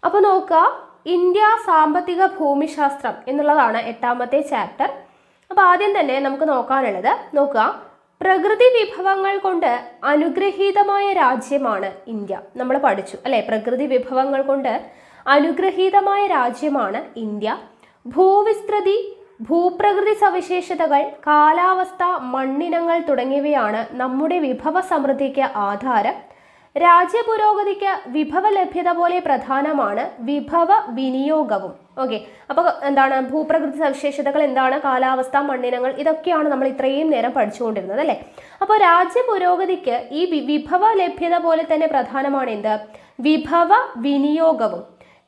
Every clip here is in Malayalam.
അപ്പോൾ നോക്കുക, ഇന്ത്യ സാമ്പത്തിക ഭൂമിശാസ്ത്രം എന്നുള്ളതാണ് 8ാമത്തെ ചാപ്റ്റർ. അപ്പോൾ ആദ്യം തന്നെ നമുക്ക് നോക്കാനുള്ളത്, നോക്കുക, പ്രകൃതി വിഭവങ്ങൾ കൊണ്ട് അനുഗ്രഹീതമായ രാജ്യമാണ് ഇന്ത്യ. നമ്മൾ പഠിച്ചു അല്ലേ, പ്രകൃതി വിഭവങ്ങൾ കൊണ്ട് അനുഗ്രഹീതമായ രാജ്യമാണ് ഇന്ത്യ. ഭൂവിസ്തൃതി, ഭൂപ്രകൃതി സവിശേഷതകൾ, കാലാവസ്ഥ, മണ്ണിനങ്ങൾ തുടങ്ങിയവയാണ് നമ്മുടെ വിഭവ സമൃദ്ധിക്ക് ആധാരം. രാജ്യ പുരോഗതിക്ക് വിഭവ ലഭ്യത പോലെ പ്രധാനമാണ് വിഭവ വിനിയോഗവും. ഓക്കെ, അപ്പോൾ എന്താണ് ഭൂപ്രകൃതി സവിശേഷതകൾ, എന്താണ് കാലാവസ്ഥ, മണ്ണിനങ്ങൾ, ഇതൊക്കെയാണ് നമ്മൾ ഇത്രയും നേരം പഠിച്ചുകൊണ്ടിരുന്നത് അല്ലേ. അപ്പോൾ രാജ്യ പുരോഗതിക്ക് ഈ വിഭവ ലഭ്യത പോലെ തന്നെ പ്രധാനമാണ് എന്ത്, വിഭവ വിനിയോഗവും.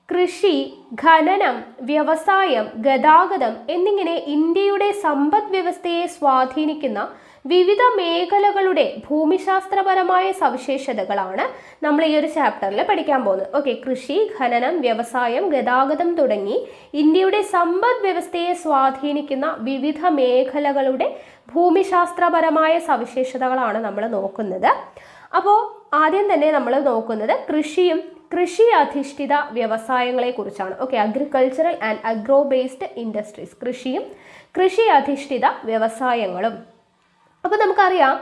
കൃഷി, ഖനനം, വ്യവസായം, ഗതാഗതം എന്നിങ്ങനെ ഇന്ത്യയുടെ സമ്പദ് വ്യവസ്ഥയെ സ്വാധീനിക്കുന്ന വിവിധ മേഖലകളുടെ ഭൂമിശാസ്ത്രപരമായ സവിശേഷതകളാണ് നമ്മൾ ഈ ഒരു ചാപ്റ്ററിൽ പഠിക്കാൻ പോകുന്നത്. ഓക്കെ, കൃഷി, ഖനനം, വ്യവസായം, ഗതാഗതം തുടങ്ങി ഇന്ത്യയുടെ സമ്പദ് വ്യവസ്ഥയെ സ്വാധീനിക്കുന്ന വിവിധ മേഖലകളുടെ ഭൂമിശാസ്ത്രപരമായ സവിശേഷതകളാണ് നമ്മൾ നോക്കുന്നത്. അപ്പോൾ ആദ്യം തന്നെ നമ്മൾ നോക്കുന്നത് കൃഷിയും കൃഷി അധിഷ്ഠിത വ്യവസായങ്ങളെ കുറിച്ചാണ്. Okay, agricultural and agro based industries, കൃഷിയും കൃഷി അധിഷ്ഠിത വ്യവസായങ്ങളും. അപ്പോൾ നമുക്കറിയാം,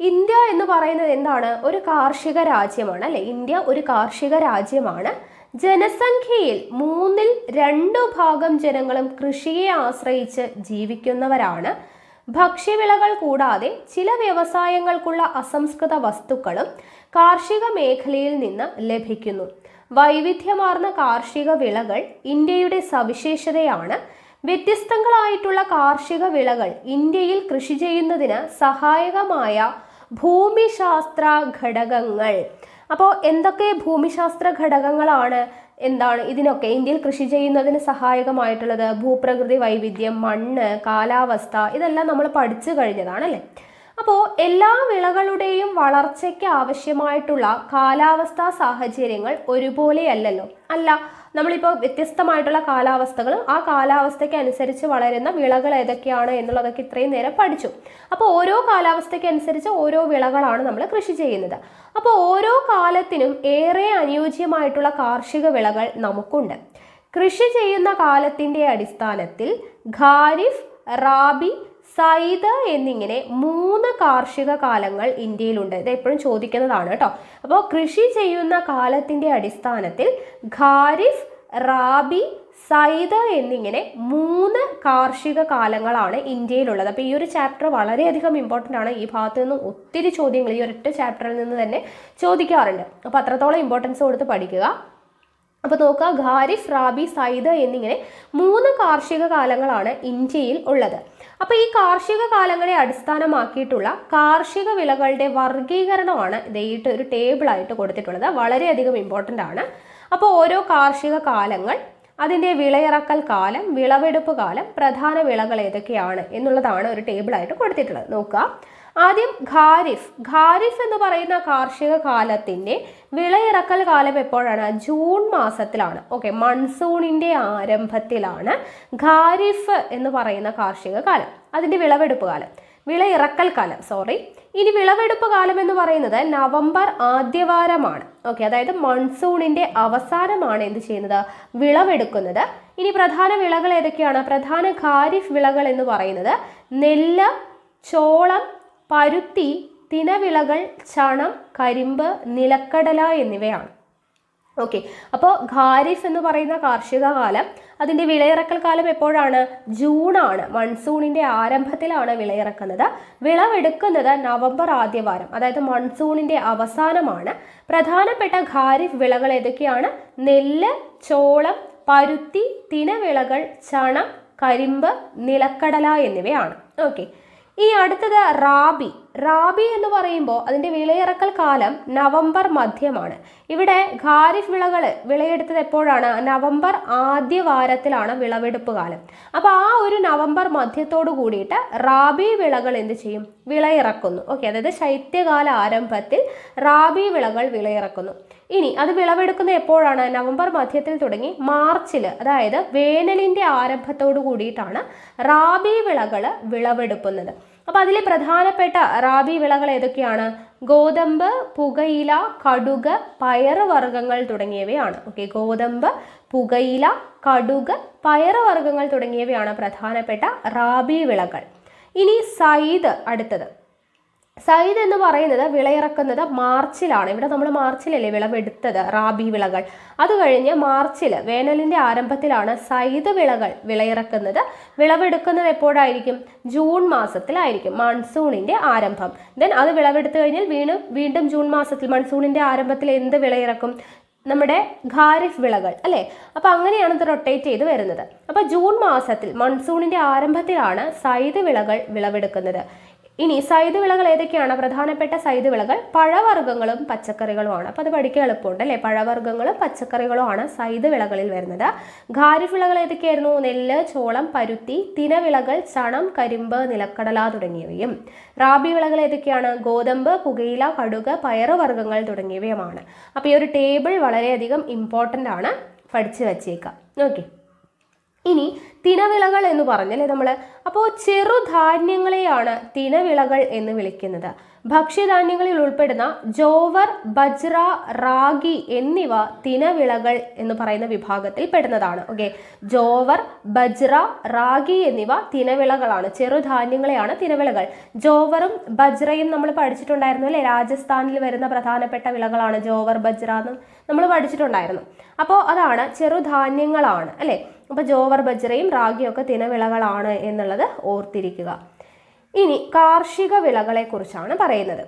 ഇന്ത്യ എന്ന് പറയുന്നത് എന്താണ്, ഒരു കാർഷിക രാജ്യമാണ് അല്ലെ. ഇന്ത്യ ഒരു കാർഷിക രാജ്യമാണ്. ജനസംഖ്യയിൽ 2/3 ജനങ്ങളും കൃഷിയെ ആശ്രയിച്ച് ജീവിക്കുന്നവരാണ്. ഭക്ഷ്യവിളകൾ കൂടാതെ ചില വ്യവസായങ്ങൾക്കുള്ള അസംസ്കൃത വസ്തുക്കളും കാർഷിക മേഖലയിൽ നിന്ന് ലഭിക്കുന്നു. വൈവിധ്യമാർന്ന കാർഷിക വിളകൾ ഇന്ത്യയുടെ സവിശേഷതയാണ്. വ്യത്യസ്തങ്ങളായിട്ടുള്ള കാർഷിക വിളകൾ ഇന്ത്യയിൽ കൃഷി ചെയ്യുന്നതിന് സഹായകമായ ഭൂമിശാസ്ത്ര ഘടകങ്ങൾ. അപ്പോൾ എന്തൊക്കെ ഭൂമിശാസ്ത്ര ഘടകങ്ങളാണ്, എന്താണ് ഇതിനൊക്കെ ഇന്ത്യയിൽ കൃഷി ചെയ്യുന്നതിന് സഹായകമായിട്ടുള്ളത്? ഭൂപ്രകൃതി വൈവിധ്യം, മണ്ണ്, കാലാവസ്ഥ, ഇതെല്ലാം നമ്മൾ പഠിച്ചു കഴിഞ്ഞതാണല്ലേ. അപ്പോൾ എല്ലാ വിളകളുടെയും വളർച്ചയ്ക്ക് ആവശ്യമായിട്ടുള്ള കാലാവസ്ഥാ സാഹചര്യങ്ങൾ ഒരുപോലെയല്ലല്ലോ. അല്ല, നമ്മളിപ്പോൾ വ്യത്യസ്തമായിട്ടുള്ള കാലാവസ്ഥകൾ, ആ കാലാവസ്ഥയ്ക്ക് അനുസരിച്ച് വളരുന്ന വിളകൾ ഏതൊക്കെയാണ് എന്നുള്ളതൊക്കെ ഇത്രയും നേരം പഠിച്ചു. അപ്പോൾ ഓരോ കാലാവസ്ഥയ്ക്ക് അനുസരിച്ച് ഓരോ വിളകളാണ് നമ്മൾ കൃഷി ചെയ്യുന്നത്. അപ്പോൾ ഓരോ കാലത്തിനും ഏറെ അനുയോജ്യമായിട്ടുള്ള കാർഷിക വിളകൾ നമുക്കുണ്ട്. കൃഷി ചെയ്യുന്ന കാലത്തിൻ്റെ അടിസ്ഥാനത്തിൽ ഖാരിഫ്, റാബി, സൈദ് എന്നിങ്ങനെ 3 കാർഷിക കാലങ്ങൾ ഇന്ത്യയിലുണ്ട്. ഇത് എപ്പോഴും ചോദിക്കുന്നതാണ് കേട്ടോ. അപ്പോൾ കൃഷി ചെയ്യുന്ന കാലത്തിൻ്റെ അടിസ്ഥാനത്തിൽ ഖാരിഫ്, റാബി, സൈദ് എന്നിങ്ങനെ 3 കാർഷിക കാലങ്ങളാണ് ഇന്ത്യയിലുള്ളത്. അപ്പോൾ ഈ ഒരു ചാപ്റ്റർ വളരെയധികം ഇമ്പോർട്ടൻ്റ് ആണ്. ഈ ഭാഗത്ത് നിന്നും ഒത്തിരി ചോദ്യങ്ങൾ ഈ ഒരൊറ്റ ചാപ്റ്ററിൽ നിന്ന് തന്നെ ചോദിക്കാറുണ്ട്. അപ്പോൾ അത്രത്തോളം ഇമ്പോർട്ടൻസ് കൊടുത്ത് പഠിക്കുക. അപ്പോൾ നോക്കുക, ഖാരിഫ്, റാബി, സൈദ് എന്നിങ്ങനെ 3 കാർഷിക കാലങ്ങളാണ് ഇന്ത്യയിൽ ഉള്ളത്. അപ്പോൾ ഈ കാർഷിക കാലങ്ങളെ അടിസ്ഥാനമാക്കിയിട്ടുള്ള കാർഷിക വിളകളുടെ വർഗീകരണമാണ് ഇതായിട്ട് ഒരു ടേബിളായിട്ട് കൊടുത്തിട്ടുള്ളത്. വളരെയധികം ഇമ്പോർട്ടൻ്റ് ആണ്. അപ്പോൾ ഓരോ കാർഷിക കാലങ്ങൾ, അതിൻ്റെ വിളയിറക്കൽ കാലം, വിളവെടുപ്പ് കാലം, പ്രധാന വിളകൾ ഏതൊക്കെയാണ് എന്നുള്ളതാണ് ഒരു ടേബിളായിട്ട് കൊടുത്തിട്ടുള്ളത്. നോക്കുക, ആദ്യം ഖാരിഫ്. ഖാരിഫ് എന്ന് പറയുന്ന കാർഷിക കാലത്തിൻ്റെ വിളയിറക്കൽ കാലം എപ്പോഴാണ്? ജൂൺ മാസത്തിലാണ്. ഓക്കെ, മൺസൂണിൻ്റെ ആരംഭത്തിലാണ് ഖാരിഫ് എന്ന് പറയുന്ന കാർഷിക കാലം. അതിൻ്റെ വിളവെടുപ്പ് കാലം, വിളയിറക്കൽ കാലം ഇനി വിളവെടുപ്പ് കാലം എന്ന് പറയുന്നത് നവംബർ ആദ്യവാരമാണ്. ഓക്കെ, അതായത് മൺസൂണിൻ്റെ അവസാനമാണ് എന്ത് ചെയ്യുന്നത്? വിളവെടുക്കുന്നത്. ഇനി പ്രധാന വിളകൾ ഏതൊക്കെയാണ്? പ്രധാന ഖാരിഫ് വിളകൾ എന്ന് പറയുന്നത് നെല്ല്, ചോളം, പരുത്തി, തിനവിളകൾ, ചണം, കരിമ്പ്, നിലക്കടല എന്നിവയാണ്. ഓക്കെ, അപ്പോൾ ഖാരിഫ് എന്ന് പറയുന്ന കാർഷിക കാലം, അതിൻ്റെ വിളയിറക്കൽ കാലം എപ്പോഴാണ്? ജൂണാണ്. മൺസൂണിൻ്റെ ആരംഭത്തിലാണ് വിളയിറക്കുന്നത്. വിളവെടുക്കുന്നത് നവംബർ ആദ്യവാരം, അതായത് മൺസൂണിൻ്റെ അവസാനമാണ്. പ്രധാനപ്പെട്ട ഖാരിഫ് വിളകൾ ഏതൊക്കെയാണ്? നെല്ല്, ചോളം, പരുത്തി, തിനവിളകൾ, ചണം, കരിമ്പ്, നിലക്കടല എന്നിവയാണ്. ഓക്കെ, ഇനി അടുത്തത് റാബി. റാബി എന്ന് പറയുമ്പോൾ അതിൻ്റെ വിളയിറക്കൽ കാലം നവംബർ മധ്യമാണ്. ഇവിടെ ഖാരിഫ് വിളകൾ വിളയെടുത്തത് എപ്പോഴാണ്? നവംബർ ആദ്യവാരത്തിലാണ് വിളവെടുപ്പ് കാലം. അപ്പോൾ ആ ഒരു നവംബർ മധ്യത്തോടു കൂടിയിട്ട് റാബി വിളകൾ എന്ത് ചെയ്യും? വിളയിറക്കുന്നു. ഓക്കെ, അതായത് ശൈത്യകാല ആരംഭത്തിൽ റാബി വിളകൾ വിളയിറക്കുന്നു. ഇനി അത് വിളവെടുക്കുന്നത് എപ്പോഴാണ്? നവംബർ മധ്യത്തിൽ തുടങ്ങി മാർച്ചിൽ, അതായത് വേനലിൻ്റെ ആരംഭത്തോടു കൂടിയിട്ടാണ് റാബി വിളകൾ വിളവെടുക്കുന്നത്. അപ്പോൾ അതിൽ പ്രധാനപ്പെട്ട റാബി വിളകൾ ഏതൊക്കെയാണ്? ഗോതമ്പ്, പുകയില, കടുക്, പയറ് വർഗ്ഗങ്ങൾ തുടങ്ങിയവയാണ്. ഓക്കെ, ഗോതമ്പ്, പുകയില, കടുക്, പയറ് വർഗ്ഗങ്ങൾ തുടങ്ങിയവയാണ് പ്രധാനപ്പെട്ട റാബി വിളകൾ. ഇനി സയ്ദ്, അടുത്തത് സയ്ദ് എന്ന് പറയുന്നത് വിളയിറക്കുന്നത് മാർച്ചിലാണ്. ഇവിടെ നമ്മൾ മാർച്ചിലല്ലേ വിളവെടുത്തത് റാബി വിളകൾ. അത് കഴിഞ്ഞ് മാർച്ചിൽ വേനലിൻ്റെ ആരംഭത്തിലാണ് സയ്ദ് വിളകൾ വിളയിറക്കുന്നത്. വിളവെടുക്കുന്നത് എപ്പോഴായിരിക്കും? ജൂൺ മാസത്തിലായിരിക്കും, മൺസൂണിൻ്റെ ആരംഭം. ദെൻ അത് വിളവെടുത്തു കഴിഞ്ഞാൽ വീണ്ടും ജൂൺ മാസത്തിൽ മൺസൂണിൻ്റെ ആരംഭത്തിൽ എന്ത് വിളയിറക്കും? നമ്മുടെ ഖാരിഫ് വിളകൾ അല്ലേ. അപ്പോൾ അങ്ങനെയാണ് ഇത് റൊട്ടേറ്റ് ചെയ്ത് വരുന്നത്. അപ്പോൾ ജൂൺ മാസത്തിൽ മൺസൂണിൻ്റെ ആരംഭത്തിലാണ് സയ്ദ് വിളകൾ വിളവെടുക്കുന്നത്. ഇനി സയ്ദ് വിളകൾ ഏതൊക്കെയാണ്? പ്രധാനപ്പെട്ട സയ്ദ് വിളകൾ പഴവർഗ്ഗങ്ങളും പച്ചക്കറികളുമാണ്. അപ്പോൾ അത് പഠിക്കാൻ എളുപ്പമുണ്ട് അല്ലേ. പഴവർഗ്ഗങ്ങളും പച്ചക്കറികളുമാണ് സയ്ദ് വിളകളിൽ വരുന്നത്. ഖാരിഫ് വിളകൾ ഏതൊക്കെയായിരുന്നു? നെല്ല്, ചോളം, പരുത്തി, തിനവിളകൾ, ചണം, കരിമ്പ്, നിലക്കടല തുടങ്ങിയവയും. റാബി വിളകൾ ഏതൊക്കെയാണ്? ഗോതമ്പ്, പുകയില, കടുക്, പയറ് വർഗ്ഗങ്ങൾ തുടങ്ങിയവയുമാണ്. അപ്പോൾ ഈ ഒരു ടേബിൾ വളരെയധികം ഇമ്പോർട്ടൻ്റ് ആണ്, പഠിച്ചു വച്ചേക്കാം. ഓക്കെ, ഇനി തിനവിളകൾ എന്ന് പറഞ്ഞല്ലേ നമ്മൾ. അപ്പോൾ ചെറുധാന്യങ്ങളെയാണ് തിനവിളകൾ എന്ന് വിളിക്കുന്നത്. ഭക്ഷ്യധാന്യങ്ങളിൽ ഉൾപ്പെടുന്ന ജോവർ, ബജ്റ, റാഗി എന്നിവ തിനവിളകൾ എന്ന് പറയുന്ന വിഭാഗത്തിൽ പെടുന്നതാണ്. ഓക്കെ, ജോവർ, ബജ്റ, റാഗി എന്നിവ തിനവിളകളാണ്. ചെറുധാന്യങ്ങളെയാണ് തിനവിളകൾ. ജോവറും ബജ്റയും നമ്മൾ പഠിച്ചിട്ടുണ്ടായിരുന്നു അല്ലേ. രാജസ്ഥാനിൽ വരുന്ന പ്രധാനപ്പെട്ട വിളകളാണ് ജോവർ, ബജ്റ എന്നും നമ്മൾ പഠിച്ചിട്ടുണ്ടായിരുന്നു. അപ്പോൾ അതാണ് ചെറുധാന്യങ്ങളാണ് അല്ലേ. അപ്പോൾ ജോവർ, ബജ്റയും റാഗിയും ഒക്കെ തിനവിളകളാണ് എന്നുള്ളത് ഓർത്തിരിക്കുക. ഇനി കാർഷിക വിളകളെ കുറിച്ചാണ് പറയുന്നത്.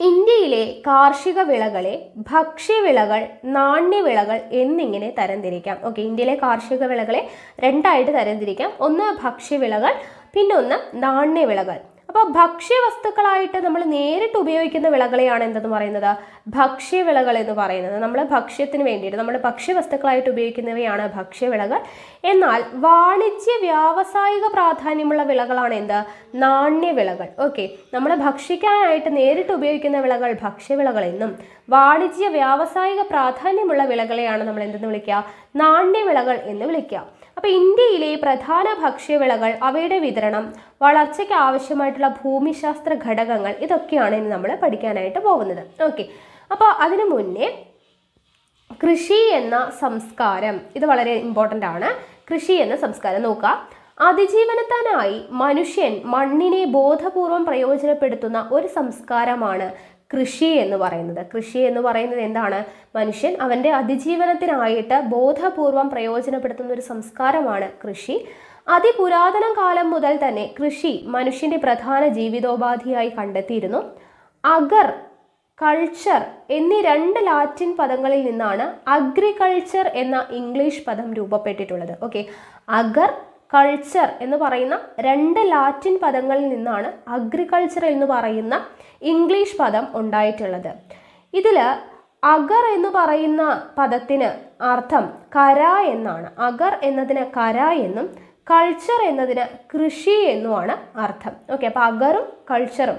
ഇന്ത്യയിലെ കാർഷിക വിളകളെ ഭക്ഷ്യവിളകൾ, നാണ്യവിളകൾ എന്നിങ്ങനെ തരംതിരിക്കാം. ഓക്കെ, ഇന്ത്യയിലെ കാർഷിക വിളകളെ രണ്ടായിട്ട് തരംതിരിക്കാം. ഒന്ന് ഭക്ഷ്യവിളകൾ, പിന്നെ ഒന്ന് നാണ്യവിളകൾ. അപ്പോൾ ഭക്ഷ്യവസ്തുക്കളായിട്ട് നമ്മൾ നേരിട്ട് ഉപയോഗിക്കുന്ന വിളകളെയാണ് എന്തെന്ന് പറയുന്നത്? ഭക്ഷ്യവിളകൾ എന്ന് പറയുന്നത്. നമ്മൾ ഭക്ഷ്യത്തിന് വേണ്ടിയിട്ട് നമ്മൾ ഭക്ഷ്യവസ്തുക്കളായിട്ട് ഉപയോഗിക്കുന്നവയാണ് ഭക്ഷ്യവിളകൾ. എന്നാൽ വാണിജ്യ വ്യാവസായിക പ്രാധാന്യമുള്ള വിളകളാണ് എന്ത്? നാണ്യവിളകൾ. ഓക്കെ, നമ്മൾ ഭക്ഷിക്കാനായിട്ട് നേരിട്ട് ഉപയോഗിക്കുന്ന വിളകൾ ഭക്ഷ്യവിളകൾ എന്നും വാണിജ്യ വ്യാവസായിക പ്രാധാന്യമുള്ള വിളകളെയാണ് നമ്മൾ എന്തെന്ന് വിളിക്കുക? നാണ്യവിളകൾ എന്ന് വിളിക്കുക. അപ്പോൾ ഇന്ത്യയിലെ പ്രധാന ഭക്ഷ്യവിളകൾ, അവയുടെ വിതരണം, വളർച്ചയ്ക്ക് ആവശ്യമായിട്ടുള്ള ഭൂമിശാസ്ത്ര ഘടകങ്ങൾ, ഇതൊക്കെയാണ് ഇനി നമ്മൾ പഠിക്കാനായിട്ട് പോകുന്നത്. ഓക്കെ, അപ്പോൾ അതിനു മുന്നേ കൃഷി എന്ന സംസ്കാരം, ഇത് വളരെ ഇമ്പോർട്ടൻ്റ് ആണ്. കൃഷി എന്ന സംസ്കാരം നോക്കുക. അതിജീവനത്തിനായി മനുഷ്യൻ മണ്ണിനെ ബോധപൂർവം പ്രയോജനപ്പെടുത്തുന്ന ഒരു സംസ്കാരമാണ് കൃഷി എന്ന് പറയുന്നത്. കൃഷി എന്ന് പറയുന്നത് എന്താണ്? മനുഷ്യൻ അവൻ്റെ അതിജീവനത്തിനായിട്ട് ബോധപൂർവം പ്രയോജനപ്പെടുത്തുന്ന ഒരു സംസ്കാരമാണ് കൃഷി. അതിപുരാതന കാലം മുതൽ തന്നെ കൃഷി മനുഷ്യൻ്റെ പ്രധാന ജീവിതോപാധിയായി കണ്ടെത്തിയിരുന്നു. അഗർ, കൾച്ചർ എന്നീ രണ്ട് ലാറ്റിൻ പദങ്ങളിൽ നിന്നാണ് അഗ്രികൾച്ചർ എന്ന ഇംഗ്ലീഷ് പദം രൂപപ്പെട്ടിട്ടുള്ളത്. ഓക്കെ, അഗർ, കൾച്ചർ എന്ന് പറയുന്ന രണ്ട് ലാറ്റിൻ പദങ്ങളിൽ നിന്നാണ് അഗ്രികൾച്ചർ എന്ന് പറയുന്ന ഇംഗ്ലീഷ് പദം ഉണ്ടായിട്ടുള്ളത്. ഇതിൽ അഗർ എന്ന് പറയുന്ന പദത്തിന് അർത്ഥം കര എന്നാണ്. അഗർ എന്നതിന് കര എന്നും കൾച്ചർ എന്നതിന് കൃഷി എന്നുമാണ് അർത്ഥം. ഓക്കെ, അപ്പോൾ അഗറും കൾച്ചറും.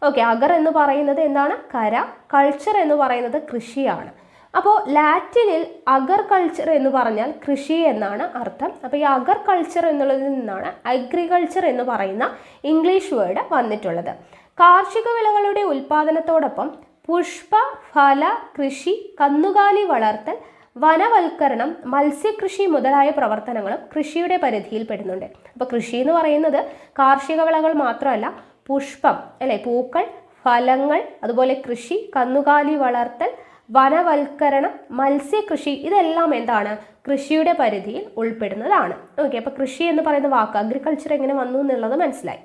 ഓക്കെ, അഗർ എന്ന് പറയുന്നത് എന്താണ്? കര. കൾച്ചർ എന്ന് പറയുന്നത് കൃഷിയാണ്. അപ്പോൾ ലാറ്റിനിൽ അഗർ കൾച്ചർ എന്ന് പറഞ്ഞാൽ കൃഷി എന്നാണ് അർത്ഥം. അപ്പോൾ ഈ അഗർ കൾച്ചർ എന്നുള്ളതിൽ നിന്നാണ് അഗ്രികൾച്ചർ എന്ന് പറയുന്ന ഇംഗ്ലീഷ് വേർഡ് വന്നിട്ടുള്ളത്. കാർഷിക വിളകളുടെ ഉൽപാദനത്തോടൊപ്പം പുഷ്പ, ഫല കൃഷി, കന്നുകാലി വളർത്തൽ, വനവൽക്കരണം, മത്സ്യകൃഷി മുതലായ പ്രവർത്തനങ്ങളും കൃഷിയുടെ പരിധിയിൽ പെടുന്നുണ്ട്. അപ്പോൾ കൃഷി എന്ന് പറയുന്നത് കാർഷിക വിളകൾ മാത്രമല്ല, പുഷ്പം അല്ലെ, പൂക്കൾ, ഫലങ്ങൾ, അതുപോലെ കൃഷി, കന്നുകാലി വളർത്തൽ, വനവൽക്കരണം, മത്സ്യകൃഷി, ഇതെല്ലാം എന്താണ്? കൃഷിയുടെ പരിധിയിൽ ഉൾപ്പെടുന്നതാണ്. ഓക്കെ, അപ്പോൾ കൃഷി എന്ന് പറയുന്ന വാക്ക് അഗ്രികൾച്ചർ എങ്ങനെ വന്നു എന്നുള്ളത് മനസ്സിലായി.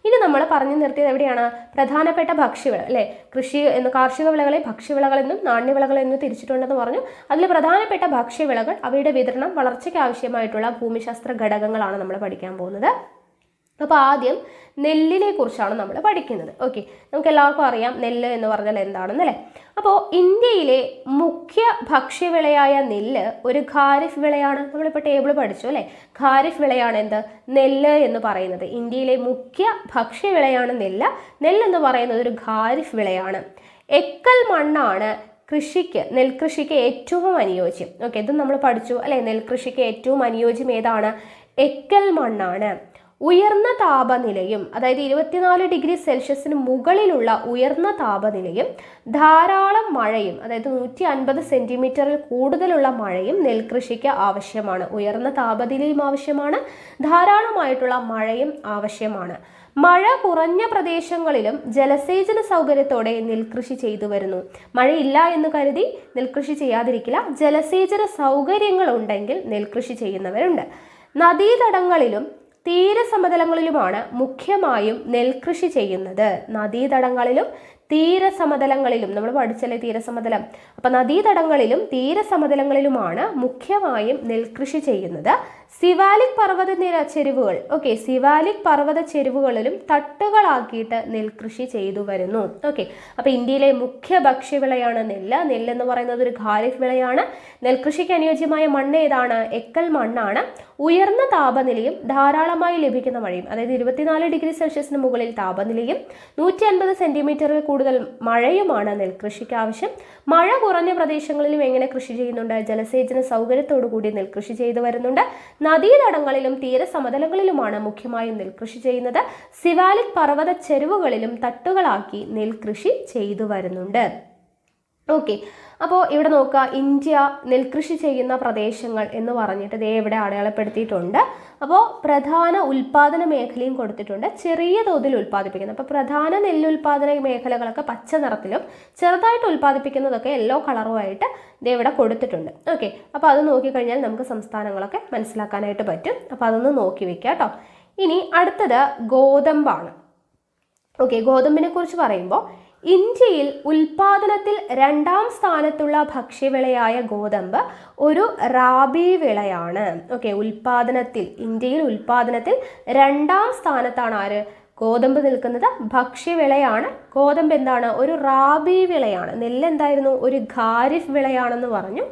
ഇനി നമ്മൾ പറഞ്ഞു നിർത്തിയത് എവിടെയാണ്? പ്രധാനപ്പെട്ട ഭക്ഷ്യവിള അല്ലേ. കൃഷി എന്ന് കാർഷിക വിളകളെ ഭക്ഷ്യവിളകളെന്നും നാണ്യവിളകളെന്നും തിരിച്ചിട്ടുണ്ടെന്ന് പറഞ്ഞു. അതിൽ പ്രധാനപ്പെട്ട ഭക്ഷ്യവിളകൾ, അവയുടെ വിതരണം, വളർച്ചയ്ക്ക് ആവശ്യമായിട്ടുള്ള ഭൂമിശാസ്ത്ര ഘടകങ്ങളാണ് നമ്മൾ പഠിക്കാൻ പോകുന്നത്. അപ്പോൾ ആദ്യം നെല്ലിനെ കുറിച്ചാണ് നമ്മൾ പഠിക്കുന്നത്. ഓക്കെ, നമുക്ക് എല്ലാവർക്കും അറിയാം നെല്ല് എന്ന് പറഞ്ഞാൽ എന്താണെന്നല്ലേ. അപ്പോൾ ഇന്ത്യയിലെ മുഖ്യ ഭക്ഷ്യവിളയായ നെല്ല് ഒരു ഖാരിഫ് വിളയാണ്. നമ്മളിപ്പോൾ ടേബിൾ പഠിച്ചു അല്ലേ. ഖാരിഫ് വിളയാണ് എന്ത്? നെല്ല് എന്ന് പറയുന്നത്. ഇന്ത്യയിലെ മുഖ്യ ഭക്ഷ്യവിളയാണ് നെല്ല്. നെല്ലെന്ന് പറയുന്നത് ഒരു ഖാരിഫ് വിളയാണ്. എക്കൽ മണ്ണാണ് നെൽകൃഷിക്ക് ഏറ്റവും അനുയോജ്യം. ഓക്കെ, ഇത് നമ്മൾ പഠിച്ചു അല്ലേ. നെൽകൃഷിക്ക് ഏറ്റവും അനുയോജ്യം ഏതാണ്? എക്കൽ മണ്ണാണ്. ഉയർന്ന താപനിലയും, അതായത് 24 ഡിഗ്രി സെൽഷ്യസിന് മുകളിലുള്ള ഉയർന്ന താപനിലയും ധാരാളം മഴയും, അതായത് 150 സെന്റിമീറ്ററിൽ കൂടുതലുള്ള മഴയും നെൽകൃഷിക്ക് ആവശ്യമാണ്. ഉയർന്ന താപനിലയും ആവശ്യമാണ്, ധാരാളമായിട്ടുള്ള മഴയും ആവശ്യമാണ്. മഴ കുറഞ്ഞ പ്രദേശങ്ങളിലും ജലസേചന സൗകര്യത്തോടെ നെൽകൃഷി ചെയ്തു വരുന്നു. മഴയില്ല എന്ന് കരുതി നെൽകൃഷി ചെയ്യാതിരിക്കില്ല. ജലസേചന സൗകര്യങ്ങൾ ഉണ്ടെങ്കിൽ നെൽകൃഷി ചെയ്യുന്നവരുണ്ട്. നദീതടങ്ങളിലും തീരസമതലങ്ങളിലുമാണ് മുഖ്യമായും നെൽകൃഷി ചെയ്യുന്നത്. നദീതടങ്ങളിലും തീരസമതലങ്ങളിലും, നമ്മൾ പഠിച്ചല്ലേ തീരസമതലം, അപ്പം നദീതടങ്ങളിലും തീരസമതലങ്ങളിലുമാണ് മുഖ്യമായും നെൽകൃഷി ചെയ്യുന്നത്. സിവാലിക് പർവ്വതനിര ചെരുവുകൾ, ഓക്കെ, സിവാലിക് പർവ്വത ചെരുവുകളിലും തട്ടുകളാക്കിയിട്ട് നെൽകൃഷി ചെയ്തു വരുന്നു. ഓക്കെ, അപ്പോൾ ഇന്ത്യയിലെ മുഖ്യ ഭക്ഷ്യവിളയാണ് നെല്ല്. നെല്ലെന്ന് പറയുന്നത് ഒരു ഖാരിഫ് വിളയാണ്. നെൽകൃഷിക്ക് അനുയോജ്യമായ മണ്ണ് ഏതാണ്? എക്കൽ മണ്ണാണ്. ഉയർന്ന താപനിലയും ധാരാളമായി ലഭിക്കുന്ന മഴയും, അതായത് 24 ഡിഗ്രി സെൽഷ്യസിന് മുകളിൽ താപനിലയും 150 സെന്റിമീറ്ററിൽ കൂടുതൽ മഴയുമാണ് നെൽകൃഷിക്ക് ആവശ്യം. മഴ കുറഞ്ഞ പ്രദേശങ്ങളിലും എങ്ങനെ കൃഷി ചെയ്യുന്നുണ്ട്? ജലസേചന സൗകര്യത്തോടു കൂടി നെൽകൃഷി ചെയ്തു വരുന്നുണ്ട്. നദീതടങ്ങളിലും തീരസമതലങ്ങളിലുമാണ് മുഖ്യമായും നെൽകൃഷി ചെയ്യുന്നത്. സിവാലിക് പർവ്വത ചെരുവുകളിലും തട്ടുകളാക്കി നെൽകൃഷി ചെയ്തു വരുന്നുണ്ട്. ഓക്കെ, അപ്പോൾ ഇവിടെ നോക്കുക, ഇന്ത്യ നെൽകൃഷി ചെയ്യുന്ന പ്രദേശങ്ങൾ എന്ന് പറഞ്ഞിട്ട് ദേ ഇവിടെ അടയാളപ്പെടുത്തിയിട്ടുണ്ട്. അപ്പോൾ പ്രധാന ഉൽപാദന മേഖലയും കൊടുത്തിട്ടുണ്ട്, ചെറിയ തോതിൽ ഉൽപ്പാദിപ്പിക്കുന്നത്. അപ്പോൾ പ്രധാന നെല്ലുൽപാദന മേഖലകളൊക്കെ പച്ച നിറത്തിലും ചെറുതായിട്ട് ഉൽപ്പാദിപ്പിക്കുന്നതൊക്കെ യെല്ലോ കളറുമായിട്ട് ദേ ഇവിടെ കൊടുത്തിട്ടുണ്ട്. ഓക്കെ, അപ്പോൾ അത് നോക്കിക്കഴിഞ്ഞാൽ നമുക്ക് സംസ്ഥാനങ്ങളൊക്കെ മനസ്സിലാക്കാനായിട്ട് പറ്റും. അപ്പോൾ അതൊന്ന് നോക്കി വെക്കുക കേട്ടോ. ഇനി അടുത്തത് ഗോതമ്പാണ്. ഓക്കെ, ഗോതമ്പിനെ കുറിച്ച് പറയുമ്പോൾ ഇന്ത്യയിൽ ഉൽപാദനത്തിൽ 2ാം സ്ഥാനത്തുള്ള ഭക്ഷ്യവിളയായ ഗോതമ്പ് ഒരു റാബി വിളയാണ്. ഓക്കെ, ഇന്ത്യയിൽ ഉൽപാദനത്തിൽ 2ാം സ്ഥാനത്താണ് ആര്? ഗോതമ്പ് നിൽക്കുന്നത്. ഭക്ഷ്യവിളയാണ്. ഗോതമ്പ് എന്താണ്? ഒരു റാബി വിളയാണ്. നെല്ല് എന്തായിരുന്നു? ഒരു ഖാരിഫ് വിളയാണെന്ന് പറഞ്ഞു.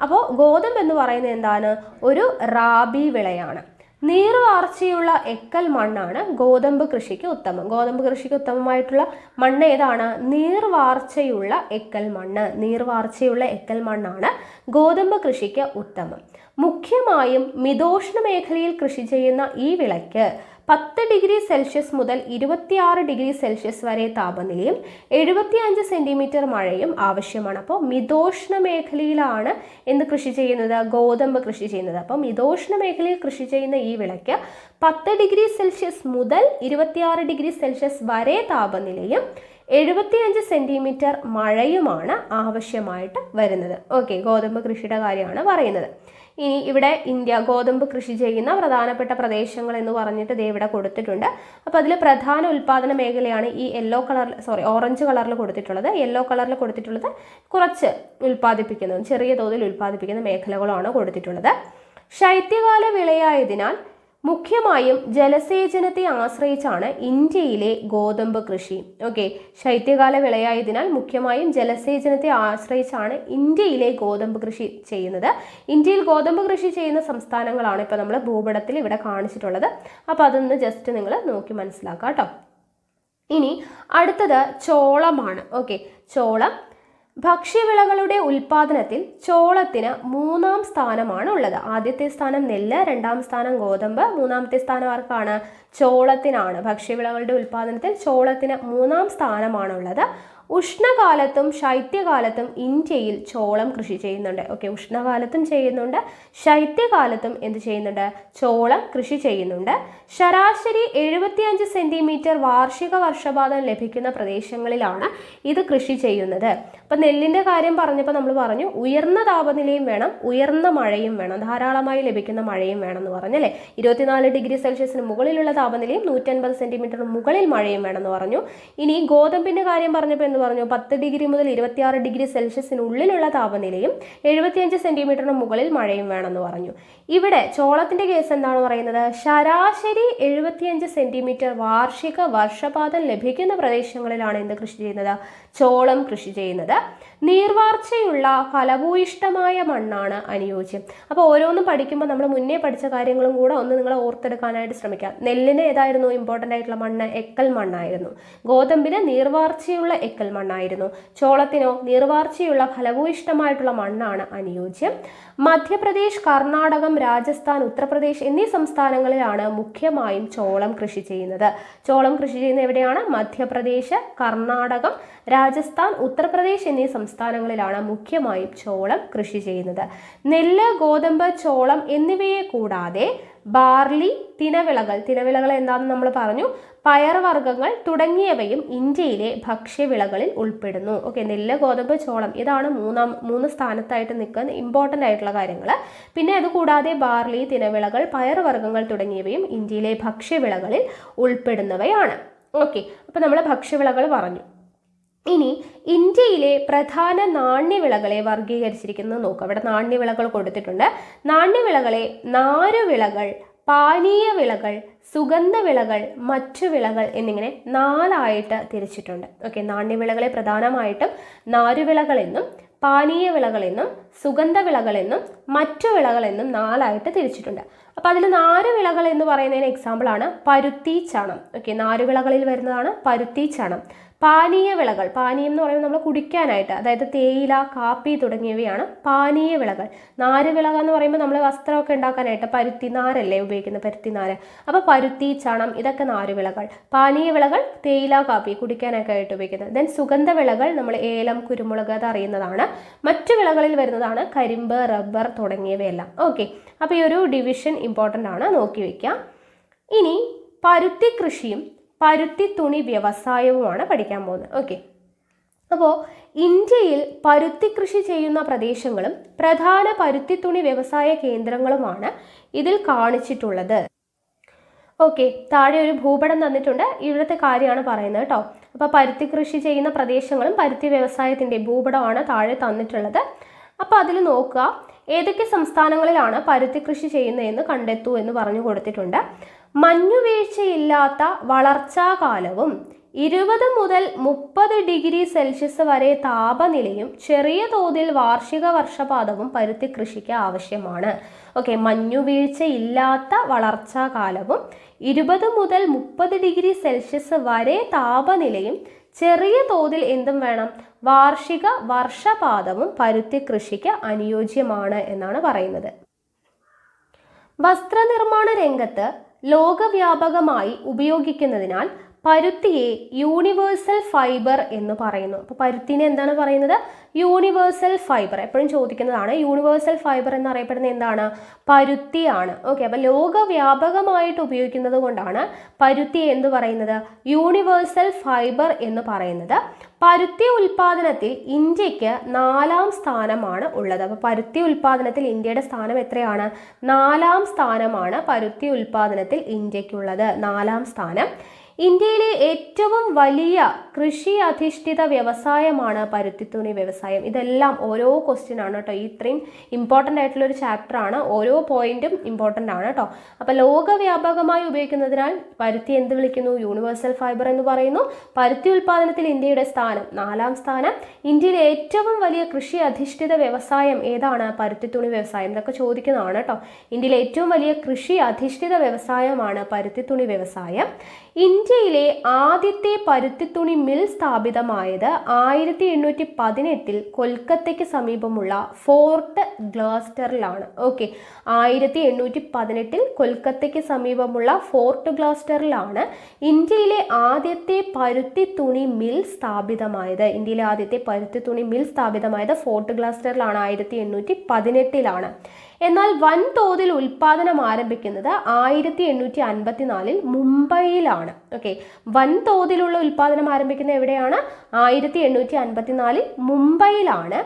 അപ്പോൾ ഗോതമ്പ് എന്ന് പറയുന്നത് എന്താണ്? ഒരു റാബി വിളയാണ്. നീർവാർച്ചയുള്ള എക്കൽ മണ്ണാണ് ഗോതമ്പ് കൃഷിക്ക് ഉത്തമം. ഗോതമ്പ് കൃഷിക്ക് ഉത്തമമായിട്ടുള്ള മണ്ണ് ഏതാണ്? നീർവാർച്ചയുള്ള എക്കൽ മണ്ണ്. നീർവാർച്ചയുള്ള എക്കൽ മണ്ണാണ് ഗോതമ്പ് കൃഷിക്ക് ഉത്തമം. മുഖ്യമായും മിതോഷ്ണ മേഖലയിൽ കൃഷി ചെയ്യുന്ന ഈ വിളയ്ക്ക് 10 ഡിഗ്രി സെൽഷ്യസ് മുതൽ 26 ഡിഗ്രി സെൽഷ്യസ് വരെ താപനിലയും 75 സെന്റിമീറ്റർ മഴയും ആവശ്യമാണ്. അപ്പോൾ മിതോഷ്ണ മേഖലയിലാണ് എന്ത് കൃഷി ചെയ്യുന്നത്? ഗോതമ്പ് കൃഷി ചെയ്യുന്നത്. അപ്പോൾ മിതോഷ്ണ മേഖലയിൽ കൃഷി ചെയ്യുന്ന ഈ വിളയ്ക്ക് 10 ഡിഗ്രി സെൽഷ്യസ് മുതൽ 26 ഡിഗ്രി സെൽഷ്യസ് വരെ താപനിലയും 75 സെന്റിമീറ്റർ മഴയുമാണ് ആവശ്യമായിട്ട് വരുന്നത്. ഓക്കെ, ഗോതമ്പ് കൃഷിയുടെ കാര്യമാണ് പറയുന്നത്. ഇനി ഇവിടെ ഇന്ത്യ ഗോതമ്പ് കൃഷി ചെയ്യുന്ന പ്രധാനപ്പെട്ട പ്രദേശങ്ങൾ എന്ന് പറഞ്ഞിട്ട് ദേ ഇവിടെ കൊടുത്തിട്ടുണ്ട്. അപ്പോൾ അതിൽ പ്രധാന ഉൽപാദന മേഖലയാണ് ഈ ഓറഞ്ച് കളറിൽ കൊടുത്തിട്ടുള്ളത്. യെല്ലോ കളറിൽ കൊടുത്തിട്ടുള്ളത് കുറച്ച് ഉൽപ്പാദിപ്പിക്കുന്നത്, ചെറിയ തോതിൽ ഉൽപ്പാദിപ്പിക്കുന്ന മേഖലകളാണ് കൊടുത്തിട്ടുള്ളത്. ശൈത്യകാല വിളയായതിനാൽ മുഖ്യമായും ജലസേചനത്തെ ആശ്രയിച്ചാണ് ഇന്ത്യയിലെ ഗോതമ്പ് കൃഷി. ഓക്കെ, ശൈത്യകാല വിളയായതിനാൽ മുഖ്യമായും ജലസേചനത്തെ ആശ്രയിച്ചാണ് ഇന്ത്യയിലെ ഗോതമ്പ് കൃഷി ചെയ്യുന്നത്. ഇന്ത്യയിൽ ഗോതമ്പ് കൃഷി ചെയ്യുന്ന സംസ്ഥാനങ്ങളാണ് ഇപ്പോൾ നമ്മൾ ഭൂപടത്തിൽ ഇവിടെ കാണിച്ചിട്ടുള്ളത്. അപ്പോൾ അതൊന്ന് ജസ്റ്റ് നിങ്ങൾ നോക്കി മനസ്സിലാക്കാം കേട്ടോ. ഇനി അടുത്തത് ചോളമാണ്. ഓക്കെ, ചോളം. ഭക്ഷ്യവിളകളുടെ ഉൽപാദനത്തിൽ ചോളത്തിന് 3ാം സ്ഥാനമാണ് ഉള്ളത്. ആദ്യത്തെ സ്ഥാനം നെല്ല്, 2ാം സ്ഥാനം ഗോതമ്പ്, 3ാമത്തെ സ്ഥാനം ആർക്കാണ്? ചോളത്തിനാണ്. ഭക്ഷ്യവിളകളുടെ ഉൽപാദനത്തിൽ ചോളത്തിന് 3ാം സ്ഥാനമാണുള്ളത്. ഉഷ്ണകാലത്തും ശൈത്യകാലത്തും ഇന്ത്യയിൽ ചോളം കൃഷി ചെയ്യുന്നുണ്ട്. ഓക്കെ, ഉഷ്ണകാലത്തും ചെയ്യുന്നുണ്ട്, ശൈത്യകാലത്തും എന്ത് ചെയ്യുന്നുണ്ട്? ചോളം കൃഷി ചെയ്യുന്നുണ്ട്. ശരാശരി 75 സെന്റിമീറ്റർ വാർഷിക വർഷപാതം ലഭിക്കുന്ന പ്രദേശങ്ങളിലാണ് ഇത് കൃഷി ചെയ്യുന്നത്. അപ്പം നെല്ലിൻ്റെ കാര്യം പറഞ്ഞപ്പോൾ നമ്മൾ പറഞ്ഞു ഉയർന്ന താപനിലയും വേണം, ഉയർന്ന മഴയും വേണം, ധാരാളമായി ലഭിക്കുന്ന മഴയും വേണം എന്ന് പറഞ്ഞല്ലേ. 24 ഡിഗ്രി സെൽഷ്യസിന് മുകളിലുള്ള താപനിലയും 150 സെന്റിമീറ്റർ മുകളിൽ മഴയും വേണമെന്ന് പറഞ്ഞു. ഇനി ഗോതമ്പിൻ്റെ കാര്യം പറഞ്ഞപ്പോൾ എന്ന് പറഞ്ഞു 10 ഡിഗ്രി മുതൽ 26 ഡിഗ്രി സെൽഷ്യസിനുള്ളിലുള്ള താപനിലയും 75 സെന്റിമീറ്ററിന് മുകളിൽ മഴയും വേണമെന്ന് പറഞ്ഞു. ഇവിടെ ചോളത്തിന്റെ കേസ് എന്താണ് പറയുന്നത്? ശരാശരി 75 സെന്റിമീറ്റർ വാർഷിക വർഷപാതം ലഭിക്കുന്ന പ്രദേശങ്ങളിലാണ് എന്ത് കൃഷി ചെയ്യുന്നത്? ചോളം കൃഷി ചെയ്യുന്നത്. നീർവാർച്ചയുള്ള ഫലഭൂയിഷ്ടമായ മണ്ണാണ് അനുയോജ്യം. അപ്പോൾ ഓരോന്നും പഠിക്കുമ്പോൾ നമ്മൾ മുന്നേ പഠിച്ച കാര്യങ്ങളും കൂടെ ഒന്ന് നിങ്ങൾ ഓർത്തെടുക്കാനായിട്ട് ശ്രമിക്കുക. നെല്ലിന് ഏതായിരുന്നു ഇമ്പോർട്ടൻ്റ് ആയിട്ടുള്ള മണ്ണ്? എക്കൽ മണ്ണായിരുന്നു. ഗോതമ്പിന് നീർവാർച്ചയുള്ള എക്കൽ മണ്ണായിരുന്നു. ചോളത്തിനോ നീർവാർച്ചയുള്ള ഫലഭൂയിഷ്ടമായിട്ടുള്ള മണ്ണാണ് അനുയോജ്യം. മധ്യപ്രദേശ്, കർണാടകം, രാജസ്ഥാൻ, ഉത്തർപ്രദേശ് എന്നീ സംസ്ഥാനങ്ങളിലാണ് മുഖ്യമായും ചോളം കൃഷി ചെയ്യുന്നത്. ചോളം കൃഷി ചെയ്യുന്ന എവിടെയാണ്? മധ്യപ്രദേശ്, കർണാടകം, രാജസ്ഥാൻ, ഉത്തർപ്രദേശ് എന്നീ സംസ്ഥാനങ്ങളിലാണ് മുഖ്യമായും ചോളം കൃഷി ചെയ്യുന്നത്. നെല്ല്, ഗോതമ്പ്, ചോളം എന്നിവയെ കൂടാതെ ബാർലി, തിനവിളകൾ എന്താണെന്ന് നമ്മൾ പറഞ്ഞു, പയർവർഗ്ഗങ്ങൾ തുടങ്ങിയവയും ഇന്ത്യയിലെ ഭക്ഷ്യവിളകളിൽ ഉൾപ്പെടുന്നു. ഓക്കെ, നെല്ല്, ഗോതമ്പ്, ചോളം ഇതാണ് മൂന്ന് സ്ഥാനത്തായിട്ട് നിൽക്കുന്ന ഇമ്പോർട്ടൻ്റ് ആയിട്ടുള്ള കാര്യങ്ങൾ. പിന്നെ അതുകൂടാതെ ബാർലി, തിനവിളകൾ, പയർവർഗ്ഗങ്ങൾ തുടങ്ങിയവയും ഇന്ത്യയിലെ ഭക്ഷ്യവിളകളിൽ ഉൾപ്പെടുന്നവയാണ്. ഓക്കെ, അപ്പോൾ നമ്മൾ ഭക്ഷ്യവിളകൾ പറഞ്ഞു. ഇനി ഇന്ത്യയിലെ പ്രധാന നാണ്യവിളകളെ വർഗീകരിച്ചിരിക്കുന്നത് നോക്കുക. അവിടെ നാണ്യവിളകൾ കൊടുത്തിട്ടുണ്ട്. നാണ്യവിളകളെ നാരുവിളകൾ, പാനീയ വിളകൾ, സുഗന്ധവിളകൾ, മറ്റു വിളകൾ എന്നിങ്ങനെ 4ആയിട്ട് തിരിച്ചിട്ടുണ്ട്. ഓക്കെ, നാണ്യവിളകളെ പ്രധാനമായിട്ടും നാരുവിളകളെന്നും പാനീയ വിളകളെന്നും സുഗന്ധവിളകളെന്നും മറ്റു വിളകളെന്നും 4ആയിട്ട് തിരിച്ചിട്ടുണ്ട്. അപ്പോൾ അതിൽ നാരുവിളകൾ എന്ന് പറയുന്നതിന് എക്സാമ്പിളാണ് പരുത്തി, ചണം. ഓക്കെ, നാരുവിളകളിൽ വരുന്നതാണ് പരുത്തി, ചണം. പാനീയ വിളകൾ, പാനീയം എന്ന് പറയുമ്പോൾ നമ്മൾ കുടിക്കാനായിട്ട്, അതായത് തേയില, കാപ്പി തുടങ്ങിയവയാണ് പാനീയ വിളകൾ. നാരുവിള എന്ന് പറയുമ്പോൾ നമ്മൾ വസ്ത്രമൊക്കെ ഉണ്ടാക്കാനായിട്ട് പരുത്തി നാരല്ലേ ഉപയോഗിക്കുന്നത്, പരുത്തി നാര്. അപ്പോൾ പരുത്തി, ചണം ഇതൊക്കെ നാരുവിളകൾ. പാനീയ വിളകൾ തേയില, കാപ്പി കുടിക്കാനൊക്കെ ആയിട്ട് ഉപയോഗിക്കുന്നത്. ദെൻ സുഗന്ധവിളകൾ നമ്മൾ ഏലം, കുരുമുളക് അത് അറിയുന്നതാണ്. മറ്റു വിളകളിൽ വരുന്നതാണ് കരിമ്പ്, റബ്ബർ തുടങ്ങിയവയെല്ലാം. ഓക്കെ, അപ്പോൾ ഈ ഒരു ഡിവിഷൻ ഇമ്പോർട്ടൻ്റ് ആണ്, നോക്കി വയ്ക്കാം. ഇനി പരുത്തി കൃഷിയും പരുത്തി തുണി വ്യവസായവുമാണ് പഠിക്കാൻ പോകുന്നത്. ഓക്കെ, അപ്പോൾ ഇന്ത്യയിൽ പരുത്തി കൃഷി ചെയ്യുന്ന പ്രദേശങ്ങളും പ്രധാന പരുത്തി തുണി വ്യവസായ കേന്ദ്രങ്ങളുമാണ് ഇതിൽ കാണിച്ചിട്ടുള്ളത്. ഓക്കെ, താഴെ ഒരു ഭൂപടം തന്നിട്ടുണ്ട്. ഇവിടുത്തെ കാര്യമാണ് പറയുന്നത് കേട്ടോ. അപ്പോൾ പരുത്തി കൃഷി ചെയ്യുന്ന പ്രദേശങ്ങളും പരുത്തി വ്യവസായത്തിൻ്റെ ഭൂപടമാണ് താഴെ തന്നിട്ടുള്ളത്. അപ്പോൾ അതിൽ നോക്കുക, ഏതൊക്കെ സംസ്ഥാനങ്ങളിലാണ് പരുത്തി കൃഷി ചെയ്യുന്നതെന്ന് കണ്ടെത്തൂ എന്ന് പറഞ്ഞു കൊടുത്തിട്ടുണ്ട്. മഞ്ഞുവീഴ്ചയില്ലാത്ത വളർച്ചാകാലവും 20 മുതൽ 30 ഡിഗ്രി സെൽഷ്യസ് വരെ താപനിലയും ചെറിയ തോതിൽ വാർഷിക വർഷപാതവും പരുത്തി കൃഷിക്ക് ആവശ്യമാണ്. ഓക്കെ, മഞ്ഞുവീഴ്ചയില്ലാത്ത വളർച്ചാകാലവും 20 മുതൽ 30 ഡിഗ്രി സെൽഷ്യസ് വരെ താപനിലയും ചെറിയ തോതിൽ എന്തും വേണം? വാർഷിക വർഷപാതവും പരുത്തി കൃഷിക്ക് അനുയോജ്യമാണ് എന്നാണ് പറയുന്നത്. വസ്ത്രനിർമ്മാണ രംഗത്ത് ലോകവ്യാപകമായി ഉപയോഗിക്കുന്നതിനാൽ പരുത്തിയെ യൂണിവേഴ്സൽ ഫൈബർ എന്ന് പറയുന്നു. അപ്പോൾ പരുത്തിനെ എന്താണ് പറയുന്നത്? Universal fibre. എപ്പോഴും ചോദിക്കുന്നതാണ്. യൂണിവേഴ്സൽ ഫൈബർ എന്നറിയപ്പെടുന്നത് എന്താണ്? പരുത്തിയാണ്. ഓക്കെ, അപ്പോൾ ലോകവ്യാപകമായിട്ട് ഉപയോഗിക്കുന്നത് കൊണ്ടാണ് പരുത്തിയെ എന്ത് പറയുന്നത്? യൂണിവേഴ്സൽ ഫൈബർ എന്ന് പറയുന്നത്. പരുത്തി ഉൽപാദനത്തിൽ ഇന്ത്യക്ക് 4ാം സ്ഥാനമാണ് ഉള്ളത്. അപ്പോൾ പരുത്തി ഉൽപാദനത്തിൽ ഇന്ത്യയുടെ സ്ഥാനം എത്രയാണ്? 4ാം സ്ഥാനമാണ് പരുത്തി ഉൽപാദനത്തിൽ ഇന്ത്യക്കുള്ളത്. 4ാം സ്ഥാനം. ഇന്ത്യയിലെ ഏറ്റവും വലിയ കൃഷി അധിഷ്ഠിത വ്യവസായമാണ് പരുത്തിത്തുണി വ്യവസായം. ഇതെല്ലാം ഓരോ ക്വസ്റ്റ്യൻ ആണ് കേട്ടോ. ഇത്രയും ഇമ്പോർട്ടൻ്റ് ആയിട്ടുള്ള ഒരു ചാപ്റ്റർ ആണ്. ഓരോ പോയിന്റും ഇമ്പോർട്ടൻ്റ് ആണ് കേട്ടോ. അപ്പോൾ ലോകവ്യാപകമായി ഉപയോഗിക്കുന്നതിനാൽ പരുത്തി എന്ത് വിളിക്കുന്നു? യൂണിവേഴ്സൽ ഫൈബർ എന്ന് പറയുന്നു. പരുത്തി ഉൽപാദനത്തിൽ ഇന്ത്യയുടെ സ്ഥാനം 4ാം സ്ഥാനം. ഇന്ത്യയിലെ ഏറ്റവും വലിയ കൃഷി അധിഷ്ഠിത വ്യവസായം ഏതാണ്? പരുത്തിത്തുണി വ്യവസായം. ഇതൊക്കെ ചോദിക്കുന്നതാണ് കേട്ടോ. ഇന്ത്യയിലെ ഏറ്റവും വലിയ കൃഷി അധിഷ്ഠിത വ്യവസായമാണ് പരുത്തിത്തുണി വ്യവസായം. ഇന്ത്യയിലെ ആദ്യത്തെ പരുത്തിത്തുണി മിൽ സ്ഥാപിതമായത് 1818 കൊൽക്കത്തയ്ക്ക് സമീപമുള്ള ഫോർട്ട് ഗ്ലാസ്റ്ററിലാണ്. ഓക്കെ, 1818 കൊൽക്കത്തയ്ക്ക് സമീപമുള്ള ഫോർട്ട് ഗ്ലാസ്റ്ററിലാണ് ഇന്ത്യയിലെ ആദ്യത്തെ പരുത്തിത്തുണി മിൽ സ്ഥാപിതമായത്. ഇന്ത്യയിലെ ആദ്യത്തെ പരുത്തിത്തുണി മിൽ സ്ഥാപിതമായത് ഫോർട്ട് ഗ്ലാസ്റ്ററിലാണ്, 1818. എന്നാൽ വൻതോതിൽ ഉൽപാദനം ആരംഭിക്കുന്നത് 1854 മുംബൈയിലാണ്. ഓക്കെ, വൻതോതിലുള്ള ഉൽപാദനം ആരംഭിക്കുന്നത് എവിടെയാണ്? 1854 മുംബൈയിലാണ്.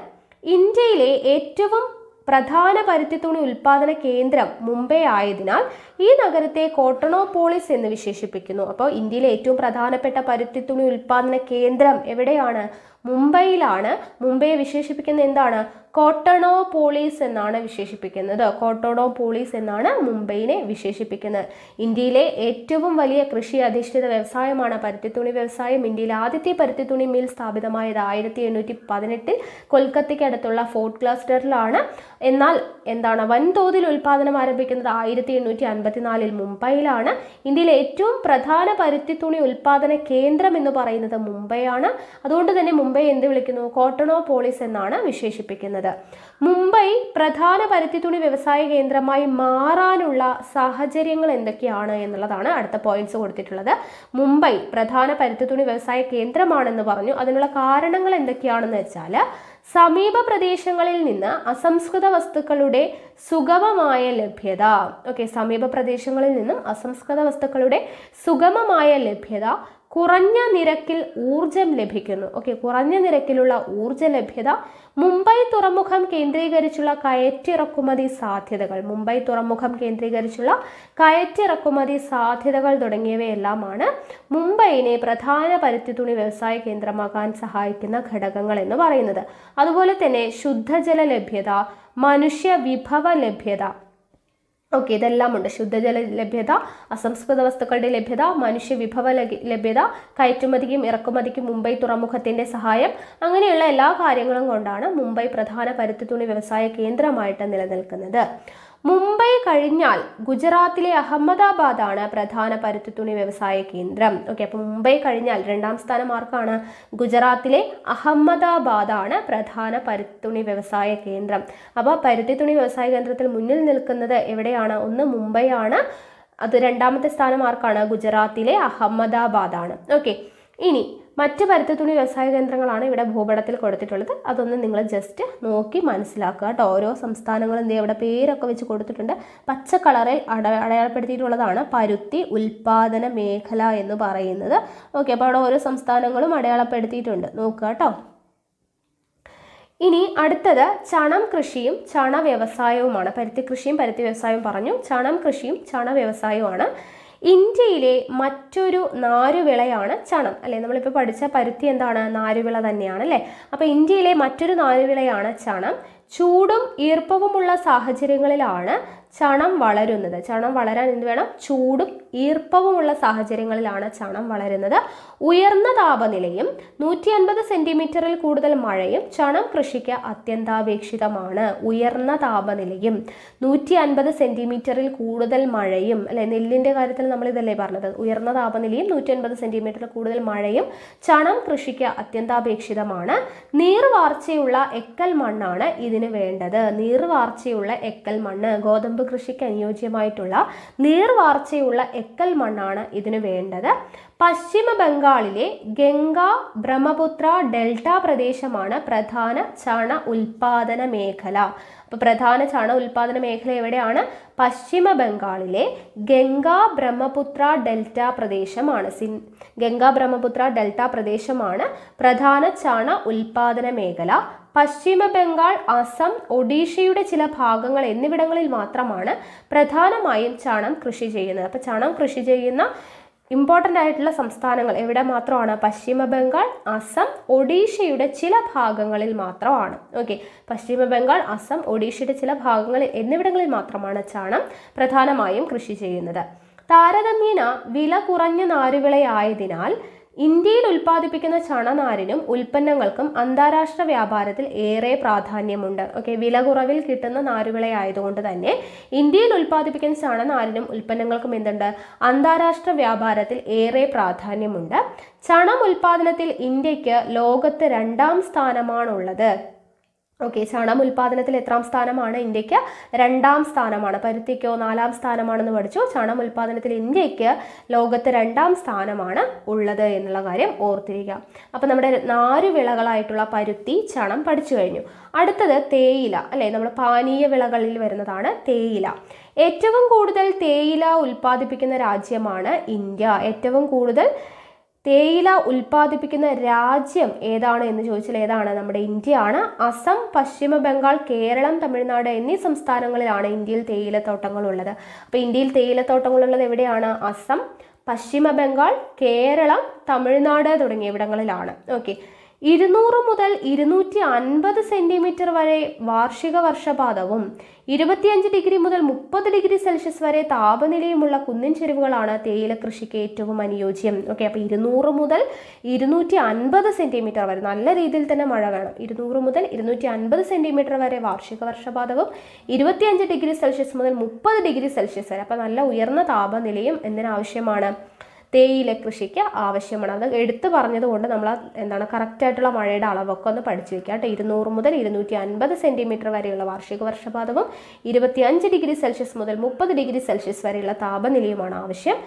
ഇന്ത്യയിലെ ഏറ്റവും പ്രധാന പരുത്തിത്തുണി ഉൽപാദന കേന്ദ്രം മുംബൈ ആയതിനാൽ ഈ നഗരത്തെ കോട്ടണോപോളിസ് എന്ന് വിശേഷിപ്പിക്കുന്നു. അപ്പോൾ ഇന്ത്യയിലെ ഏറ്റവും പ്രധാനപ്പെട്ട പരുത്തിത്തുണി ഉൽപാദന കേന്ദ്രം എവിടെയാണ്? മുംബൈയിലാണ്. മുംബൈയെ വിശേഷിപ്പിക്കുന്നത് എന്താണ്? കോട്ടണോപോളിസ് എന്നാണ് വിശേഷിപ്പിക്കുന്നത്. കോട്ടണോപോളിസ് എന്നാണ് മുംബൈനെ വിശേഷിപ്പിക്കുന്നത്. ഇന്ത്യയിലെ ഏറ്റവും വലിയ കൃഷി അധിഷ്ഠിത വ്യവസായമാണ് പരുത്തിത്തുണി വ്യവസായം. ഇന്ത്യയിലെ ആദ്യത്തെ പരുത്തിത്തുണി മിൽ സ്ഥാപിതമായത് 1818 കൊൽക്കത്തയ്ക്ക് അടുത്തുള്ള ഫോർട്ട് ക്ലസ്റ്ററിലാണ്. എന്നാൽ എന്താണ് വൻതോതിൽ ഉൽപാദനം ആരംഭിക്കുന്നത് 1854 മുംബൈയിലാണ്. ഇന്ത്യയിലെ ഏറ്റവും പ്രധാന പരുത്തിത്തുണി ഉൽപാദന കേന്ദ്രം എന്ന് പറയുന്നത് മുംബൈയാണ്. അതുകൊണ്ട് തന്നെ മുംബൈ എന്ത് വിളിക്കുന്നു? കോട്ടണോപോളിസ് എന്നാണ് വിശേഷിപ്പിക്കുന്നത്. മുംബൈ പ്രധാന പരുത്തിത്തുണി വ്യവസായ കേന്ദ്രമായി മാറാനുള്ള സാഹചര്യങ്ങൾ എന്തൊക്കെയാണ് എന്നുള്ളതാണ് അടുത്ത പോയിന്റ്സ് കൊടുത്തിട്ടുള്ളത്. മുംബൈ പ്രധാന പരുത്തിത്തുണി വ്യവസായ കേന്ദ്രമാണെന്ന് പറഞ്ഞു. അതിനുള്ള കാരണങ്ങൾ എന്തൊക്കെയാണെന്ന് വെച്ചാൽ, സമീപ പ്രദേശങ്ങളിൽ നിന്ന് അസംസ്കൃത വസ്തുക്കളുടെ സുഗമമായ ലഭ്യത. സമീപ പ്രദേശങ്ങളിൽ നിന്നും അസംസ്കൃത വസ്തുക്കളുടെ സുഗമമായ ലഭ്യത, കുറഞ്ഞ നിരക്കിൽ ഊർജം ലഭിക്കുന്നു. കുറഞ്ഞ നിരക്കിലുള്ള ഊർജ ലഭ്യത, മുംബൈ തുറമുഖം കേന്ദ്രീകരിച്ചുള്ള കയറ്റിറക്കുമതി സാധ്യതകൾ, മുംബൈ തുറമുഖം കേന്ദ്രീകരിച്ചുള്ള കയറ്റിറക്കുമതി സാധ്യതകൾ തുടങ്ങിയവയെല്ലാമാണ് മുംബൈനെ പ്രധാന പരുത്തിത്തുണി വ്യവസായ കേന്ദ്രമാകാൻ സഹായിക്കുന്ന ഘടകങ്ങൾ എന്ന് പറയുന്നത്. അതുപോലെ തന്നെ ശുദ്ധജല ലഭ്യത, മനുഷ്യ വിഭവ ലഭ്യത, ഇതെല്ലാം ഉണ്ട്. ശുദ്ധജല ലഭ്യത, അസംസ്കൃത വസ്തുക്കളുടെ ലഭ്യത, മനുഷ്യ വിഭവ ലഭ്യത, കയറ്റുമതിക്കും ഇറക്കുമതിക്കും മുംബൈ തുറമുഖത്തിന്റെ സഹായം, അങ്ങനെയുള്ള എല്ലാ കാര്യങ്ങളും കൊണ്ടാണ് മുംബൈ പ്രധാന പരുത്തിത്തുണി വ്യവസായ കേന്ദ്രമായിട്ട് നിലനിൽക്കുന്നത്. മുംബൈ കഴിഞ്ഞാൽ ഗുജറാത്തിലെ അഹമ്മദാബാദാണ് പ്രധാന പരുത്തിത്തുണി വ്യവസായ കേന്ദ്രം. അപ്പോൾ മുംബൈ കഴിഞ്ഞാൽ രണ്ടാം സ്ഥാനം ആർക്കാണ്? ഗുജറാത്തിലെ അഹമ്മദാബാദാണ് പ്രധാന പരുത്തിത്തുണി വ്യവസായ കേന്ദ്രം. അപ്പോൾ പരുത്തിത്തുണി വ്യവസായ കേന്ദ്രത്തിൽ മുന്നിൽ നിൽക്കുന്നത് എവിടെയാണ്? ഒന്ന് മുംബൈ ആണ്. അത് രണ്ടാമത്തെ സ്ഥാനം ആർക്കാണ്? ഗുജറാത്തിലെ അഹമ്മദാബാദാണ്. ഇനി മറ്റ് പരുത്തിത്തുണി വ്യവസായ കേന്ദ്രങ്ങളാണ് ഇവിടെ ഭൂപടത്തിൽ കൊടുത്തിട്ടുള്ളത്. അതൊന്ന് നിങ്ങൾ ജസ്റ്റ് നോക്കി മനസ്സിലാക്കുക കേട്ടോ. ഓരോ സംസ്ഥാനങ്ങളും ഇവിടെ പേരൊക്കെ വെച്ച് കൊടുത്തിട്ടുണ്ട്. പച്ച കളറിൽ അടയാളപ്പെടുത്തിയിട്ടുള്ളതാണ് പരുത്തി ഉൽപാദന മേഖല എന്ന് പറയുന്നത്. അപ്പോൾ അവിടെ ഓരോ സംസ്ഥാനങ്ങളും അടയാളപ്പെടുത്തിയിട്ടുണ്ട്, നോക്കുക കേട്ടോ. ഇനി അടുത്തത് ചണം കൃഷിയും ചണ വ്യവസായവുമാണ്. പരുത്തി കൃഷിയും പരുത്തി വ്യവസായവും പറഞ്ഞു. ചണം കൃഷിയും ചണ വ്യവസായവുമാണ്. ഇന്ത്യയിലെ മറ്റൊരു നാരുവിളയാണ് ചണം. നമ്മളിപ്പോൾ പഠിച്ച പരുത്തി എന്താണ്? നാരുവിള തന്നെയാണ് അല്ലേ. അപ്പോൾ ഇന്ത്യയിലെ മറ്റൊരു നാരുവിളയാണ് ചണം. ചൂടും ഈർപ്പവുമുള്ള സാഹചര്യങ്ങളിലാണ് ചണം വളരുന്നത്. ചണം വളരാൻ എന്ത് വേണം? ചൂടും ഈർപ്പവുമുള്ള സാഹചര്യങ്ങളിലാണ് ചണം വളരുന്നത്. ഉയർന്ന താപനിലയും 150 സെന്റിമീറ്ററിൽ കൂടുതൽ മഴയും ചണം കൃഷിക്ക് അത്യന്താപേക്ഷിതമാണ്. ഉയർന്ന താപനിലയും 150 സെന്റിമീറ്ററിൽ കൂടുതൽ മഴയും നെല്ലിന്റെ കാര്യത്തിൽ നമ്മൾ ഇതല്ലേ പറഞ്ഞത്? ഉയർന്ന താപനിലയും 150 സെന്റിമീറ്ററിൽ കൂടുതൽ മഴയും ചണം കൃഷിക്ക് അത്യന്താപേക്ഷിതമാണ്. നീർവാർച്ചയുള്ള എക്കൽ മണ്ണാണ് ഇതിന് വേണ്ടത്. നീർവാർച്ചയുള്ള എക്കൽ മണ്ണ്, ഗോതമ്പ് കൃഷിക്ക് അനുയോജ്യമായിട്ടുള്ള നീർവാർച്ചയുള്ള എക്കൽ മണ്ണാണ് ഇതിന് വേണ്ടത്. പശ്ചിമ ബംഗാളിലെ ഗംഗ ബ്രഹ്മപുത്ര ഡെൽറ്റ പ്രദേശമാണ് പ്രധാന ചണ ഉൽപാദന മേഖല. അപ്പോൾ പ്രധാന ചണ ഉൽപാദന മേഖല എവിടെയാണ്? പശ്ചിമ ബംഗാളിലെ ഗംഗ ബ്രഹ്മപുത്ര ഡെൽറ്റ പ്രദേശമാണ്. ഗംഗ ബ്രഹ്മപുത്ര ഡെൽറ്റ പ്രദേശമാണ് പ്രധാന ചണ ഉൽപാദന മേഖല. പശ്ചിമ ബംഗാൾ, അസം, ഒഡീഷയുടെ ചില ഭാഗങ്ങൾ എന്നിവിടങ്ങളിൽ മാത്രമാണ് പ്രധാനമായും ചണം കൃഷി ചെയ്യുന്നത്. അപ്പോൾ ചണം കൃഷി ചെയ്യുന്ന ഇമ്പോർട്ടൻ്റ് ആയിട്ടുള്ള സംസ്ഥാനങ്ങൾ എവിടെ മാത്രമാണ്? പശ്ചിമ ബംഗാൾ, അസം, ഒഡീഷയുടെ ചില ഭാഗങ്ങളിൽ മാത്രമാണ്. പശ്ചിമ ബംഗാൾ, അസം, ഒഡീഷയുടെ ചില ഭാഗങ്ങളിൽ എന്നിവിടങ്ങളിൽ മാത്രമാണ് ചണം പ്രധാനമായും കൃഷി ചെയ്യുന്നത്. താരതമ്യേന വില കുറഞ്ഞ നാരുവിളയായതിനാൽ ഇന്ത്യയിൽ ഉൽപ്പാദിപ്പിക്കുന്ന ചണനാരിനും ഉൽപ്പന്നങ്ങൾക്കും അന്താരാഷ്ട്ര വ്യാപാരത്തിൽ ഏറെ പ്രാധാന്യമുണ്ട്. വില കുറവിൽ കിട്ടുന്ന നാരുവിളയായതുകൊണ്ട് തന്നെ ഇന്ത്യയിൽ ഉൽപ്പാദിപ്പിക്കുന്ന ചണനാരിനും ഉൽപ്പന്നങ്ങൾക്കും എന്തുണ്ട്? അന്താരാഷ്ട്ര വ്യാപാരത്തിൽ ഏറെ പ്രാധാന്യമുണ്ട്. ചണം ഉൽപ്പാദനത്തിൽ ഇന്ത്യക്ക് ലോകത്ത് 2ാം സ്ഥാനമാണുള്ളത്. ചണം ഉൽപാദനത്തിൽ എത്രാം സ്ഥാനമാണ്? ഇന്ത്യക്ക് 2ാം സ്ഥാനമാണ്. പരുത്തിക്കോ 4ാം സ്ഥാനമാണെന്ന് പഠിച്ചു. ചണം ഉൽപാദനത്തിൽ ഇന്ത്യക്ക് ലോകത്ത് 2ാം സ്ഥാനമാണ് ഉള്ളത് എന്നുള്ള കാര്യം ഓർത്തിരിക്കുക. അപ്പോൾ നമ്മുടെ നാരുവിളകളായിട്ടുള്ള പരുത്തി, ചണം പഠിച്ചു കഴിഞ്ഞു. അടുത്തത് തേയില നമ്മൾ പാനീയ വിളകളിൽ വരുന്നതാണ് തേയില. ഏറ്റവും കൂടുതൽ തേയില ഉൽപ്പാദിപ്പിക്കുന്ന രാജ്യമാണ് ഇന്ത്യ. ഏറ്റവും കൂടുതൽ തേയില ഉൽപ്പാദിപ്പിക്കുന്ന രാജ്യം ഏതാണ് എന്ന് ചോദിച്ചാൽ ഏതാണ്? നമ്മുടെ ഇന്ത്യയാണ്. അസം, പശ്ചിമ ബംഗാൾ, കേരളം, തമിഴ്നാട് എന്നീ സംസ്ഥാനങ്ങളിലാണ് ഇന്ത്യയിൽ തേയിലത്തോട്ടങ്ങൾ ഉള്ളത്. അപ്പോൾ ഇന്ത്യയിൽ തേയിലത്തോട്ടങ്ങളുള്ളത് എവിടെയാണ്? അസം, പശ്ചിമ ബംഗാൾ, കേരളം, തമിഴ്നാട് തുടങ്ങിയ ഇവിടങ്ങളിലാണ്. 200 മുതൽ 250 സെന്റിമീറ്റർ വരെ വാർഷിക വർഷപാതവും 25 ഡിഗ്രി മുതൽ 30 ഡിഗ്രി സെൽഷ്യസ് വരെ താപനിലയുമുള്ള കുന്നിൻ ചെരുവുകളാണ് തേയില കൃഷിക്ക് ഏറ്റവും അനുയോജ്യം. ഓക്കെ, അപ്പോൾ 200 മുതൽ 250 സെന്റിമീറ്റർ വരെ നല്ല രീതിയിൽ തന്നെ മഴ വേണം. 200 മുതൽ 250 സെന്റിമീറ്റർ വരെ വാർഷിക വർഷപാതവും 25 ഡിഗ്രി സെൽഷ്യസ് മുതൽ 30 ഡിഗ്രി സെൽഷ്യസ് വരെ, അപ്പോൾ നല്ല ഉയർന്ന താപനിലയും എന്തിനാവശ്യമാണ്? തേയില കൃഷിക്ക് ആവശ്യമാണ്. അത് എടുത്തു പറഞ്ഞതുകൊണ്ട് നമ്മൾ കറക്റ്റായിട്ടുള്ള മഴയുടെ അളവൊക്കെ ഒന്ന് പഠിച്ചു വെക്കുക കേട്ടോ. 200 മുതൽ 250 സെന്റിമീറ്റർ വരെയുള്ള വാർഷിക വർഷപാതവും 25 ഡിഗ്രി സെൽഷ്യസ് മുതൽ 30 ഡിഗ്രി സെൽഷ്യസ് വരെയുള്ള താപനിലയുമാണ് ആവശ്യം.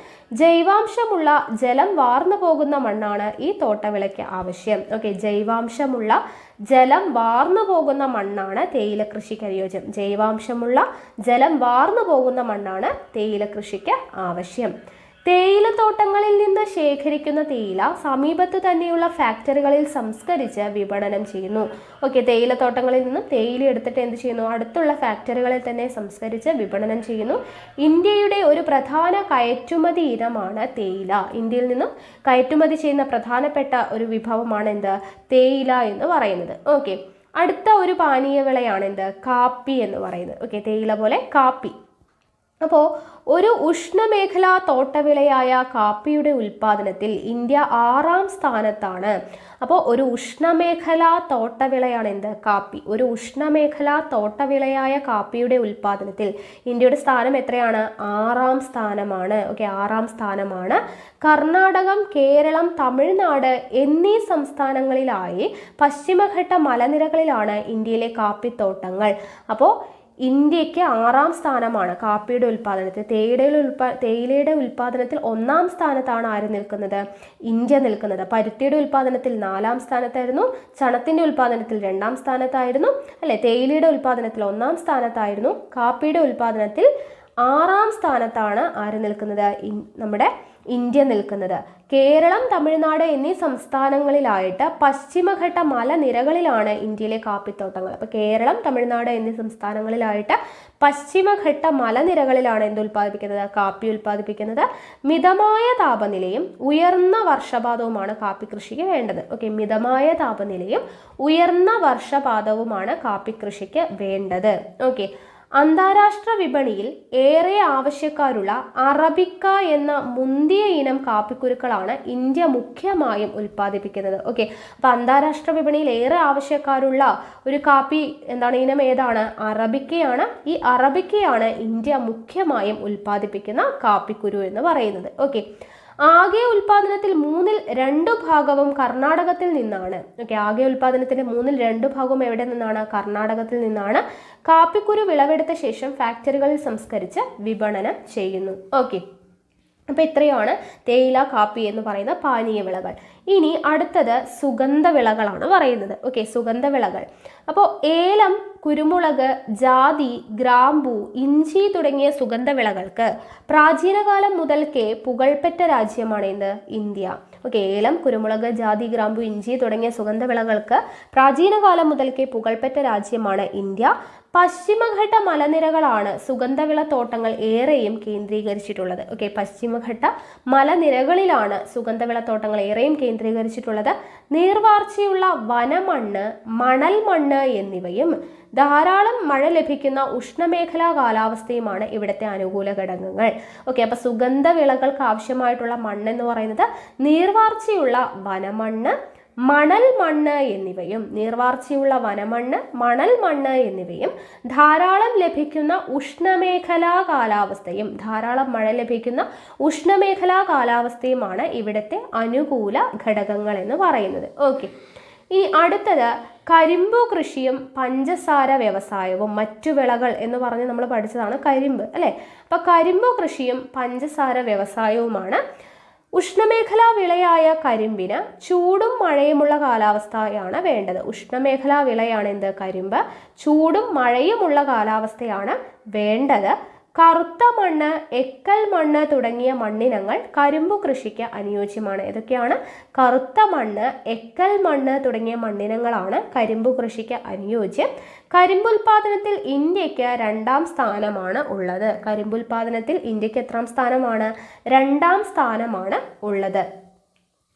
ജൈവാംശമുള്ള ജലം വാർന്നു പോകുന്ന മണ്ണാണ് ഈ തോട്ടവിളയ്ക്ക് ആവശ്യം. ഓക്കെ, ജൈവാംശമുള്ള ജലം വാർന്നു പോകുന്ന മണ്ണാണ് തേയില കൃഷിക്ക് അനുയോജ്യം. ജൈവാംശമുള്ള ജലം വാർന്നു പോകുന്ന മണ്ണാണ് തേയില കൃഷിക്ക് ആവശ്യം. തേയിലത്തോട്ടങ്ങളിൽ നിന്ന് ശേഖരിക്കുന്ന തേയില സമീപത്ത് തന്നെയുള്ള ഫാക്ടറികളിൽ സംസ്കരിച്ച് വിപണനം ചെയ്യുന്നു. ഓക്കെ, തേയിലത്തോട്ടങ്ങളിൽ നിന്നും തേയില എടുത്തിട്ട് എന്ത് ചെയ്യുന്നു? അടുത്തുള്ള ഫാക്ടറികളിൽ തന്നെ സംസ്കരിച്ച് വിപണനം ചെയ്യുന്നു. ഇന്ത്യയുടെ ഒരു പ്രധാന കയറ്റുമതി ഇനമാണ് തേയില. ഇന്ത്യയിൽ നിന്നും കയറ്റുമതി ചെയ്യുന്ന പ്രധാനപ്പെട്ട ഒരു വിഭവമാണ് എന്ത്? തേയില എന്ന് പറയുന്നത്. ഓക്കെ, അടുത്ത ഒരു പാനീയ വിളയാണ് എന്ത്? കാപ്പി എന്ന് പറയുന്നത്. ഓക്കെ, തേയില പോലെ കാപ്പി. അപ്പോൾ ഒരു ഉഷ്ണമേഖലാ തോട്ടവിളയായ കാപ്പിയുടെ ഉൽപ്പാദനത്തിൽ ഇന്ത്യ 6ാം സ്ഥാനത്താണ്. അപ്പോൾ ഒരു ഉഷ്ണമേഖലാ തോട്ടവിളയാണ് എന്ത്? കാപ്പി. ഒരു ഉഷ്ണമേഖലാ തോട്ടവിളയായ കാപ്പിയുടെ ഉൽപ്പാദനത്തിൽ ഇന്ത്യയുടെ സ്ഥാനം എത്രയാണ്? 6ാം സ്ഥാനമാണ്. ഓക്കെ, 6ാം സ്ഥാനമാണ്. കർണാടകം, കേരളം, തമിഴ്നാട് എന്നീ സംസ്ഥാനങ്ങളിലായി പശ്ചിമഘട്ട മലനിരകളിലാണ് ഇന്ത്യയിലെ കാപ്പിത്തോട്ടങ്ങൾ. അപ്പോൾ ഇന്ത്യക്ക് 6ാം സ്ഥാനമാണ് കാപ്പിയുടെ ഉൽപ്പാദനത്തിൽ. തേയിലയുടെ ഉൽപ്പാദനത്തിൽ 1ാം സ്ഥാനത്താണ് ആര് നിൽക്കുന്നത്? ഇന്ത്യ നിൽക്കുന്നത്. പരുത്തിയുടെ ഉൽപ്പാദനത്തിൽ 4ാം സ്ഥാനത്തായിരുന്നു. ചണത്തിന്റെ ഉൽപ്പാദനത്തിൽ 2ാം സ്ഥാനത്തായിരുന്നു അല്ലെ. തേയിലയുടെ ഉൽപ്പാദനത്തിൽ 1ാം സ്ഥാനത്തായിരുന്നു. കാപ്പിയുടെ ഉൽപ്പാദനത്തിൽ 6ാം സ്ഥാനത്താണ് ആര് നിൽക്കുന്നത്? നമ്മുടെ ഇന്ത്യ നിൽക്കുന്നത്. കേരളം, തമിഴ്നാട് എന്നീ സംസ്ഥാനങ്ങളിലായിട്ട് പശ്ചിമഘട്ട മലനിരകളിലാണ് ഇന്ത്യയിലെ കാപ്പിത്തോട്ടങ്ങൾ. അപ്പോൾ കേരളം, തമിഴ്നാട് എന്നീ സംസ്ഥാനങ്ങളിലായിട്ട് പശ്ചിമഘട്ട മലനിരകളിലാണ് എന്ത് ഉൽപ്പാദിപ്പിക്കുന്നത്? കാപ്പി ഉൽപ്പാദിപ്പിക്കുന്നത്. മിതമായ താപനിലയും ഉയർന്ന വർഷപാതവുമാണ് കാപ്പി കൃഷിക്ക് വേണ്ടത്. ഓക്കെ, മിതമായ താപനിലയും ഉയർന്ന വർഷപാതവുമാണ് കാപ്പി കൃഷിക്ക് വേണ്ടത്. ഓക്കെ, അന്താരാഷ്ട്ര വിപണിയിൽ ഏറെ ആവശ്യക്കാരുള്ള അറബിക്ക എന്ന മുന്തിയ ഇനം കാപ്പിക്കുരുക്കളാണ് ഇന്ത്യ മുഖ്യമായും ഉൽപ്പാദിപ്പിക്കുന്നത്. ഓക്കെ, അപ്പോൾ അന്താരാഷ്ട്ര വിപണിയിൽ ഏറെ ആവശ്യക്കാരുള്ള ഒരു കാപ്പി ഇനം ഏതാണ്? അറബിക്കയാണ്. ഈ അറബിക്കയാണ് ഇന്ത്യ മുഖ്യമായും ഉൽപ്പാദിപ്പിക്കുന്ന കാപ്പിക്കുരു എന്ന് പറയുന്നത്. ഓക്കെ, ആകെ ഉൽപാദനത്തിൽ 2/3 ഭാഗവും കർണാടകത്തിൽ നിന്നാണ്. ഓക്കെ, ആകെ ഉൽപാദനത്തിന്റെ 2/3 ഭാഗവും എവിടെ നിന്നാണ്? കർണാടകത്തിൽ നിന്നാണ്. കാപ്പിക്കുരു വിളവെടുത്ത ശേഷം ഫാക്ടറികളിൽ സംസ്കരിച്ച് വിപണനം ചെയ്യുന്നു. ഓക്കെ, അപ്പോൾ ഇത്രയാണ് തേയില, കാപ്പി എന്ന് പറയുന്ന പാനീയ വിളകൾ. ഇനി അടുത്തത് സുഗന്ധവിളകളാണ് പറയുന്നത്. ഓക്കെ, സുഗന്ധവിളകൾ. അപ്പോൾ ഏലം, കുരുമുളക്, ജാതി, ഗ്രാമ്പു, ഇഞ്ചി തുടങ്ങിയ സുഗന്ധവിളകൾക്ക് പ്രാചീനകാലം മുതൽക്കേ പുകൾപ്പെട്ട രാജ്യമാണ് ഇന്ന് ഇന്ത്യ. ഓക്കെ, ഏലം, കുരുമുളക്, ജാതി, ഗ്രാമ്പു, ഇഞ്ചി തുടങ്ങിയ സുഗന്ധവിളകൾക്ക് പ്രാചീനകാലം മുതൽക്കേ പുകൾപ്പെട്ട രാജ്യമാണ് ഇന്ത്യ. പശ്ചിമഘട്ട മലനിരകളാണ് സുഗന്ധവിള തോട്ടങ്ങൾ ഏറെയും കേന്ദ്രീകരിച്ചിട്ടുള്ളത്. ഓക്കെ, പശ്ചിമഘട്ട മലനിരകളിലാണ് സുഗന്ധവിള തോട്ടങ്ങൾ ഏറെയും കേന്ദ്രീകരിച്ചിട്ടുള്ളത്. നീർവാർച്ചയുള്ള വനമണ്ണ്, മണൽ മണ്ണ് എന്നിവയും ധാരാളം മഴ ലഭിക്കുന്ന ഉഷ്ണമേഖലാ കാലാവസ്ഥയുമാണ് ഇവിടുത്തെ അനുകൂല ഘടകങ്ങൾ. ഓക്കെ, അപ്പോൾ സുഗന്ധവിളകൾക്ക് ആവശ്യമായിട്ടുള്ള മണ്ണെന്ന് പറയുന്നത് നീർവാർച്ചയുള്ള വനമണ്ണ്, മണൽ മണ്ണ് എന്നിവയും, നീർവാർച്ചയുള്ള വനമണ്ണ്, മണൽ മണ്ണ് എന്നിവയും ധാരാളം ലഭിക്കുന്ന ഉഷ്ണമേഖലാ കാലാവസ്ഥയും, ധാരാളം മഴ ലഭിക്കുന്ന ഉഷ്ണമേഖലാ കാലാവസ്ഥയുമാണ് ഇവിടുത്തെ അനുകൂല ഘടകങ്ങൾ എന്ന് പറയുന്നത്. ഓക്കെ, ഇനി അടുത്തത് കരിമ്പു കൃഷിയും പഞ്ചസാര വ്യവസായവും മറ്റു വിളകൾ എന്ന് പറഞ്ഞ് നമ്മൾ പഠിച്ചതാണ് കരിമ്പ് അല്ലേ. അപ്പോൾ കരിമ്പു കൃഷിയും പഞ്ചസാര വ്യവസായവുമാണ്. ഉഷ്ണമേഖലാ വിളയായ കരിമ്പിന് ചൂടും മഴയുമുള്ള കാലാവസ്ഥയാണ് വേണ്ടത്. ഉഷ്ണമേഖലാ വിളയാണ് എന്ത്? കരിമ്പ്. ചൂടും മഴയുമുള്ള കാലാവസ്ഥയാണ് വേണ്ടത്. കറുത്ത മണ്ണ്, എക്കൽ മണ്ണ് തുടങ്ങിയ മണ്ണിനങ്ങൾ കരിമ്പു കൃഷിക്ക് അനുയോജ്യമാണ്. ഇതൊക്കെയാണ് കറുത്ത മണ്ണ്, എക്കൽ മണ്ണ് തുടങ്ങിയ മണ്ണിനങ്ങളാണ് കരിമ്പു കൃഷിക്ക് അനുയോജ്യം. കരിമ്പുൽപാദനത്തിൽ ഇന്ത്യക്ക് 2ാം സ്ഥാനമാണ് ഉള്ളത്. കരിമ്പുൽപാദനത്തിൽ ഇന്ത്യക്ക് എത്രാം സ്ഥാനമാണ്? 2ാം സ്ഥാനമാണ് ഉള്ളത്.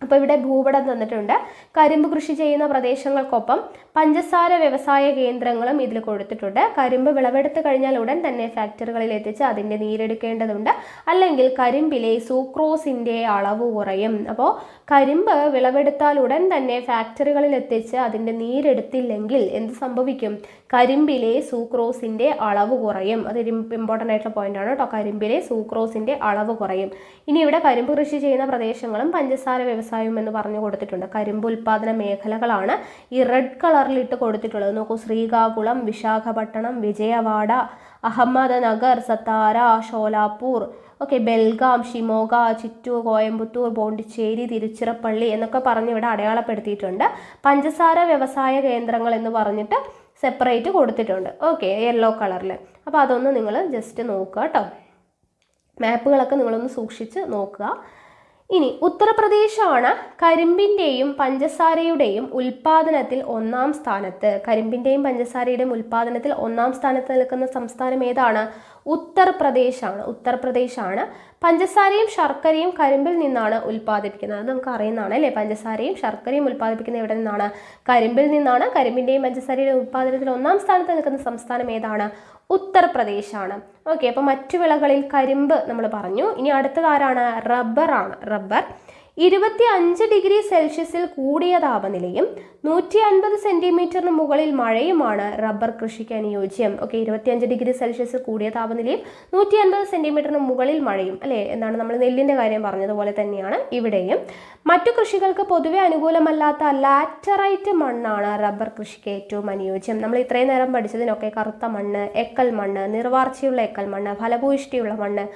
അപ്പോൾ ഇവിടെ ഭൂപടം തന്നിട്ടുണ്ട്. കരിമ്പ് കൃഷി ചെയ്യുന്ന പ്രദേശങ്ങൾക്കൊപ്പം പഞ്ചസാര വ്യവസായ കേന്ദ്രങ്ങളും ഇതിൽ കൊടുത്തിട്ടുണ്ട്. കരിമ്പ് വിളവെടുത്ത് കഴിഞ്ഞാൽ ഉടൻ തന്നെ ഫാക്ടറികളിൽ എത്തിച്ച് അതിൻ്റെ നീരെടുക്കേണ്ടതുണ്ട്, അല്ലെങ്കിൽ കരിമ്പിലെ സൂക്രോസിൻ്റെ അളവ് കുറയും. അപ്പോൾ കരിമ്പ് വിളവെടുത്താൽ ഉടൻ തന്നെ ഫാക്ടറികളിൽ എത്തിച്ച് അതിൻ്റെ നീരെടുത്തില്ലെങ്കിൽ എന്ത് സംഭവിക്കും? കരിമ്പിലെ സൂക്രോസിൻ്റെ അളവ് കുറയും. അതൊരു ഇമ്പോർട്ടൻ്റ് ആയിട്ടുള്ള പോയിന്റാണ് കേട്ടോ. കരിമ്പിലെ സൂക്രോസിൻ്റെ അളവ് കുറയും. ഇനി ഇവിടെ കരിമ്പ് കൃഷി ചെയ്യുന്ന പ്രദേശങ്ങളും പഞ്ചസാര വ്യവസായം എന്ന് പറഞ്ഞു കൊടുത്തിട്ടുണ്ട്. കരിമ്പ് ഉൽപാദന മേഖലകളാണ് ഈ റെഡ് കളറിലിട്ട് കൊടുത്തിട്ടുള്ളത്. നോക്കൂ, ശ്രീകാകുളം, വിശാഖപട്ടണം, വിജയവാഡ, അഹമ്മദനഗർ, സത്താര, ഷോലാപൂർ, ബെൽഗാം, ഷിമോഗ, ചിറ്റൂർ, കോയമ്പത്തൂർ, പോണ്ടിച്ചേരി, തിരുച്ചിറപ്പള്ളി എന്നൊക്കെ പറഞ്ഞ് ഇവിടെ അടയാളപ്പെടുത്തിയിട്ടുണ്ട്. പഞ്ചസാര വ്യവസായ കേന്ദ്രങ്ങൾ എന്ന് പറഞ്ഞിട്ട് സെപ്പറേറ്റ് കൊടുത്തിട്ടുണ്ട്. യെല്ലോ കളറിൽ. അപ്പോൾ അതൊന്ന് നിങ്ങൾ ജസ്റ്റ് നോക്കുക കേട്ടോ. മാപ്പുകളൊക്കെ നിങ്ങളൊന്ന് സൂക്ഷിച്ച് നോക്കുക. ഇനി ഉത്തർപ്രദേശാണ് കരിമ്പിൻ്റെയും പഞ്ചസാരയുടെയും ഉൽപാദനത്തിൽ ഒന്നാം സ്ഥാനത്ത്. കരിമ്പിൻ്റെയും പഞ്ചസാരയുടെയും ഉൽപാദനത്തിൽ ഒന്നാം സ്ഥാനത്ത് നിൽക്കുന്ന സംസ്ഥാനം ഏതാണ്? ഉത്തർപ്രദേശാണ്. പഞ്ചസാരയും ശർക്കരയും കരിമ്പിൽ നിന്നാണ് ഉൽപ്പാദിപ്പിക്കുന്നത്. അത് നമുക്ക് അറിയുന്നതാണ് അല്ലേ. പഞ്ചസാരയും ശർക്കരയും ഉൽപ്പാദിപ്പിക്കുന്നത് എവിടെ നിന്നാണ്? കരിമ്പിൽ നിന്നാണ്. കരിമ്പിൻ്റെയും പഞ്ചസാരയുടെയും ഉൽപ്പാദനത്തിൽ ഒന്നാം സ്ഥാനത്ത് നിൽക്കുന്ന സംസ്ഥാനം ഏതാണ്? ഉത്തർപ്രദേശാണ്. അപ്പോൾ മറ്റു വിളകളിൽ കരിമ്പ് നമ്മൾ പറഞ്ഞു. ഇനി അടുത്തത് ആരാണ്? റബ്ബറാണ്. റബ്ബർ 25 ഡിഗ്രി സെൽഷ്യസിൽ കൂടിയ താപനിലയും 150 സെന്റിമീറ്ററിന് മുകളിൽ മഴയുമാണ് റബ്ബർ കൃഷിക്ക് അനുയോജ്യം. 25 ഡിഗ്രി സെൽഷ്യസിൽ കൂടിയ താപനിലയും 150 സെന്റിമീറ്ററിന് മുകളിൽ മഴയും അല്ലേ. എന്താണ് നമ്മൾ നെല്ലിൻ്റെ കാര്യം പറഞ്ഞതുപോലെ തന്നെയാണ് ഇവിടെയും. മറ്റു കൃഷികൾക്ക് പൊതുവെ അനുകൂലമല്ലാത്ത ലാറ്ററൈറ്റ് മണ്ണാണ് റബ്ബർ കൃഷിക്ക് ഏറ്റവും അനുയോജ്യം. നമ്മൾ ഇത്രയും നേരം പഠിച്ചതിനൊക്കെ കറുത്ത മണ്ണ്, എക്കൽ മണ്ണ്, നിർവാർച്ചയുള്ള എക്കൽ മണ്ണ്, ഫലഭൂയിഷ്ടിയുള്ള മണ്ണ്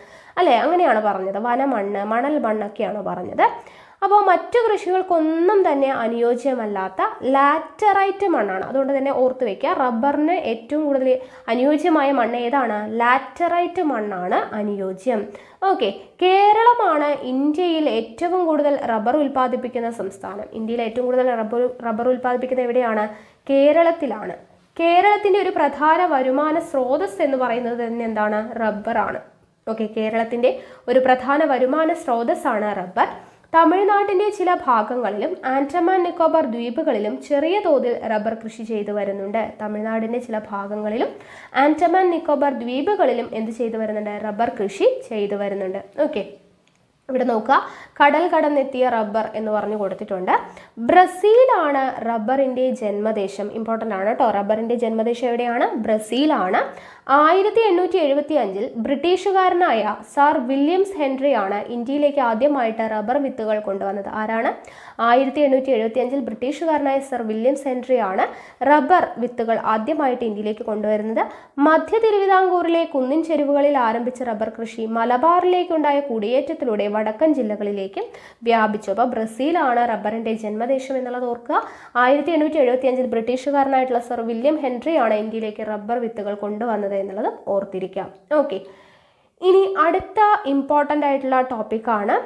അല്ലേ, അങ്ങനെയാണ് പറഞ്ഞത്. വനമണ്ണ്, മണൽ മണ്ണൊക്കെയാണ് പറഞ്ഞത്. അപ്പോൾ മറ്റു കൃഷികൾക്കൊന്നും തന്നെ അനുയോജ്യമല്ലാത്ത ലാറ്ററൈറ്റ് മണ്ണാണ്. അതുകൊണ്ട് തന്നെ ഓർത്ത് വയ്ക്കുക, റബ്ബറിന് ഏറ്റവും കൂടുതൽ അനുയോജ്യമായ മണ്ണ് ഏതാണ്? ലാറ്ററൈറ്റ് മണ്ണാണ് അനുയോജ്യം. കേരളമാണ് ഇന്ത്യയിൽ ഏറ്റവും കൂടുതൽ റബ്ബർ ഉൽപ്പാദിപ്പിക്കുന്ന സംസ്ഥാനം. ഇന്ത്യയിൽ ഏറ്റവും കൂടുതൽ റബ്ബർ ഉൽപ്പാദിപ്പിക്കുന്നത് എവിടെയാണ്? കേരളത്തിലാണ്. കേരളത്തിൻ്റെ ഒരു പ്രധാന വരുമാന സ്രോതസ് എന്ന് പറയുന്നത് തന്നെ എന്താണ്? റബ്ബറാണ്. കേരളത്തിൻ്റെ ഒരു പ്രധാന വരുമാന സ്രോതസ്സാണ് റബ്ബർ. തമിഴ്നാട്ടിൻ്റെ ചില ഭാഗങ്ങളിലും ആൻഡമാൻ നിക്കോബാർ ദ്വീപുകളിലും ചെറിയ തോതിൽ റബ്ബർ കൃഷി ചെയ്തു വരുന്നുണ്ട്. തമിഴ്നാടിൻ്റെ ചില ഭാഗങ്ങളിലും ആൻഡമാൻ നിക്കോബാർ ദ്വീപുകളിലും എന്ത് ചെയ്തു വരുന്നുണ്ട്? റബ്ബർ കൃഷി ചെയ്തു വരുന്നുണ്ട്. ഇവിടെ നോക്കുക, കടൽ കടന്നെത്തിയ റബ്ബർ എന്ന് പറഞ്ഞു കൊടുത്തിട്ടുണ്ട്. ബ്രസീലാണ് റബ്ബറിൻ്റെ ജന്മദേശം. ഇമ്പോർട്ടൻ്റ് ആണ് കേട്ടോ. റബ്ബറിൻ്റെ ജന്മദേശം എവിടെയാണ്? ബ്രസീലാണ്. 1875 ബ്രിട്ടീഷുകാരനായ സർ വില്യംസ് ഹെൻറിയാണ് ഇന്ത്യയിലേക്ക് ആദ്യമായിട്ട് റബ്ബർ വിത്തുകൾ കൊണ്ടുവന്നത്. ആരാണ്? 1875 ബ്രിട്ടീഷുകാരനായ സർ വില്യംസ് ഹെൻറിയാണ് റബ്ബർ വിത്തുകൾ ആദ്യമായിട്ട് ഇന്ത്യയിലേക്ക് കൊണ്ടുവരുന്നത്. മധ്യ തിരുവിതാംകൂറിലെ കുന്നിൻ ചെരുവുകളിൽ ആരംഭിച്ച റബ്ബർ കൃഷി മലബാറിലേക്കുണ്ടായ കുടിയേറ്റത്തിലൂടെ വടക്കൻ ജില്ലകളിലേക്കും വ്യാപിച്ചു. അപ്പോൾ ബ്രസീലാണ് റബ്ബറിൻ്റെ ജന്മദേശം എന്നുള്ളത് ഓർക്കുക. 1875 ബ്രിട്ടീഷുകാരനായിട്ടുള്ള സർ വില്യം ഹെൻറിയാണ് ഇന്ത്യയിലേക്ക് റബ്ബർ വിത്തുകൾ കൊണ്ടുവന്നത് എന്നുള്ളത് ഓർത്തിരിക്കാം. ഇനി അടുത്ത ഇമ്പോർട്ടൻ്റ് ആയിട്ടുള്ള ടോപ്പിക്കാണ്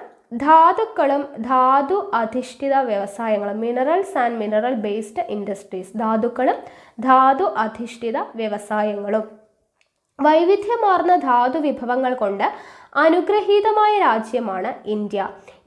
ധാതുക്കളും ധാതു അധിഷ്ഠിത വ്യവസായങ്ങളും. Minerals and mineral based industries. ധാതുക്കളും ധാതു അധിഷ്ഠിത വ്യവസായങ്ങളും. വൈവിധ്യമാർന്ന ധാതു വിഭവങ്ങൾ കൊണ്ട് അനുഗ്രഹീതമായ രാജ്യമാണ് ഇന്ത്യ.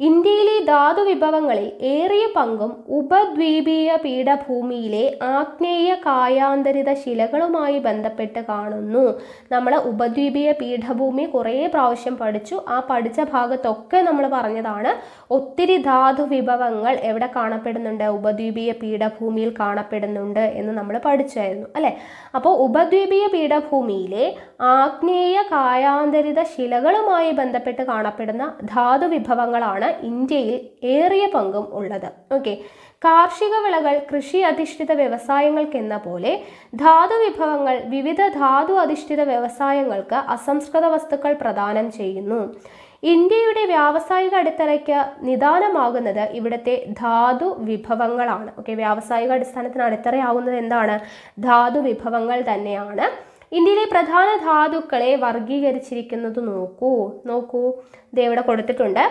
ഇന്ത്യയിലെ ധാതു വിഭവങ്ങളിൽ ഏറിയ പങ്കും ഉപദ്വീപീയ പീഠഭൂമിയിലെ ആഗ്നേയ കായാന്തരിത ശിലകളുമായി ബന്ധപ്പെട്ട് കാണുന്നു. നമ്മൾ ഉപദ്വീപീയ പീഠഭൂമി കുറേ പ്രാവശ്യം പഠിച്ചു. ആ പഠിച്ച ഭാഗത്തൊക്കെ നമ്മൾ പറഞ്ഞതാണ് ഒത്തിരി ധാതു വിഭവങ്ങൾ എവിടെ കാണപ്പെടുന്നുണ്ട്? ഉപദ്വീപീയ പീഠഭൂമിയിൽ കാണപ്പെടുന്നുണ്ട് എന്ന് നമ്മൾ പഠിച്ചായിരുന്നു അല്ലേ. അപ്പോൾ ഉപദ്വീപീയ പീഠഭൂമിയിലെ ആഗ്നേയ കായാന്തരിത ശിലകളുമായി ബന്ധപ്പെട്ട് കാണപ്പെടുന്ന ധാതു വിഭവങ്ങളാണ് ഇന്ത്യയിൽ ഏറിയ പങ്കും ഉള്ളത്. കാർഷിക വിളകൾ, കൃഷി അധിഷ്ഠിത വ്യവസായങ്ങൾക്കെന്ന പോലെ ധാതു വിഭവങ്ങൾ വിവിധ ധാതു അധിഷ്ഠിത വ്യവസായങ്ങൾക്ക് അസംസ്കൃത വസ്തുക്കൾ പ്രദാനം ചെയ്യുന്നു. ഇന്ത്യയുടെ വ്യാവസായിക അടിത്തറയ്ക്ക് നിദാനമാകുന്നത് ഇവിടുത്തെ ധാതു വിഭവങ്ങളാണ്. വ്യാവസായിക അടിസ്ഥാനത്തിന് അടിത്തറയാകുന്നത് എന്താണ്? ധാതു വിഭവങ്ങൾ തന്നെയാണ്. ഇന്ത്യയിലെ പ്രധാന ധാതുക്കളെ വർഗീകരിച്ചിരിക്കുന്നത് നോക്കൂ ഇവിടെ കൊടുത്തിട്ടുണ്ട്.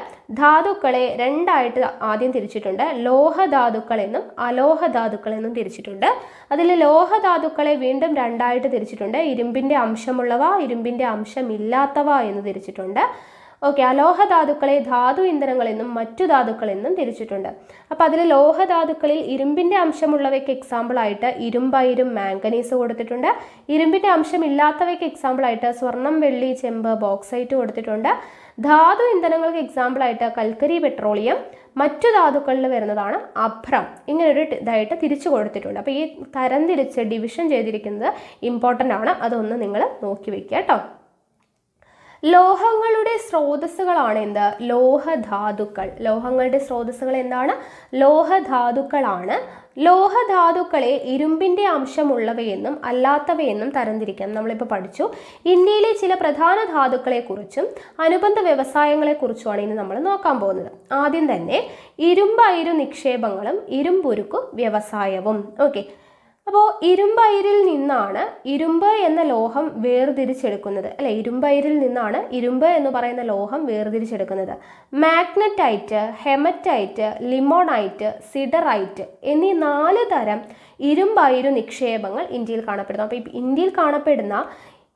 ധാതുക്കളെ രണ്ടായിട്ട് ആദ്യം തിരിച്ചിട്ടുണ്ട്. ലോഹധാതുക്കൾ എന്നും അലോഹധാതുക്കൾ എന്നും തിരിച്ചിട്ടുണ്ട്. അതിൽ ലോഹധാതുക്കളെ വീണ്ടും രണ്ടായിട്ട് തിരിച്ചിട്ടുണ്ട്. ഇരുമ്പിൻ്റെ അംശമുള്ളവ, ഇരുമ്പിൻ്റെ അംശമില്ലാത്തവ എന്ന് തിരിച്ചിട്ടുണ്ട്. ഓക്കെ, അലോഹധാതുക്കളെ ധാതു ഇന്ധനങ്ങളെന്നും മറ്റു ധാതുക്കളെന്നും തിരിച്ചിട്ടുണ്ട്. അപ്പോൾ അതിൽ ലോഹധാതുക്കളിൽ ഇരുമ്പിൻ്റെ അംശമുള്ളവയ്ക്ക് എക്സാമ്പിളായിട്ട് ഇരുമ്പയിരും മാംഗനീസ് കൊടുത്തിട്ടുണ്ട്. ഇരുമ്പിൻ്റെ അംശമില്ലാത്തവയ്ക്ക് എക്സാമ്പിളായിട്ട് സ്വർണം, വെള്ളി, ചെമ്പ്, ബോക്സൈറ്റ് കൊടുത്തിട്ടുണ്ട്. ധാതു ഇന്ധനങ്ങൾക്ക് എക്സാമ്പിളായിട്ട് കൽക്കരി, പെട്രോളിയം, മറ്റു ധാതുക്കളിൽ വരുന്നതാണ് അഭ്രം. ഇങ്ങനൊരു ഇതായിട്ട് തിരിച്ചു കൊടുത്തിട്ടുണ്ട്. അപ്പോൾ ഈ തരംതിരിച്ച് ഡിവിഷൻ ചെയ്തിരിക്കുന്നത് ഇമ്പോർട്ടൻ്റ് ആണ്. അതൊന്ന് നിങ്ങൾ നോക്കി വെക്കുക കേട്ടോ. ലോഹങ്ങളുടെ സ്രോതസ്സുകളാണ് എന്ത്? ലോഹധാതുക്കൾ. ലോഹങ്ങളുടെ സ്രോതസ്സുകൾ എന്താണ്? ലോഹധാതുക്കളാണ്. ലോഹധാതുക്കളെ ഇരുമ്പിൻ്റെ അംശമുള്ളവയെന്നും അല്ലാത്തവയെന്നും തരംതിരിക്കാം. നമ്മളിപ്പോൾ പഠിച്ചു. ഇന്ത്യയിലെ ചില പ്രധാന ധാതുക്കളെക്കുറിച്ചും അനുബന്ധ വ്യവസായങ്ങളെക്കുറിച്ചുമാണ് ഇനി നമ്മൾ നോക്കാൻ പോകുന്നത്. ആദ്യം തന്നെ ഇരുമ്പയിരു നിക്ഷേപങ്ങളും ഇരുമ്പുരുക്കു വ്യവസായവും. ഓക്കെ, അപ്പോൾ ഇരുമ്പയിരിൽ നിന്നാണ് ഇരുമ്പ് എന്ന ലോഹം വേർതിരിച്ചെടുക്കുന്നത്, അല്ലെ? ഇരുമ്പയിരിൽ നിന്നാണ് ഇരുമ്പ് എന്ന് പറയുന്ന ലോഹം വേർതിരിച്ചെടുക്കുന്നത്. മാഗ്നറ്റൈറ്റ്, ഹെമറ്റൈറ്റ്, ലിമോണൈറ്റ്, സിഡറൈറ്റ് എന്നീ 4 തരം ഇരുമ്പയിരു നിക്ഷേപങ്ങൾ ഇന്ത്യയിൽ കാണപ്പെടുന്നു. അപ്പോൾ ഇന്ത്യയിൽ കാണപ്പെടുന്ന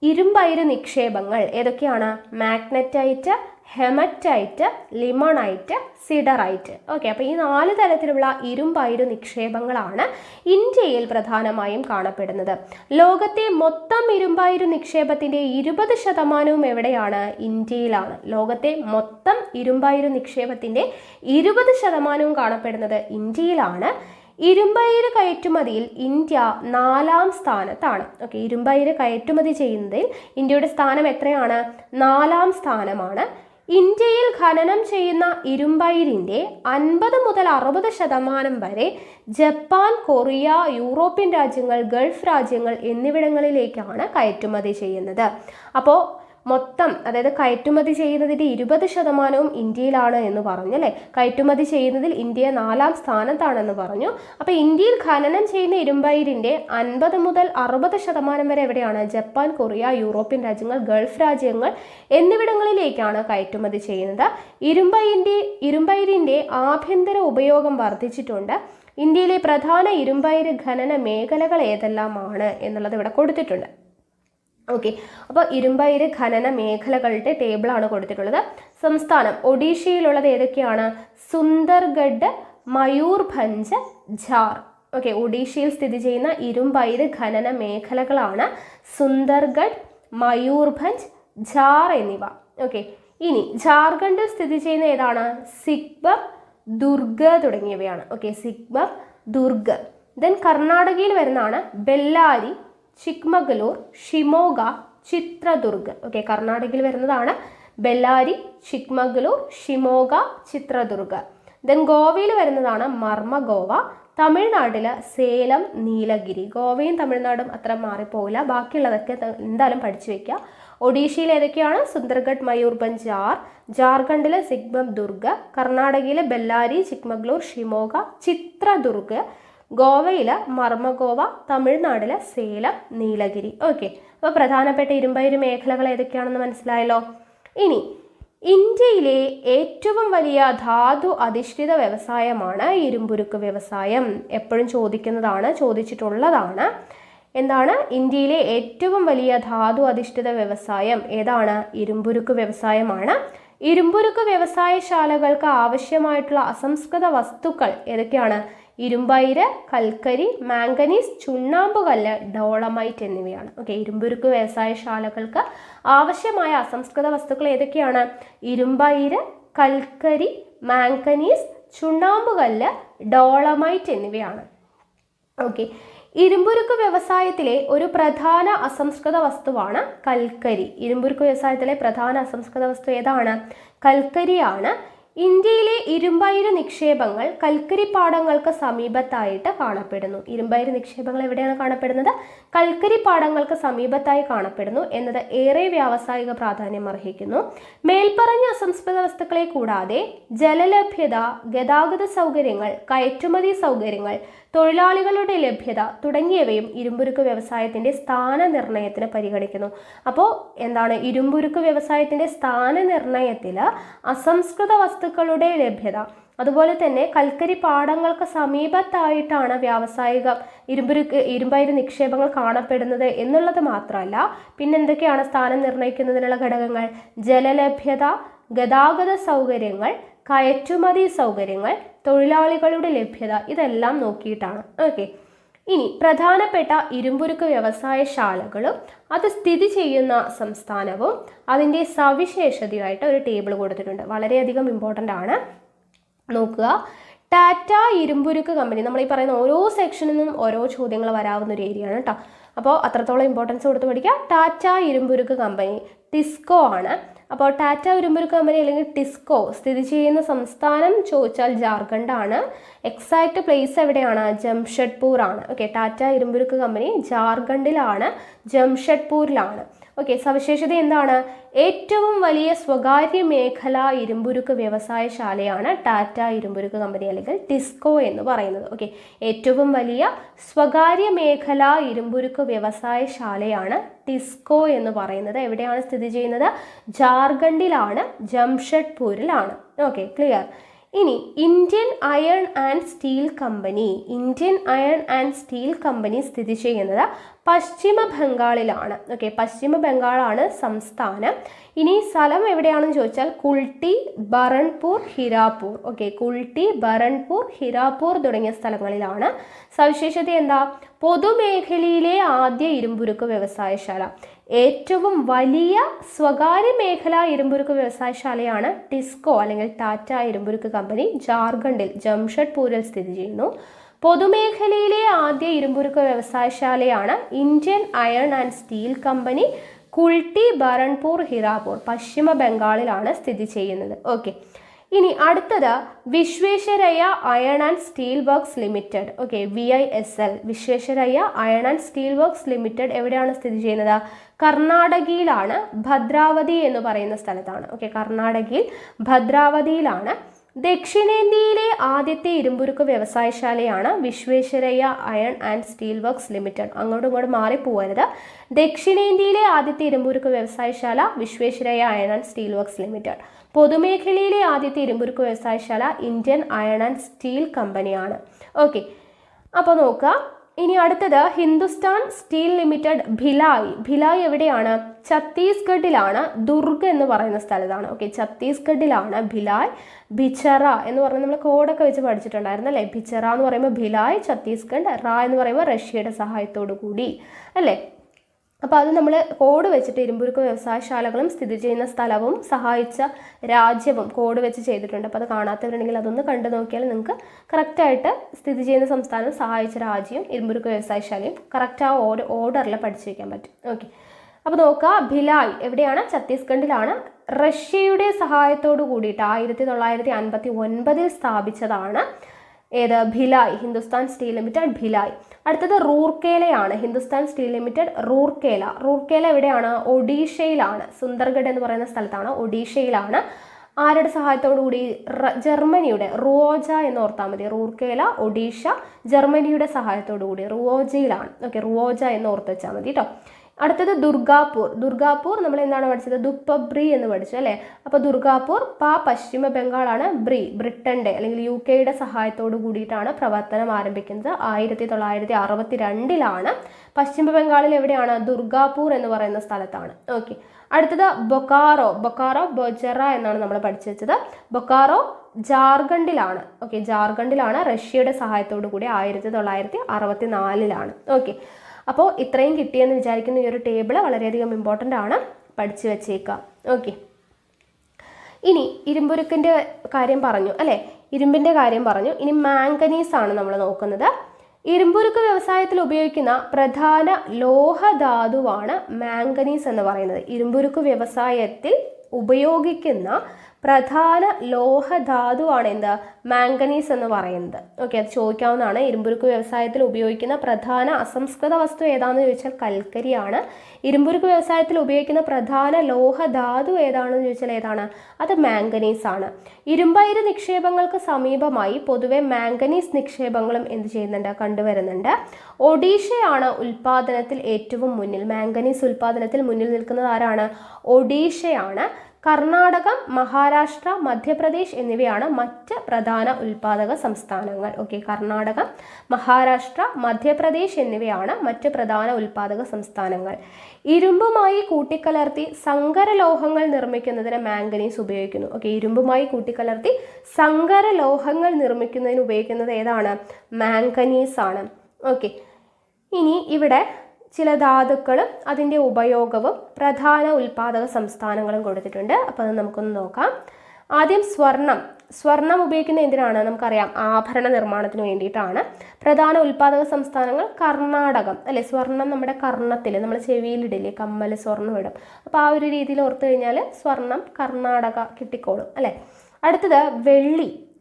ഇരുമ്പയിരു നിക്ഷേപങ്ങൾ ഏതൊക്കെയാണ്? Magnetite, haematite, limonite, siderite. Okay, അപ്പോൾ ഈ 4 തരത്തിലുള്ള ഇരുമ്പയിരു നിക്ഷേപങ്ങളാണ് ഇന്ത്യയിൽ പ്രധാനമായും കാണപ്പെടുന്നത്. ലോകത്തെ മൊത്തം ഇരുമ്പയിരു നിക്ഷേപത്തിൻ്റെ 20% എവിടെയാണ്? ഇന്ത്യയിലാണ്. ലോകത്തെ മൊത്തം ഇരുമ്പയിരു നിക്ഷേപത്തിൻ്റെ 20% കാണപ്പെടുന്നത് ഇന്ത്യയിലാണ്. ഇരുമ്പയിര് കയറ്റുമതിയിൽ ഇന്ത്യ 4ാം സ്ഥാനത്താണ്. ഓക്കെ, ഇരുമ്പയിര് കയറ്റുമതി ചെയ്യുന്നതിൽ ഇന്ത്യയുടെ സ്ഥാനം എത്രയാണ്? 4ാം സ്ഥാനമാണ്. ഇന്ത്യയിൽ ഖനനം ചെയ്യുന്ന ഇരുമ്പയിരിൻ്റെ 50 മുതൽ 60% വരെ ജപ്പാൻ, കൊറിയ, യൂറോപ്യൻ രാജ്യങ്ങൾ, ഗൾഫ് രാജ്യങ്ങൾ എന്നിവിടങ്ങളിലേക്കാണ് കയറ്റുമതി ചെയ്യുന്നത്. അപ്പോൾ മൊത്തം, അതായത് കയറ്റുമതി ചെയ്യുന്നതിൻ്റെ 20% ഇന്ത്യയിലാണ് എന്ന് പറഞ്ഞു, അല്ലേ? കയറ്റുമതി ചെയ്യുന്നതിൽ ഇന്ത്യ 4ാം സ്ഥാനത്താണെന്ന് പറഞ്ഞു. അപ്പോൾ ഇന്ത്യയിൽ ഖനനം ചെയ്യുന്ന ഇരുമ്പയിരിൻ്റെ 50 മുതൽ 60% വരെ എവിടെയാണ്? ജപ്പാൻ, കൊറിയ, യൂറോപ്യൻ രാജ്യങ്ങൾ, ഗൾഫ് രാജ്യങ്ങൾ എന്നിവിടങ്ങളിലേക്കാണ് കയറ്റുമതി ചെയ്യുന്നത്. ഇരുമ്പയിരിൻ്റെ ആഭ്യന്തര ഉപയോഗം വർദ്ധിച്ചിട്ടുണ്ട്. ഇന്ത്യയിലെ പ്രധാന ഇരുമ്പയിര് ഖനന മേഖലകൾ ഏതെല്ലാമാണ് എന്നുള്ളത് ഇവിടെ കൊടുത്തിട്ടുണ്ട്. ഓക്കെ, അപ്പോൾ ഇരുമ്പയിര് ഖനന മേഖലകളുടെ ടേബിളാണ് കൊടുത്തിട്ടുള്ളത്. സംസ്ഥാനം ഒഡീഷയിലുള്ളത് ഏതൊക്കെയാണ്? സുന്ദർഗഡ്, മയൂർഭഞ്ച്, ഝാർ. ഓക്കെ, ഒഡീഷയിൽ സ്ഥിതി ചെയ്യുന്ന ഇരുമ്പയിര് ഖനന മേഖലകളാണ് സുന്ദർഗഡ്, മയൂർഭഞ്ച്, ഝാർ എന്നിവ. ഓക്കെ, ഇനി ജാർഖണ്ഡിൽ സ്ഥിതി ചെയ്യുന്ന ഏതാണ്? സിക്ബം, ദുർഗ് തുടങ്ങിയവയാണ്. ഓക്കെ, സിക്ബം, ദുർഗ്. ദെൻ കർണാടകയിൽ വരുന്നതാണ് ബെല്ലാരി, ചിക്മഗളൂർ, ഷിമോഗ, ചിത്രദുർഗ്. ഓക്കെ, കർണാടകയിൽ വരുന്നതാണ് ബെല്ലാരി, ചിക്മഗളൂർ, ഷിമോഗ, ചിത്രദുർഗ്. ദെൻ ഗോവയിൽ വരുന്നതാണ് മർമഗോവ. തമിഴ്നാട്ടിൽ സേലം, നീലഗിരി. ഗോവയും തമിഴ്നാടും അത്ര മാറിപ്പോകില്ല, ബാക്കിയുള്ളതൊക്കെ എന്തായാലും പഠിച്ചു വയ്ക്കുക. ഒഡീഷയിൽ ഏതൊക്കെയാണ്? സുന്ദർഗഡ്, മയൂർഭഞ്ച്, ഝാർ. ജാർഖണ്ഡിൽ സിക്ബം, ദുർഗ്. കർണാടകയിൽ ബെല്ലാരി, ചിക്മഗളൂർ, ഷിമോഗ, ചിത്രദുർഗ്. ഗോവയിൽ മർമഗോവ. തമിഴ്നാട്ടിൽ സേലം, നീലഗിരി. ഓക്കെ, അപ്പോൾ പ്രധാനപ്പെട്ട ഇരുമ്പയിര് മേഖലകൾ ഏതൊക്കെയാണെന്ന് മനസ്സിലായല്ലോ. ഇനി ഇന്ത്യയിലെ ഏറ്റവും വലിയ ധാതു അധിഷ്ഠിത വ്യവസായമാണ് ഇരുമ്പുരുക്ക് വ്യവസായം. എപ്പോഴും ചോദിച്ചിട്ടുള്ളതാണ്. എന്താണ്? ഇന്ത്യയിലെ ഏറ്റവും വലിയ ധാതു അധിഷ്ഠിത വ്യവസായം ഏതാണ്? ഇരുമ്പുരുക്ക് വ്യവസായമാണ്. ഇരുമ്പുരുക്ക് വ്യവസായശാലകൾക്ക് ആവശ്യമായിട്ടുള്ള അസംസ്കൃത വസ്തുക്കൾ ഏതൊക്കെയാണ്? ഇരുമ്പയിര്, കൽക്കരി, മാംഗനീസ്, ചുണ്ണാമ്പുകല്ല്, ഡോളമൈറ്റ് എന്നിവയാണ്. ഓക്കെ, ഇരുമ്പുരുക്ക് വ്യവസായശാലകൾക്ക് ആവശ്യമായ അസംസ്കൃത വസ്തുക്കൾ ഏതൊക്കെയാണ്? ഇരുമ്പയിര്, കൽക്കരി, മാംഗനീസ്, ചുണ്ണാമ്പുകല്ല്, ഡോളമൈറ്റ് എന്നിവയാണ്. ഓക്കെ, ഇരുമ്പുരുക്ക് വ്യവസായത്തിലെ ഒരു പ്രധാന അസംസ്കൃത വസ്തുവാണ് കൽക്കരി. ഇരുമ്പുരുക്ക് വ്യവസായത്തിലെ പ്രധാന അസംസ്കൃത വസ്തു ഏതാണ്? കൽക്കരിയാണ്. ഇന്ത്യയിലെ ഇരുമ്പയിര് നിക്ഷേപങ്ങൾ കൽക്കരിപ്പാടങ്ങൾക്ക് സമീപത്തായിട്ട് കാണപ്പെടുന്നു. ഇരുമ്പയിര് നിക്ഷേപങ്ങൾ എവിടെയാണ് കാണപ്പെടുന്നത്? കൽക്കരിപ്പാടങ്ങൾക്ക് സമീപത്തായി കാണപ്പെടുന്നു എന്നത് ഏറെ വ്യാവസായിക പ്രാധാന്യം അർഹിക്കുന്നു. മേൽപ്പറഞ്ഞ അസംസ്കൃത വസ്തുക്കളെ കൂടാതെ ജലലഭ്യത, ഗതാഗത സൗകര്യങ്ങൾ, കയറ്റുമതി സൗകര്യങ്ങൾ, തൊഴിലാളികളുടെ ലഭ്യത തുടങ്ങിയവയും ഇരുമ്പുരുക്ക് വ്യവസായത്തിൻ്റെ സ്ഥാനനിർണയത്തിന് പരിഗണിക്കുന്നു. അപ്പോൾ എന്താണ്? ഇരുമ്പുരുക്ക് വ്യവസായത്തിൻ്റെ സ്ഥാനനിർണയത്തിൽ അസംസ്കൃത വസ്തുക്കളുടെ ലഭ്യത, അതുപോലെ തന്നെ കൽക്കരി പാടങ്ങൾക്ക് സമീപത്തായിട്ടാണ് ഇരുമ്പയിര് നിക്ഷേപങ്ങൾ കാണപ്പെടുന്നത് എന്നുള്ളത് മാത്രമല്ല, പിന്നെന്തൊക്കെയാണ് സ്ഥാനം നിർണ്ണയിക്കുന്നതിനുള്ള ഘടകങ്ങൾ? ജലലഭ്യത, ഗതാഗത സൗകര്യങ്ങൾ, കയറ്റുമതി സൗകര്യങ്ങൾ, തൊഴിലാളികളുടെ ലഭ്യത, ഇതെല്ലാം നോക്കിയിട്ടാണ്. ഓക്കെ, ഇനി പ്രധാനപ്പെട്ട ഇരുമ്പുരുക്ക് വ്യവസായശാലകളും അത് സ്ഥിതി ചെയ്യുന്ന സംസ്ഥാനവും അതിൻ്റെ സവിശേഷതയായിട്ട് ഒരു ടേബിൾ കൊടുത്തിട്ടുണ്ട്. വളരെയധികം ഇമ്പോർട്ടൻ്റ് ആണ്, നോക്കുക. ടാറ്റ ഇരുമ്പുരുക്ക് കമ്പനി, നമ്മൾ ഈ പറയുന്ന ഓരോ സെക്ഷനിൽ നിന്നും ഓരോ ചോദ്യങ്ങൾ വരാവുന്ന ഒരു ഏരിയ ആണ് കേട്ടോ. അപ്പോൾ അത്രത്തോളം ഇമ്പോർട്ടൻസ് കൊടുത്ത് പഠിക്കുക. ടാറ്റ ഇരുമ്പുരുക്ക് കമ്പനി ടിസ്കോ ആണ്. അപ്പോൾ ടാറ്റ ഇരുമ്പുരുക്ക് കമ്പനി അല്ലെങ്കിൽ ടിസ്കോ സ്ഥിതി ചെയ്യുന്ന സംസ്ഥാനം ചോദിച്ചാൽ ജാർഖണ്ഡ് ആണ്. എക്സാക്റ്റ് പ്ലേസ് എവിടെയാണ്? ജംഷഡ്പൂർ ആണ്. ഓക്കെ, ടാറ്റ ഇരുമ്പുരുക്ക് കമ്പനി ജാർഖണ്ഡിലാണ്, ജംഷഡ്പൂരിലാണ്. ഓക്കെ, സവിശേഷത എന്താണ്? ഏറ്റവും വലിയ സ്വകാര്യ മേഖലാ ഇരുമ്പുരുക്ക് വ്യവസായശാലയാണ് ടാറ്റ ഇരുമ്പുരുക്ക് കമ്പനി അല്ലെങ്കിൽ ടിസ്കോ എന്ന് പറയുന്നത്. ഓക്കെ, ഏറ്റവും വലിയ സ്വകാര്യ മേഖലാ ഇരുമ്പുരുക്ക് വ്യവസായശാലയാണ് ടിസ്കോ എന്ന് പറയുന്നത്. എവിടെയാണ് സ്ഥിതി ചെയ്യുന്നത്? ജാർഖണ്ഡിലാണ്, ജംഷഡ്പൂരിലാണ്. Okay, clear. ഇനി Indian iron and steel company, Indian iron and steel company സ്ഥിതി ചെയ്യുന്നത് പശ്ചിമ ബംഗാളിലാണ്. ഓക്കെ, പശ്ചിമ ബംഗാളാണ് സംസ്ഥാനം. ഇനി സ്ഥലം എവിടെയാണെന്ന് ചോദിച്ചാൽ കുൾട്ടി, ബറൺപൂർ, ഹിരാപൂർ. ഓക്കെ, കുൾട്ടി, ബറൺപൂർ, ഹിരാപൂർ തുടങ്ങിയ സ്ഥലങ്ങളിലാണ്. സവിശേഷത എന്താ? പൊതുമേഖലയിലെ ആദ്യ ഇരുമ്പുരുക്ക് വ്യവസായശാല. ഏറ്റവും വലിയ സ്വകാര്യ മേഖലാ ഇരുമ്പുരുക്ക് വ്യവസായശാലയാണ് ടിസ്കോ അല്ലെങ്കിൽ ടാറ്റ ഇരുമ്പുരുക്ക് കമ്പനി. ജാർഖണ്ഡിൽ ജംഷഡ്പൂരിൽ സ്ഥിതി ചെയ്യുന്നു. പൊതുമേഖലയിലെ ആദ്യ ഇരുമ്പുരുക്ക് വ്യവസായശാലയാണ് Indian iron and steel company. Kulti, Burnpur, Hirapur പശ്ചിമ ബംഗാളിലാണ് സ്ഥിതി ചെയ്യുന്നത്. ഓക്കെ, ഇനി അടുത്തത് Visvesvaraya iron and steel works limited. Okay, VISL, Visvesvaraya iron and steel works limited എവിടെയാണ് സ്ഥിതി ചെയ്യുന്നത്? കർണാടകയിലാണ്, ഭദ്രാവതി എന്ന് പറയുന്ന സ്ഥലത്താണ്. ഓക്കെ, കർണാടകയിൽ ഭദ്രാവതിയിലാണ്. ദക്ഷിണേന്ത്യയിലെ ആദ്യത്തെ ഇരുമ്പുരുക്ക് വ്യവസായശാലയാണ് Visvesvaraya iron and steel works limited. അങ്ങോട്ടും ഇങ്ങോട്ടും മാറിപ്പോകരുത്. ദക്ഷിണേന്ത്യയിലെ ആദ്യത്തെ ഇരുമ്പുരുക്ക് വ്യവസായശാല Visvesvaraya iron and steel works limited. പൊതുമേഖലയിലെ ആദ്യത്തെ ഇരുമ്പുരുക്ക് വ്യവസായശാല ഇന്ത്യൻ അയൺ ആൻഡ് സ്റ്റീൽ കമ്പനിയാണ്. ഓക്കെ, അപ്പോൾ നോക്കുക. ഇനി അടുത്തത് ഹിന്ദുസ്ഥാൻ സ്റ്റീൽ ലിമിറ്റഡ് ഭിലായ്. ഭിലായ് എവിടെയാണ്? ഛത്തീസ്ഗഡിലാണ്, ദുർഗ് എന്ന് പറയുന്ന സ്ഥലത്താണ്. ഓക്കെ, ഛത്തീസ്ഗഡിലാണ് ഭിലായ്. ഭിച്ചറ എന്ന് പറഞ്ഞാൽ നമ്മൾ കോഡൊക്കെ വെച്ച് പഠിച്ചിട്ടുണ്ടായിരുന്നു അല്ലേ? ഭിച്ചറ എന്ന് പറയുമ്പോൾ ഭിലായ് ഛത്തീസ്ഗഡ്, റാ എന്ന് പറയുമ്പോൾ റഷ്യയുടെ സഹായത്തോടു കൂടി അല്ലേ? അപ്പോൾ അത് നമ്മൾ കോഡ് വെച്ചിട്ട് ഇരുമ്പുരുക്ക് വ്യവസായശാലകളും സ്ഥിതി ചെയ്യുന്ന സ്ഥലവും സഹായിച്ച രാജ്യവും കോഡ് വെച്ച് ചെയ്തിട്ടുണ്ട്. അപ്പോൾ അത് കാണാത്തവരുണ്ടെങ്കിൽ അതൊന്ന് കണ്ടു നോക്കിയാൽ നിങ്ങൾക്ക് കറക്റ്റായിട്ട് സ്ഥിതി ചെയ്യുന്ന സംസ്ഥാനം, സഹായിച്ച രാജ്യം, ഇരുമ്പുരുക്ക് വ്യവസായശാലയും കറക്റ്റ് ആ ഓർഡറിൽ പഠിച്ചു വയ്ക്കാൻ പറ്റും. ഓക്കെ, അപ്പോൾ നോക്കുക. ഭിലായ് എവിടെയാണ്? ഛത്തീസ്ഗഡിലാണ്. റഷ്യയുടെ സഹായത്തോടു കൂടിയിട്ട് 1959 സ്ഥാപിച്ചതാണ്. ഏത്? Bhilai, Hindustan steel limited Bhilai. അടുത്തത് റൂർക്കേലയാണ്. Hindustan steel limited Rourkela. റൂർക്കേല എവിടെയാണ്? ഒഡീഷയിലാണ്, സുന്ദർഗഡ് എന്ന് പറയുന്ന സ്ഥലത്താണ്, ഒഡീഷയിലാണ്. ആരുടെ സഹായത്തോടു കൂടി? ജർമ്മനിയുടെ, റുവോജ എന്ന് ഓർത്താൽ മതി. റൂർക്കേല, ഒഡീഷ, ജർമ്മനിയുടെ സഹായത്തോടു കൂടി റുവോജയിലാണ്. ഓക്കെ, റുവോജ എന്ന് ഓർത്ത് വെച്ചാൽ മതി കേട്ടോ. അടുത്തത് ദുർഗാപൂർ. ദുർഗാപൂർ നമ്മൾ എന്താണ് പഠിച്ചത്? ദുപ്പബ്രി എന്ന് പഠിച്ചു അല്ലേ? അപ്പോൾ ദുർഗാപൂർ പശ്ചിമ ബംഗാളാണ്. ബ്രിട്ടന്റെ അല്ലെങ്കിൽ UK സഹായത്തോടു കൂടിയിട്ടാണ് പ്രവർത്തനം ആരംഭിക്കുന്നത്. 1962 പശ്ചിമ ബംഗാളിൽ എവിടെയാണ്? ദുർഗാപൂർ എന്ന് പറയുന്ന സ്ഥലത്താണ്. ഓക്കെ, അടുത്തത് ബൊക്കാറോ. ബൊക്കാറോ ബൊജറ എന്നാണ് നമ്മൾ പഠിച്ചു വെച്ചത്. ബൊക്കാറോ ജാർഖണ്ഡിലാണ്. ഓക്കെ, ജാർഖണ്ഡിലാണ്. റഷ്യയുടെ സഹായത്തോടു കൂടി 1964 ഓക്കെ, അപ്പോൾ ഇത്രയും കിട്ടിയെന്ന് വിചാരിക്കുന്ന ഈ ഒരു ടേബിൾ വളരെയധികം ഇമ്പോർട്ടൻ്റ് ആണ്, പഠിച്ചു വെച്ചേക്കാം. ഓക്കെ, ഇനി ഇരുമ്പുരുക്കിൻ്റെ കാര്യം പറഞ്ഞു അല്ലേ? ഇരുമ്പിൻ്റെ കാര്യം പറഞ്ഞു. ഇനി മാംഗനീസ് ആണ് നമ്മൾ നോക്കുന്നത്. ഇരുമ്പുരുക്ക് വ്യവസായത്തിൽ ഉപയോഗിക്കുന്ന പ്രധാന ലോഹധാതുവാണ് മാംഗനീസ് എന്ന് പറയുന്നത്. ഇരുമ്പുരുക്ക് വ്യവസായത്തിൽ ഉപയോഗിക്കുന്ന പ്രധാന ലോഹധാതുവാണ് എന്ത്? മാംഗനീസ് എന്ന് പറയുന്നത്. ഓക്കെ, അത് ചോദിക്കാവുന്നതാണ്. ഇരുമ്പുരുക്ക് വ്യവസായത്തിൽ ഉപയോഗിക്കുന്ന പ്രധാന അസംസ്കൃത വസ്തു ഏതാണെന്ന് ചോദിച്ചാൽ കൽക്കരിയാണ്. ഇരുമ്പുരുക്ക് വ്യവസായത്തിൽ ഉപയോഗിക്കുന്ന പ്രധാന ലോഹധാതു ഏതാണെന്ന് ചോദിച്ചാൽ ഏതാണ്? അത് മാംഗനീസ് ആണ്. ഇരുമ്പയിര് നിക്ഷേപങ്ങൾക്ക് സമീപമായി പൊതുവെ മാംഗനീസ് നിക്ഷേപങ്ങളും എന്ത് ചെയ്യുന്നുണ്ട്? കണ്ടുവരുന്നുണ്ട്. ഒഡീഷയാണ് ഉൽപാദനത്തിൽ ഏറ്റവും മുന്നിൽ. മാംഗനീസ് ഉൽപാദനത്തിൽ മുന്നിൽ നിൽക്കുന്നത് ആരാണ്? ഒഡീഷയാണ്. കർണാടകം, മഹാരാഷ്ട്ര, മധ്യപ്രദേശ് എന്നിവയാണ് മറ്റ് പ്രധാന ഉൽപാദക സംസ്ഥാനങ്ങൾ. ഓക്കെ, കർണാടകം, മഹാരാഷ്ട്ര, മധ്യപ്രദേശ് എന്നിവയാണ് മറ്റ് പ്രധാന ഉൽപാദക സംസ്ഥാനങ്ങൾ. ഇരുമ്പുമായി കൂട്ടിക്കലർത്തി സങ്കരലോഹങ്ങൾ നിർമ്മിക്കുന്നതിന് മാംഗനീസ് ഉപയോഗിക്കുന്നു. ഓക്കെ, ഇരുമ്പുമായി കൂട്ടിക്കലർത്തി സങ്കരലോഹങ്ങൾ നിർമ്മിക്കുന്നതിന് ഉപയോഗിക്കുന്നത് ഏതാണ്? മാംഗനീസ് ആണ്. ഓക്കെ, ഇനി ഇവിടെ ചില ധാതുക്കളും അതിൻ്റെ ഉപയോഗവും പ്രധാന ഉൽപാദക സംസ്ഥാനങ്ങളും കൊടുത്തിട്ടുണ്ട്. അപ്പോൾ അത് നമുക്കൊന്ന് നോക്കാം. ആദ്യം സ്വർണം ഉപയോഗിക്കുന്ന എന്തിനാണ്? നമുക്കറിയാം, ആഭരണ നിർമ്മാണത്തിന് വേണ്ടിയിട്ടാണ്. പ്രധാന ഉൽപാദക സംസ്ഥാനങ്ങൾ കർണാടകം, അല്ലെ? സ്വർണം നമ്മുടെ കർണത്തിൽ, നമ്മൾ ചെവിയിലിടില്ലേ, കമ്മൽ, സ്വർണ്ണം ഇടും. അപ്പോൾ ആ ഒരു രീതിയിൽ ഓർത്തു കഴിഞ്ഞാൽ സ്വർണം കർണാടക കിട്ടിക്കോളും, അല്ലേ? അടുത്തത്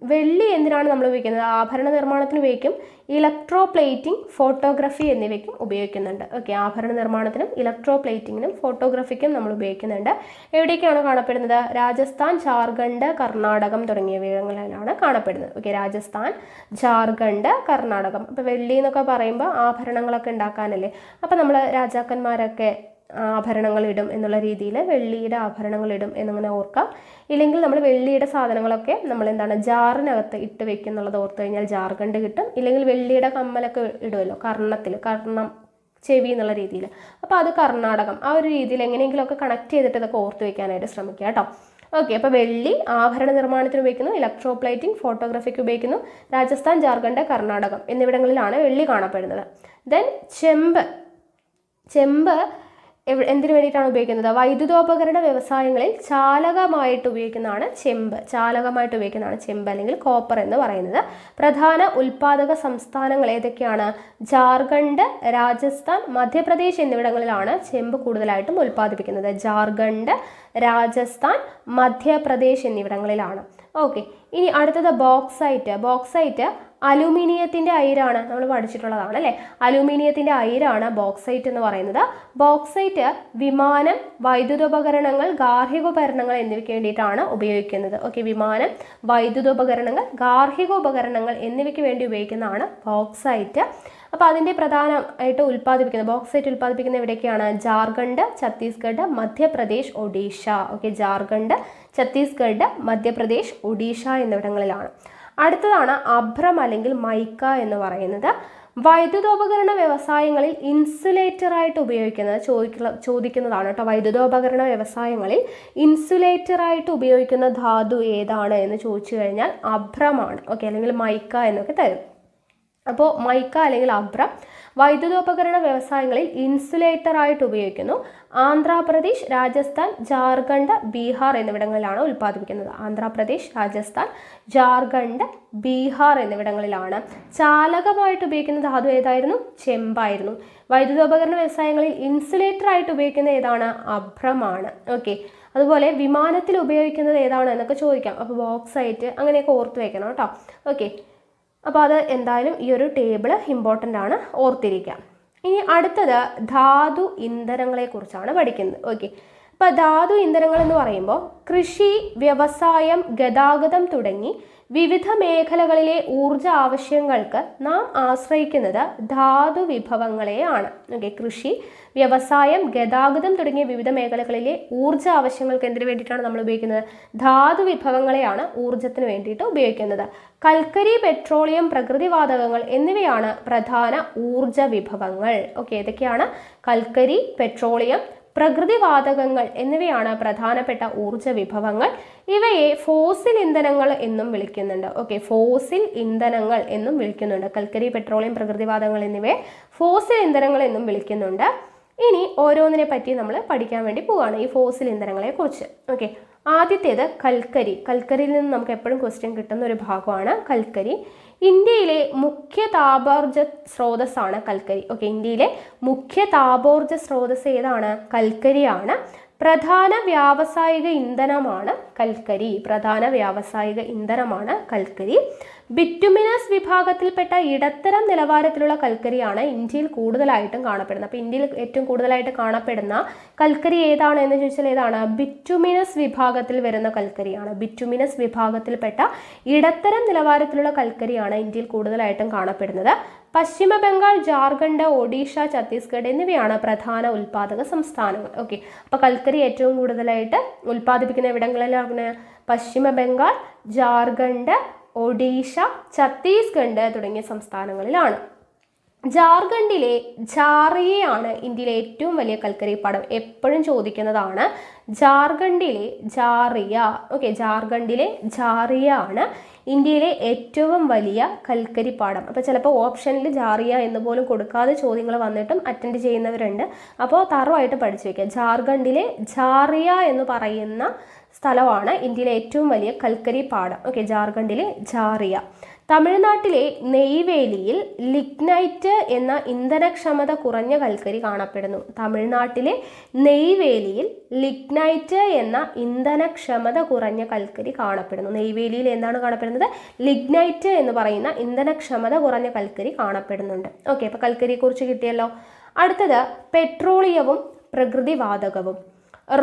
വെള്ളി എന്തിനാണ് നമ്മൾ ഉപയോഗിക്കുന്നത്? ആഭരണ നിർമ്മാണത്തിന് ഉപയോഗിക്കും. ഇലക്ട്രോ പ്ലേറ്റിംഗ്, ഫോട്ടോഗ്രഫി എന്നിവയ്ക്കും ഉപയോഗിക്കുന്നുണ്ട്. ഓക്കെ, ആഭരണ നിർമ്മാണത്തിനും ഇലക്ട്രോ പ്ലേറ്റിങ്ങിനും ഫോട്ടോഗ്രഫിക്കും നമ്മൾ ഉപയോഗിക്കുന്നുണ്ട്. എവിടേക്കാണ് കാണപ്പെടുന്നത്? രാജസ്ഥാൻ, ജാർഖണ്ഡ്, കർണാടകം തുടങ്ങിയവയിലാണ് കാണപ്പെടുന്നത്. ഓക്കെ, രാജസ്ഥാൻ, ജാർഖണ്ഡ്, കർണാടകം. അപ്പോൾ വെള്ളി എന്നൊക്കെ പറയുമ്പോൾ ആഭരണങ്ങളൊക്കെ ഉണ്ടാക്കാനല്ലേ. അപ്പോൾ നമ്മൾ രാജാക്കന്മാരൊക്കെ ആഭരണങ്ങൾ ഇടും എന്നുള്ള രീതിയിൽ വെള്ളിയുടെ ആഭരണങ്ങൾ ഇടും എന്നിങ്ങനെ ഓർക്കാം. ഇല്ലെങ്കിൽ നമ്മൾ വെള്ളിയുടെ സാധനങ്ങളൊക്കെ നമ്മൾ എന്താണ് ജാറിനകത്ത് ഇട്ട് വെക്കും എന്നുള്ളത് ഓർത്ത് കഴിഞ്ഞാൽ ജാർഖണ്ഡ് കിട്ടും. ഇല്ലെങ്കിൽ വെള്ളിയുടെ കമ്മലൊക്കെ ഇടുമല്ലോ കർണം ചെവി എന്നുള്ള രീതിയിൽ, അപ്പോൾ അത് കർണാടകം. ആ ഒരു രീതിയിൽ എങ്ങനെയെങ്കിലുമൊക്കെ കണക്ട് ചെയ്തിട്ട് ഇതൊക്കെ ഓർത്ത് വെക്കാനായിട്ട് ശ്രമിക്കുക കേട്ടോ. ഓക്കെ, അപ്പോൾ വെള്ളി ആഭരണ നിർമ്മാണത്തിന് ഉപയോഗിക്കുന്നു, ഇലക്ട്രോ പ്ലേറ്റിംഗ്, ഫോട്ടോഗ്രഫിക്ക് ഉപയോഗിക്കുന്നു. രാജസ്ഥാൻ, ജാർഖണ്ഡ്, കർണാടകം എന്നിവിടങ്ങളിലാണ് വെള്ളി കാണപ്പെടുന്നത്. ദെൻ ചെമ്പ് എന്തിനു വേണ്ടിയിട്ടാണ് ഉപയോഗിക്കുന്നത്? വൈദ്യുതോപകരണ വ്യവസായങ്ങളിൽ ചാലകമായിട്ട് ഉപയോഗിക്കുന്നതാണ് ചെമ്പ് അല്ലെങ്കിൽ കോപ്പർ എന്ന് പറയുന്നത്. പ്രധാന ഉൽപാദക സംസ്ഥാനങ്ങൾ ഏതൊക്കെയാണ്? ജാർഖണ്ഡ്, രാജസ്ഥാൻ, മധ്യപ്രദേശ് എന്നിവിടങ്ങളിലാണ് ചെമ്പ് കൂടുതലായിട്ടും ഉൽപ്പാദിപ്പിക്കുന്നത്. ജാർഖണ്ഡ്, രാജസ്ഥാൻ, മധ്യപ്രദേശ് എന്നിവിടങ്ങളിലാണ്. ഓക്കെ, ഇനി അടുത്തത് ബോക്സൈറ്റ് അലൂമിനിയത്തിൻ്റെ അയിരാണ്. നമ്മൾ പഠിച്ചിട്ടുള്ളതാണ്, അല്ലേ? അലൂമിനിയത്തിൻ്റെ അയിരാണ് ബോക്സൈറ്റ് എന്ന് പറയുന്നത്. ബോക്സൈറ്റ് വിമാനം, വൈദ്യുതോപകരണങ്ങൾ, ഗാർഹികോപകരണങ്ങൾ എന്നിവയ്ക്ക് വേണ്ടിയിട്ടാണ് ഉപയോഗിക്കുന്നത്. ഓക്കെ, വിമാനം, വൈദ്യുതോപകരണങ്ങൾ, ഗാർഹികോപകരണങ്ങൾ എന്നിവയ്ക്ക് വേണ്ടി ഉപയോഗിക്കുന്നതാണ് ബോക്സൈറ്റ്. അപ്പോൾ അതിൻ്റെ പ്രധാനമായിട്ട് ബോക്സൈറ്റ് ഉൽപ്പാദിപ്പിക്കുന്ന എവിടെയൊക്കെയാണ്? ജാർഖണ്ഡ്, ഛത്തീസ്ഗഡ്, മധ്യപ്രദേശ്, ഒഡീഷ. ഓക്കെ, ജാർഖണ്ഡ്, ഛത്തീസ്ഗഡ്, മധ്യപ്രദേശ്, ഒഡീഷ എന്നിവിടങ്ങളിലാണ്. അടുത്തതാണ് അഭ്രം അല്ലെങ്കിൽ മൈക്ക എന്ന് പറയുന്നത്. വൈദ്യുതോപകരണ വ്യവസായങ്ങളിൽ ഇൻസുലേറ്ററായിട്ട് ഉപയോഗിക്കുന്നത് ചോദിക്കുന്നതാണ് കേട്ടോ. വൈദ്യുതോപകരണ വ്യവസായങ്ങളിൽ ഇൻസുലേറ്ററായിട്ട് ഉപയോഗിക്കുന്ന ധാതു ഏതാണ് എന്ന് ചോദിച്ചു കഴിഞ്ഞാൽ അഭ്രമാണ്. ഓക്കെ, അല്ലെങ്കിൽ മൈക്ക എന്നൊക്കെ തരും. അപ്പോൾ മൈക്ക അല്ലെങ്കിൽ അഭ്രം വൈദ്യുതോപകരണ വ്യവസായങ്ങളിൽ ഇൻസുലേറ്ററായിട്ട് ഉപയോഗിക്കുന്നു. ആന്ധ്രാപ്രദേശ്, രാജസ്ഥാൻ, ജാർഖണ്ഡ്, ബീഹാർ എന്നിവിടങ്ങളിലാണ് ഉൽപ്പാദിപ്പിക്കുന്നത്. ആന്ധ്രാപ്രദേശ്, രാജസ്ഥാൻ, ജാർഖണ്ഡ്, ബീഹാർ എന്നിവിടങ്ങളിലാണ്. ചാലകമായിട്ട് ഉപയോഗിക്കുന്ന ധാതു ഏതായിരുന്നു? ചെമ്പായിരുന്നു. വൈദ്യുതോപകരണ വ്യവസായങ്ങളിൽ ഇൻസുലേറ്ററായിട്ട് ഉപയോഗിക്കുന്ന ഏതാണ്? അഭ്രമാണ്. ഓക്കെ, അതുപോലെ വിമാനത്തിൽ ഉപയോഗിക്കുന്നത് ഏതാണ് എന്നൊക്കെ ചോദിക്കാം. അപ്പോൾ ബോക്സൈറ്റ് അങ്ങനെയൊക്കെ ഓർത്ത് വെക്കണം കേട്ടോ. ഓക്കെ, അപ്പോൾ അത് എന്തായാലും ഈ ഒരു ടേബിൾ ഇമ്പോർട്ടൻ്റ് ആണ്, ഓർത്തിരിക്കാം. ഇനി അടുത്തത് ധാതു ഇന്ധനങ്ങളെക്കുറിച്ചാണ് പഠിക്കുന്നത്. ഓക്കെ, അപ്പോൾ ധാതു ഇന്ധനങ്ങൾ എന്ന് പറയുമ്പോൾ കൃഷി, വ്യവസായം, ഗതാഗതം തുടങ്ങി വിവിധ മേഖലകളിലെ ഊർജ ആവശ്യങ്ങൾക്ക് നാം ആശ്രയിക്കുന്നത് ധാതു വിഭവങ്ങളെയാണ്. ഓക്കെ, കൃഷി, വ്യവസായം, ഗതാഗതം തുടങ്ങിയ വിവിധ മേഖലകളിലെ ഊർജ ആവശ്യങ്ങൾക്ക് എന്തിനു വേണ്ടിയിട്ടാണ് നമ്മൾ ഉപയോഗിക്കുന്നത്? ധാതു വിഭവങ്ങളെയാണ് ഊർജത്തിന് വേണ്ടിയിട്ട് ഉപയോഗിക്കുന്നത്. കൽക്കരി, പെട്രോളിയം, പ്രകൃതിവാതകങ്ങൾ എന്നിവയാണ് പ്രധാന ഊർജ വിഭവങ്ങൾ. ഓക്കെ, ഏതൊക്കെയാണ്? കൽക്കരി, പെട്രോളിയം, പ്രകൃതിവാതകങ്ങൾ എന്നിവയാണ് പ്രധാനപ്പെട്ട ഊർജ വിഭവങ്ങൾ. ഇവയെ ഫോസിൽ ഇന്ധനങ്ങൾ എന്നും വിളിക്കുന്നുണ്ട്. ഓക്കെ, ഫോസിൽ ഇന്ധനങ്ങൾ എന്നും വിളിക്കുന്നുണ്ട്. കൽക്കരി, പെട്രോളിയം, പ്രകൃതിവാതകങ്ങൾ എന്നിവയെ ഫോസിൽ ഇന്ധനങ്ങൾ എന്നും വിളിക്കുന്നുണ്ട്. ഇനി ഓരോന്നിനെ പറ്റി നമ്മൾ പഠിക്കാൻ വേണ്ടി പോവുകയാണ്, ഈ ഫോസിൽ ഇന്ധനങ്ങളെ കുറിച്ച്. ഓക്കെ, ആദ്യത്തേത് കൽക്കരി. കൽക്കരിയിൽ നിന്ന് നമുക്ക് എപ്പോഴും ക്വസ്റ്റ്യൻ കിട്ടുന്ന ഒരു ഭാഗമാണ് കൽക്കരി. ഇന്ത്യയിലെ മുഖ്യ താപോർജ സ്രോതസ്സാണ് കൽക്കരി. ഓക്കെ, ഇന്ത്യയിലെ മുഖ്യ താപോർജ സ്രോതസ് ഏതാണ്? കൽക്കരിയാണ്. പ്രധാന വ്യാവസായിക ഇന്ധനമാണ് കൽക്കരി. ബിറ്റുമിനസ് വിഭാഗത്തിൽപ്പെട്ട ഇടത്തരം നിലവാരത്തിലുള്ള കൽക്കരിയാണ് ഇന്ത്യയിൽ കൂടുതലായിട്ടും കാണപ്പെടുന്നത്. അപ്പോൾ ഇന്ത്യയിൽ ഏറ്റവും കൂടുതലായിട്ട് കാണപ്പെടുന്ന കൽക്കരി ഏതാണ് എന്ന് ചോദിച്ചാൽ ഏതാണ്? ബിറ്റുമിനസ് വിഭാഗത്തിൽ വരുന്ന കൽക്കരിയാണ്. ബിറ്റുമിനസ് വിഭാഗത്തിൽപ്പെട്ട ഇടത്തരം നിലവാരത്തിലുള്ള കൽക്കരിയാണ് ഇന്ത്യയിൽ കൂടുതലായിട്ടും കാണപ്പെടുന്നത്. പശ്ചിമ ബംഗാൾ, ജാർഖണ്ഡ്, ഒഡീഷ, ഛത്തീസ്ഗഡ് എന്നിവയാണ് പ്രധാന ഉൽപാദക സംസ്ഥാനങ്ങൾ. ഓക്കെ, അപ്പോൾ കൽക്കരി ഏറ്റവും കൂടുതലായിട്ട് ഉൽപ്പാദിപ്പിക്കുന്ന ഇവിടങ്ങളിലാണ് പശ്ചിമ ബംഗാൾ, ജാർഖണ്ഡ്, ഒഡീഷ, ഛത്തീസ്ഗഡ് തുടങ്ങിയ സംസ്ഥാനങ്ങളിലാണ്. ജാർഖണ്ഡിലെ ഝാറിയയാണ് ഇന്ത്യയിലെ ഏറ്റവും വലിയ കൽക്കരി പാടം. എപ്പോഴും ചോദിക്കുന്നതാണ് ജാർഖണ്ഡിലെ ഝാറിയ. ഓക്കെ, ജാർഖണ്ഡിലെ ഝാറിയ ആണ് ഇന്ത്യയിലെ ഏറ്റവും വലിയ കൽക്കരി പാടം. അപ്പോൾ ചിലപ്പോൾ ഓപ്ഷനിൽ ഝാറിയ എന്ന് പോലും കൊടുക്കാതെ ചോദ്യങ്ങൾ വന്നിട്ടും അറ്റൻഡ് ചെയ്യുന്നവരുണ്ട്. അപ്പോൾ തറവായിട്ട് പഠിച്ചു വയ്ക്കുക. ജാർഖണ്ഡിലെ ഝാറിയ എന്ന് പറയുന്ന സ്ഥലമാണ് ഇന്ത്യയിലെ ഏറ്റവും വലിയ കൽക്കരി പാടം. ഓക്കെ, ജാർഖണ്ഡിലെ ഝാറിയ. തമിഴ്നാട്ടിലെ നെയ്വേലിയിൽ ലിഗ്നൈറ്റ് എന്ന ഇന്ധനക്ഷമത കുറഞ്ഞ കൽക്കരി കാണപ്പെടുന്നു. തമിഴ്നാട്ടിലെ നെയ്വേലിയിൽ ലിഗ്നൈറ്റ് എന്ന ഇന്ധനക്ഷമത കുറഞ്ഞ കൽക്കരി കാണപ്പെടുന്നു. നെയ്വേലിയിൽ എന്താണ് കാണപ്പെടുന്നത്? ലിഗ്നൈറ്റ് എന്ന് പറയുന്ന ഇന്ധനക്ഷമത കുറഞ്ഞ കൽക്കരി കാണപ്പെടുന്നുണ്ട്. ഓക്കെ, അപ്പോൾ കൽക്കരിയെക്കുറിച്ച് കിട്ടിയല്ലോ. അടുത്തത് പെട്രോളിയവും പ്രകൃതിവാതകവും.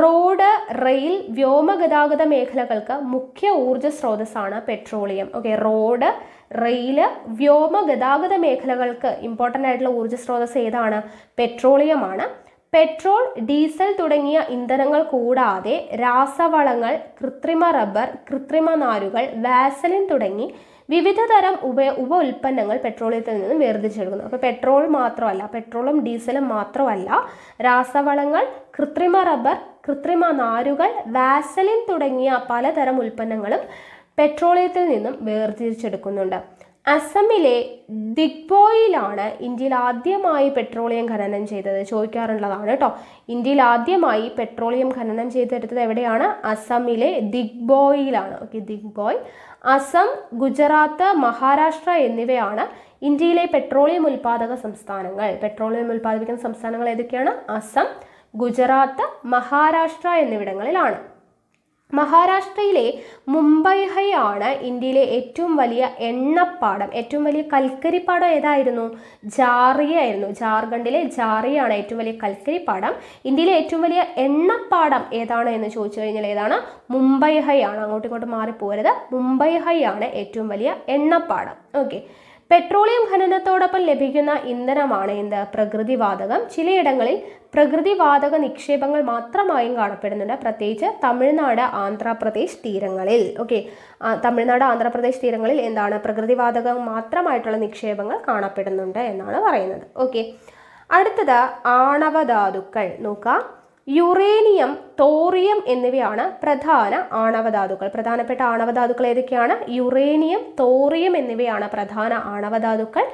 റോഡ്, റെയിൽ, വ്യോമഗതാഗത മേഖലകൾക്ക് മുഖ്യ ഊർജ്ജ സ്രോതസ്സാണ് പെട്രോളിയം. ഓക്കെ, റോഡ്, റെയില്, വ്യോമഗതാഗത മേഖലകൾക്ക് ഇമ്പോർട്ടൻ്റ് ആയിട്ടുള്ള ഊർജ്ജ സ്രോതസ് ഏതാണ്? പെട്രോളിയമാണ്. പെട്രോൾ, ഡീസൽ തുടങ്ങിയ ഇന്ധനങ്ങൾ കൂടാതെ രാസവളങ്ങൾ, കൃത്രിമ റബ്ബർ, കൃത്രിമ നാരുകൾ, വാസലിൻ തുടങ്ങി വിവിധ തരം ഉപ ഉൽപ്പന്നങ്ങൾ പെട്രോളിയത്തിൽ നിന്നും വേർതിരിച്ചെടുക്കുന്നു. അപ്പോൾ പെട്രോൾ മാത്രമല്ല, പെട്രോളും ഡീസലും മാത്രമല്ല, രാസവളങ്ങൾ, കൃത്രിമ റബ്ബർ, കൃത്രിമ നാരുകൾ, വാസലിൻ തുടങ്ങിയ പലതരം ഉൽപ്പന്നങ്ങളും പെട്രോളിയത്തിൽ നിന്നും വേർതിരിച്ചെടുക്കുന്നുണ്ട്. അസമിലെ ദിഗ്ബോയിലാണ് ഇന്ത്യയിൽ ആദ്യമായി പെട്രോളിയം ഖനനം ചെയ്തത്. ചോദിക്കാറുള്ളതാണ് കേട്ടോ. ഇന്ത്യയിൽ ആദ്യമായി പെട്രോളിയം ഖനനം ചെയ്തെടുത്തത് എവിടെയാണ്? അസമിലെ ദിഗ്ബോയിലാണ്. ഓക്കെ, ദിഗ്ബോയ്. അസം, ഗുജറാത്ത്, മഹാരാഷ്ട്ര എന്നിവയാണ് ഇന്ത്യയിലെ പെട്രോളിയം ഉൽപാദക സംസ്ഥാനങ്ങൾ. പെട്രോളിയം ഉൽപ്പാദിപ്പിക്കുന്ന സംസ്ഥാനങ്ങൾ ഏതൊക്കെയാണ്? അസം, ഗുജറാത്ത്, മഹാരാഷ്ട്ര എന്നിവിടങ്ങളിലാണ്. മഹാരാഷ്ട്രയിലെ മുംബൈ ആണ് ഇന്ത്യയിലെ ഏറ്റവും വലിയ എണ്ണപ്പാടം. ഏറ്റവും വലിയ കൽക്കരിപ്പാടം ഏതായിരുന്നു? ഝാറിയ ആയിരുന്നു. ജാർഖണ്ഡിലെ ഝാറിയാണ് ഏറ്റവും വലിയ കൽക്കരിപ്പാടം. ഇന്ത്യയിലെ ഏറ്റവും വലിയ എണ്ണപ്പാടം ഏതാണ് എന്ന് ചോദിച്ചു കഴിഞ്ഞാൽ ഏതാണ്? മുംബൈ ആണ്. അങ്ങോട്ടും ഇങ്ങോട്ടും മാറിപ്പോരുത്. മുംബൈ ആണ് ഏറ്റവും വലിയ എണ്ണപ്പാടം. ഓക്കെ, പെട്രോളിയം ഖനനത്തോടൊപ്പം ലഭിക്കുന്ന ഇന്ധനമാണ് എന്ത്? പ്രകൃതിവാതകം. ചിലയിടങ്ങളിൽ പ്രകൃതിവാതക നിക്ഷേപങ്ങൾ മാത്രമായും കാണപ്പെടുന്നുണ്ട്, പ്രത്യേകിച്ച് തമിഴ്നാട്, ആന്ധ്രാപ്രദേശ് തീരങ്ങളിൽ. ഓക്കെ, തമിഴ്നാട്, ആന്ധ്രാപ്രദേശ് തീരങ്ങളിൽ എന്താണ്? പ്രകൃതിവാതകം മാത്രമായിട്ടുള്ള നിക്ഷേപങ്ങൾ കാണപ്പെടുന്നുണ്ട് എന്നാണ് പറയുന്നത്. ഓക്കെ, അടുത്തത് ആണവധാതുക്കൾ നോക്കാം. യുറേനിയം, തോറിയം എന്നിവയാണ് പ്രധാന ആണവധാതുക്കൾ. പ്രധാനപ്പെട്ട ആണവധാതുക്കൾ ഏതൊക്കെയാണ്? യുറേനിയം, തോറിയം എന്നിവയാണ് പ്രധാന ആണവധാതുക്കൾ.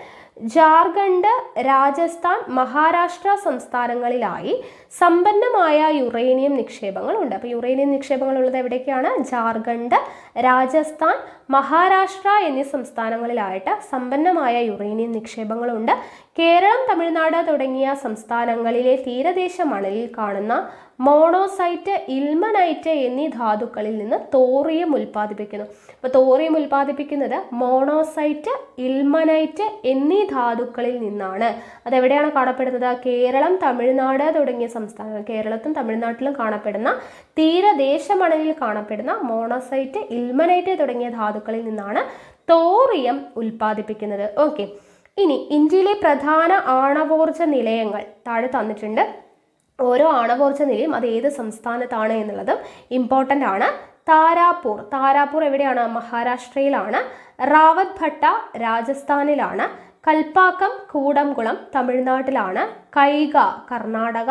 ജാർഖണ്ഡ്, രാജസ്ഥാൻ, മഹാരാഷ്ട്ര സംസ്ഥാനങ്ങളിലായി സമ്പന്നമായ യുറേനിയം നിക്ഷേപങ്ങളുണ്ട്. അപ്പോൾ യുറേനിയം നിക്ഷേപങ്ങൾ ഉള്ളത് എവിടേക്കാണ്? ജാർഖണ്ഡ്, രാജസ്ഥാൻ, മഹാരാഷ്ട്ര എന്നീ സംസ്ഥാനങ്ങളിലായിട്ട് സമ്പന്നമായ യുറേനിയം നിക്ഷേപങ്ങളുണ്ട്. കേരളം, തമിഴ്നാട് തുടങ്ങിയ സംസ്ഥാനങ്ങളിലെ തീരദേശ മണലിൽ കാണുന്ന മോണോസൈറ്റ്, ഇൽമനൈറ്റ് എന്നീ ധാതുക്കളിൽ നിന്ന് തോറിയം ഉൽപ്പാദിപ്പിക്കുന്നു. അപ്പോൾ തോറിയം ഉൽപ്പാദിപ്പിക്കുന്നത് മോണോസൈറ്റ്, ഇൽമനൈറ്റ് എന്നീ ധാതുക്കളിൽ നിന്നാണ്. അതെവിടെയാണ് കാണപ്പെടുന്നത്? കേരളം, തമിഴ്നാട് തുടങ്ങിയ സംസ്ഥാനങ്ങൾ. കേരളത്തിലും തമിഴ്നാട്ടിലും കാണപ്പെടുന്ന തീരദേശ മണലിൽ കാണപ്പെടുന്ന മോണോസൈറ്റ്, ഇൽമനൈറ്റ് തുടങ്ങിയ ധാതുക്കളിൽ നിന്നാണ് തോറിയം ഉൽപ്പാദിപ്പിക്കുന്നത്. ഓക്കെ, ഇനി ഇന്ത്യയിലെ പ്രധാന ആണവോർജ നിലയങ്ങൾ താഴെ തന്നിട്ടുണ്ട്. ഓരോ ആണവോർജ നിലയം അത് ഏത് സംസ്ഥാനത്താണ് എന്നുള്ളതും ഇമ്പോർട്ടൻ്റ് ആണ്. താരാപൂർ എവിടെയാണ്? മഹാരാഷ്ട്രയിലാണ്. റാവത് ഭട്ട രാജസ്ഥാനിലാണ്. കൽപ്പാക്കം, കൂടംകുളം തമിഴ്നാട്ടിലാണ്. കൈഗ കർണാടക,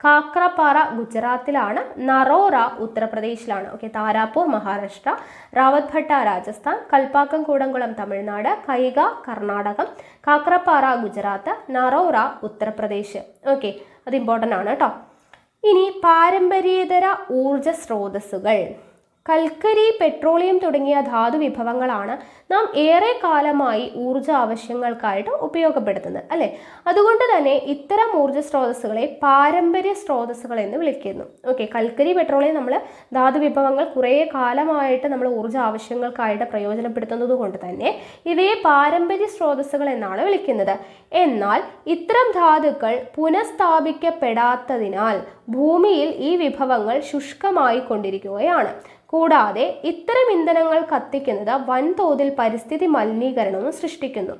കാക്രപാറ ഗുജറാത്തിലാണ്. നറോറ ഉത്തർപ്രദേശിലാണ്. ഓക്കെ, താരാപൂർ മഹാരാഷ്ട്ര, റാവത് ഭട്ട രാജസ്ഥാൻ, കൽപ്പാക്കം, കൂടംകുളം തമിഴ്നാട്, കൈഗ കർണാടകം, കാക്രപാറ ഗുജറാത്ത്, നറോറ ഉത്തർപ്രദേശ്. ഓക്കെ, അത് ഇമ്പോർട്ടൻ്റ് ആണ് കേട്ടോ. ഇനി പാരമ്പര്യേതര ഊർജ സ്രോതസ്സുകൾ. കൽക്കരി, പെട്രോളിയം തുടങ്ങിയ ധാതു വിഭവങ്ങളാണ് നാം ഏറെ കാലമായി ഊർജ ആവശ്യങ്ങൾക്കായിട്ട് ഉപയോഗപ്പെടുത്തുന്നത്, അല്ലേ? അതുകൊണ്ട് തന്നെ ഇത്തരം ഊർജ സ്രോതസ്സുകളെ പാരമ്പര്യ സ്രോതസ്സുകൾ എന്ന് വിളിക്കുന്നു. ഓക്കെ, കൽക്കരി, പെട്രോളിയം നമ്മൾ ധാതു വിഭവങ്ങൾ കുറേ കാലമായിട്ട് നമ്മൾ ഊർജ ആവശ്യങ്ങൾക്കായിട്ട് പ്രയോജനപ്പെടുത്തുന്നത് കൊണ്ട് തന്നെ ഇവയെ പാരമ്പര്യ സ്രോതസ്സുകൾ എന്നാണ് വിളിക്കുന്നത്. എന്നാൽ ഇത്തരം ധാതുക്കൾ പുനഃസ്ഥാപിക്കപ്പെടാത്തതിനാൽ ഭൂമിയിൽ ഈ വിഭവങ്ങൾ ശുഷ്കമായി കൊണ്ടിരിക്കുകയാണ്. കൂടാതെ ഇത്തരം ഇന്ധനങ്ങൾ കത്തിക്കുന്നത് വൻതോതിൽ പരിസ്ഥിതി മലിനീകരണവും സൃഷ്ടിക്കുന്നു.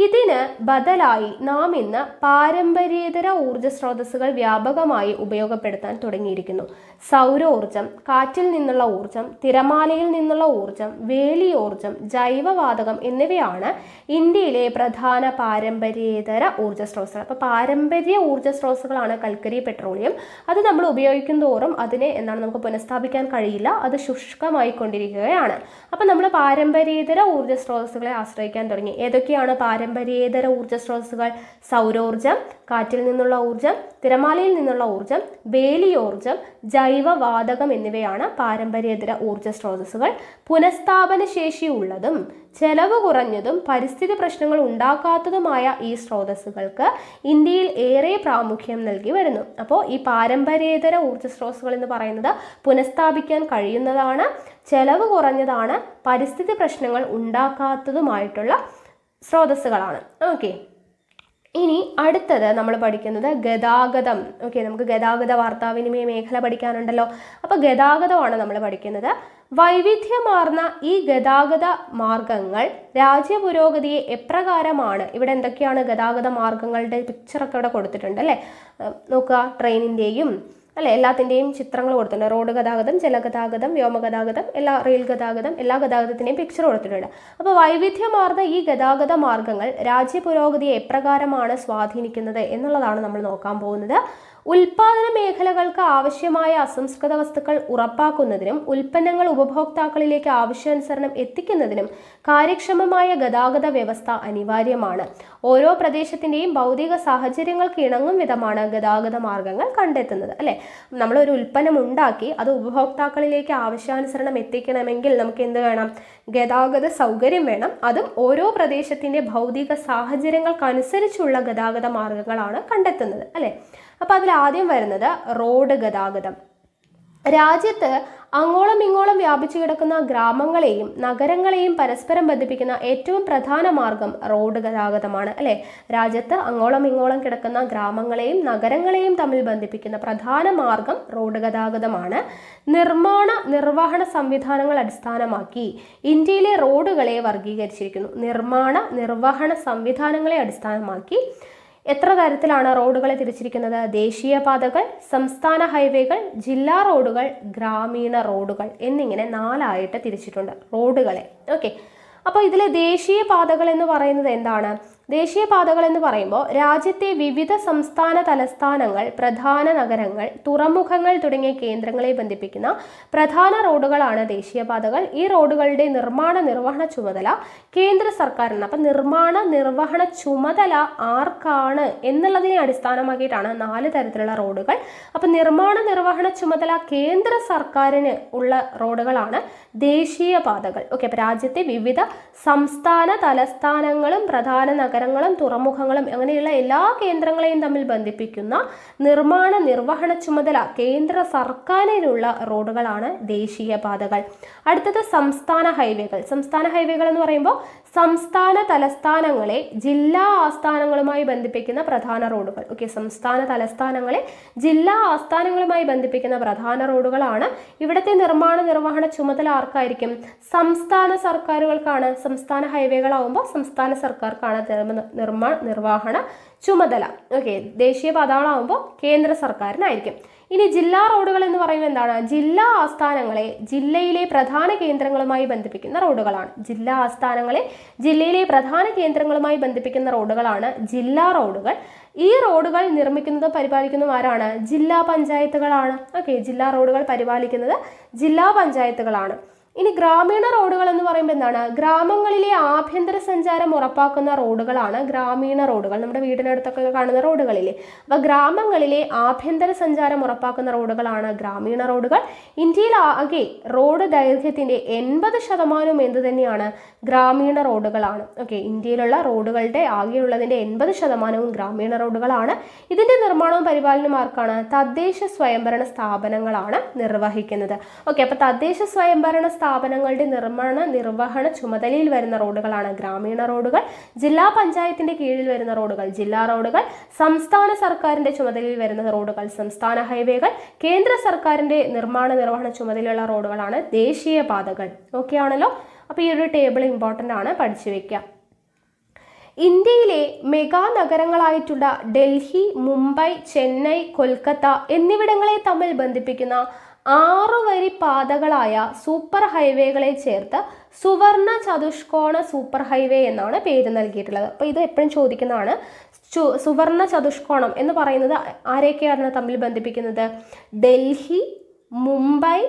ഇതിന് ബദലായി നാം ഇന്ന് പാരമ്പര്യേതര ഊർജ്ജ സ്രോതസ്സുകൾ വ്യാപകമായി ഉപയോഗപ്പെടുത്താൻ തുടങ്ങിയിരിക്കുന്നു. സൗരോർജം, കാറ്റിൽ നിന്നുള്ള ഊർജം, തിരമാലയിൽ നിന്നുള്ള ഊർജം, വേലിയോർജം, ജൈവവാതകം എന്നിവയാണ് ഇന്ത്യയിലെ പ്രധാന പാരമ്പര്യേതര ഊർജ്ജ സ്രോതസ്സുകൾ. അപ്പോൾ പാരമ്പര്യ ഊർജ്ജ സ്രോതസ്സുകളാണ് കൽക്കരി, പെട്രോളിയം. അത് നമ്മൾ ഉപയോഗിക്കും തോറും അതിനെ നമുക്ക് പുനഃസ്ഥാപിക്കാൻ കഴിയില്ല, അത് ശുഷ്കമായി കൊണ്ടിരിക്കുകയാണ്. അപ്പം നമ്മൾ പാരമ്പര്യേതര ഊർജ്ജ സ്രോതസ്സുകളെ ആശ്രയിക്കാൻ തുടങ്ങി. ഏതൊക്കെയാണ് പാരമ്പര്യേതര ഊർജ്ജ സ്രോതസ്സുകൾ? സൗരോർജം, കാറ്റിൽ നിന്നുള്ള ഊർജം, തിരമാലയിൽ നിന്നുള്ള ഊർജം, വേലിയോർജം, ജൈവവാതകം എന്നിവയാണ് പാരമ്പര്യേതര ഊർജ്ജ സ്രോതസ്സുകൾ. പുനഃസ്ഥാപന ശേഷിയുള്ളതും ചെലവ് കുറഞ്ഞതും പരിസ്ഥിതി പ്രശ്നങ്ങൾ ഉണ്ടാക്കാത്തതുമായ ഈ സ്രോതസ്സുകൾക്ക് ഇന്ത്യയിൽ ഏറെ പ്രാമുഖ്യം നൽകി വരുന്നു. അപ്പോൾ ഈ പാരമ്പര്യേതര ഊർജ്ജ സ്രോതസ്സുകൾ എന്ന് പറയുന്നത് പുനഃസ്ഥാപിക്കാൻ കഴിയുന്നതാണ്, ചെലവ് കുറഞ്ഞതാണ്, പരിസ്ഥിതി പ്രശ്നങ്ങൾ ഉണ്ടാക്കാത്തതുമായിട്ടുള്ള സ്രോതസ്സുകളാണ്. ഓക്കെ, ഇനി അടുത്തത് നമ്മൾ പഠിക്കുന്നത് ഗതാഗതം. ഓക്കെ, നമുക്ക് ഗതാഗത വാർത്താവിനിമയ മേഖല പഠിക്കാനുണ്ടല്ലോ. അപ്പോൾ ഗതാഗതമാണ് നമ്മൾ പഠിക്കുന്നത്. വൈവിധ്യമാർന്ന ഈ ഗതാഗത മാർഗങ്ങൾ രാജ്യ പുരോഗതിയെ എപ്രകാരമാണ്, ഇവിടെ എന്തൊക്കെയാണ് ഗതാഗത മാർഗങ്ങളുടെ പിക്ചറൊക്കെ ഇവിടെ കൊടുത്തിട്ടുണ്ട് അല്ലേ, നോക്കുക. ട്രെയിനിൻ്റെയും അല്ലെ എല്ലാത്തിൻ്റെയും ചിത്രങ്ങൾ കൊടുത്തിട്ടുണ്ട്. റോഡ് ഗതാഗതം, ജലഗതാഗതം, വ്യോമഗതാഗതം, റെയിൽ ഗതാഗതം, എല്ലാ ഗതാഗതത്തിൻ്റെയും പിക്ചർ കൊടുത്തിട്ടുണ്ട്. അപ്പോൾ വൈവിധ്യമാർന്ന ഈ ഗതാഗത മാർഗങ്ങൾ രാജ്യ പുരോഗതിയെ എപ്രകാരമാണ് സ്വാധീനിക്കുന്നത് എന്നുള്ളതാണ് നമ്മൾ നോക്കാൻ പോകുന്നത്. ഉൽപാദന മേഖലകൾക്ക് ആവശ്യമായ അസംസ്കൃത വസ്തുക്കൾ ഉറപ്പാക്കുന്നതിനും ഉൽപ്പന്നങ്ങൾ ഉപഭോക്താക്കളിലേക്ക് ആവശ്യാനുസരണം എത്തിക്കുന്നതിനും കാര്യക്ഷമമായ ഗതാഗത വ്യവസ്ഥ അനിവാര്യമാണ്. ഓരോ പ്രദേശത്തിൻ്റെയും ഭൗതിക സാഹചര്യങ്ങൾക്ക് ഇണങ്ങും വിധമാണ് ഗതാഗത മാർഗങ്ങൾ കണ്ടെത്തുന്നത് അല്ലേ. നമ്മളൊരു ഉൽപ്പന്നം ഉണ്ടാക്കി അത് ഉപഭോക്താക്കളിലേക്ക് ആവശ്യാനുസരണം എത്തിക്കണമെങ്കിൽ നമുക്ക് എന്ത് വേണം? ഗതാഗത സൗകര്യം വേണം. അതും ഓരോ പ്രദേശത്തിൻ്റെ ഭൗതിക സാഹചര്യങ്ങൾക്കനുസരിച്ചുള്ള ഗതാഗത മാർഗങ്ങളാണ് കണ്ടെത്തുന്നത് അല്ലേ. അപ്പോൾ അതിൽ ആദ്യം വരുന്നത് റോഡ് ഗതാഗതം. രാജ്യത്ത് അങ്ങോളം ഇങ്ങോളം വ്യാപിച്ചു കിടക്കുന്ന ഗ്രാമങ്ങളെയും നഗരങ്ങളെയും പരസ്പരം ബന്ധിപ്പിക്കുന്ന ഏറ്റവും പ്രധാന മാർഗം റോഡ് ഗതാഗതമാണ് അല്ലേ. രാജ്യത്ത് അങ്ങോളം ഇങ്ങോളം കിടക്കുന്ന ഗ്രാമങ്ങളെയും നഗരങ്ങളെയും തമ്മിൽ ബന്ധിപ്പിക്കുന്ന പ്രധാന മാർഗം റോഡ് ഗതാഗതമാണ്. നിർമ്മാണ നിർവഹണ സംവിധാനങ്ങൾ അടിസ്ഥാനമാക്കി ഇന്ത്യയിലെ റോഡുകളെ വർഗീകരിച്ചിരിക്കുന്നു. നിർമ്മാണ നിർവഹണ സംവിധാനങ്ങളെ അടിസ്ഥാനമാക്കി എത്ര തരത്തിലാണ് റോഡുകളെ തിരിച്ചിരിക്കുന്നത്? ദേശീയപാതകൾ, സംസ്ഥാന ഹൈവേകൾ, ജില്ലാ റോഡുകൾ, ഗ്രാമീണ റോഡുകൾ എന്നിങ്ങനെ 4ആയിട്ട് തിരിച്ചിട്ടുണ്ട് റോഡുകളെ. ഓക്കെ, അപ്പോൾ ഇതിലെ ദേശീയപാതകൾ എന്ന് പറയുന്നത് എന്താണ്? ദേശീയപാതകൾ എന്ന് പറയുമ്പോൾ രാജ്യത്തെ വിവിധ സംസ്ഥാന തലസ്ഥാനങ്ങൾ, പ്രധാന നഗരങ്ങൾ, തുറമുഖങ്ങൾ തുടങ്ങിയ കേന്ദ്രങ്ങളെ ബന്ധിപ്പിക്കുന്ന പ്രധാന റോഡുകളാണ് ദേശീയപാതകൾ. ഈ റോഡുകളുടെ നിർമ്മാണ നിർവഹണ ചുമതല കേന്ദ്ര സർക്കാരിന്. അപ്പം നിർമ്മാണ നിർവഹണ ചുമതല ആർക്കാണ് എന്നുള്ളതിനെ അടിസ്ഥാനമാക്കിയിട്ടാണ് 4 തരത്തിലുള്ള റോഡുകൾ. അപ്പം നിർമ്മാണ നിർവഹണ ചുമതല കേന്ദ്ര സർക്കാരിന് ഉള്ള റോഡുകളാണ് ദേശീയപാതകൾ. ഓക്കെ, അപ്പം രാജ്യത്തെ വിവിധ സംസ്ഥാന തലസ്ഥാനങ്ങളും പ്രധാന നഗരങ്ങളും തുറമുഖങ്ങളും അങ്ങനെയുള്ള എല്ലാ കേന്ദ്രങ്ങളെയും തമ്മിൽ ബന്ധിപ്പിക്കുന്ന നിർമ്മാണ നിർവഹണ ചുമതല കേന്ദ്ര സർക്കാരിനുള്ള റോഡുകളാണ് ദേശീയപാതകൾ. അടുത്തത് സംസ്ഥാന ഹൈവേകൾ. സംസ്ഥാന ഹൈവേകൾ എന്ന് പറയുമ്പോൾ സംസ്ഥാന തലസ്ഥാനങ്ങളെ ജില്ലാ ആസ്ഥാനങ്ങളുമായി ബന്ധിപ്പിക്കുന്ന പ്രധാന റോഡുകൾ. ഓക്കെ, സംസ്ഥാന തലസ്ഥാനങ്ങളെ ജില്ലാ ആസ്ഥാനങ്ങളുമായി ബന്ധിപ്പിക്കുന്ന പ്രധാന റോഡുകളാണ്. ഇവിടുത്തെ നിർമ്മാണ നിർവഹണ ചുമതല ആർക്കായിരിക്കും? സംസ്ഥാന സർക്കാരുകൾക്കാണ്. സംസ്ഥാന ഹൈവേകളാവുമ്പോൾ സംസ്ഥാന സർക്കാർക്കാണ് നിർമ്മാണ നിർവഹണ ചുമതല. ഓക്കെ, ദേശീയപാതകളാവുമ്പോൾ കേന്ദ്ര സർക്കാരിനായിരിക്കും. ഇനി ജില്ലാ റോഡുകൾ എന്ന് പറയുമ്പോൾ എന്താണ്? ജില്ലാ ആസ്ഥാനങ്ങളെ ജില്ലയിലെ പ്രധാന കേന്ദ്രങ്ങളുമായി ബന്ധിപ്പിക്കുന്ന റോഡുകളാണ്. ജില്ലാ ആസ്ഥാനങ്ങളെ ജില്ലയിലെ പ്രധാന കേന്ദ്രങ്ങളുമായി ബന്ധിപ്പിക്കുന്ന റോഡുകളാണ് ജില്ലാ റോഡുകൾ. ഈ റോഡുകൾ നിർമ്മിക്കുന്നതും പരിപാലിക്കുന്നതും ആരാണ്? ജില്ലാ പഞ്ചായത്തുകളാണ്. ഓക്കെ, ജില്ലാ റോഡുകൾ പരിപാലിക്കുന്നത് ജില്ലാ പഞ്ചായത്തുകളാണ്. ഇനി ഗ്രാമീണ റോഡുകൾ എന്ന് പറയുമ്പോൾ എന്താണ്? ഗ്രാമങ്ങളിലെ ആഭ്യന്തര സഞ്ചാരം ഉറപ്പാക്കുന്ന റോഡുകളാണ് ഗ്രാമീണ റോഡുകൾ. നമ്മുടെ വീടിനടുത്തൊക്കെ കാണുന്ന റോഡുകളില്ലേ, അപ്പോൾ ഗ്രാമങ്ങളിലെ ആഭ്യന്തര സഞ്ചാരം ഉറപ്പാക്കുന്ന റോഡുകളാണ് ഗ്രാമീണ റോഡുകൾ. ഇന്ത്യയിൽ ആകെ റോഡ് ദൈർഘ്യത്തിൻ്റെ 80% എന്ത് തന്നെയാണ്? ഗ്രാമീണ റോഡുകളാണ്. ഓക്കെ, ഇന്ത്യയിലുള്ള റോഡുകളുടെ ആകെയുള്ളതിൻ്റെ 80% ഗ്രാമീണ റോഡുകളാണ്. ഇതിൻ്റെ നിർമ്മാണവും പരിപാലനവും ആർക്കാണ്? തദ്ദേശ സ്വയംഭരണ സ്ഥാപനങ്ങളാണ് നിർവഹിക്കുന്നത്. ഓക്കെ, അപ്പോൾ തദ്ദേശ സ്വയംഭരണ സ്ഥാപനങ്ങളുടെ നിർമ്മാണ നിർവഹണ ചുമതലയിൽ വരുന്ന റോഡുകളാണ് ഗ്രാമീണ റോഡുകൾ. ജില്ലാ പഞ്ചായത്തിന്റെ കീഴിൽ വരുന്ന റോഡുകൾ ജില്ലാ റോഡുകൾ. സംസ്ഥാന സർക്കാരിന്റെ ചുമതലയിൽ വരുന്ന റോഡുകൾ സംസ്ഥാന ഹൈവേകൾ. കേന്ദ്ര സർക്കാരിന്റെ നിർമ്മാണ നിർവഹണ ചുമതലയുള്ള റോഡുകളാണ് ദേശീയപാതകൾ. ഓക്കെ ആണല്ലോ. അപ്പോൾ ഈ ഒരു ടേബിൾ ഇമ്പോർട്ടൻ്റ് ആണ്, പഠിച്ചു വെക്കുക. ഇന്ത്യയിലെ മെഗാ നഗരങ്ങളായിട്ടുള്ള ഡൽഹി, മുംബൈ, ചെന്നൈ, കൊൽക്കത്ത എന്നിവിടങ്ങളെ തമ്മിൽ ബന്ധിപ്പിക്കുന്ന 6 വരി പാതകളായ സൂപ്പർ ഹൈവേകളെ ചേർത്ത് സുവർണ ചതുഷ്കോണ സൂപ്പർ ഹൈവേ എന്നാണ് പേര് നൽകിയിട്ടുള്ളത്. അപ്പോൾ ഇത് എപ്പോഴും ചോദിക്കുന്നതാണ്. സുവർണ ചതുഷ്കോണം എന്ന് പറയുന്നത് ആരെയൊക്കെയാണ് തമ്മിൽ ബന്ധിപ്പിക്കുന്നത്? ഡൽഹി, മുംബൈ,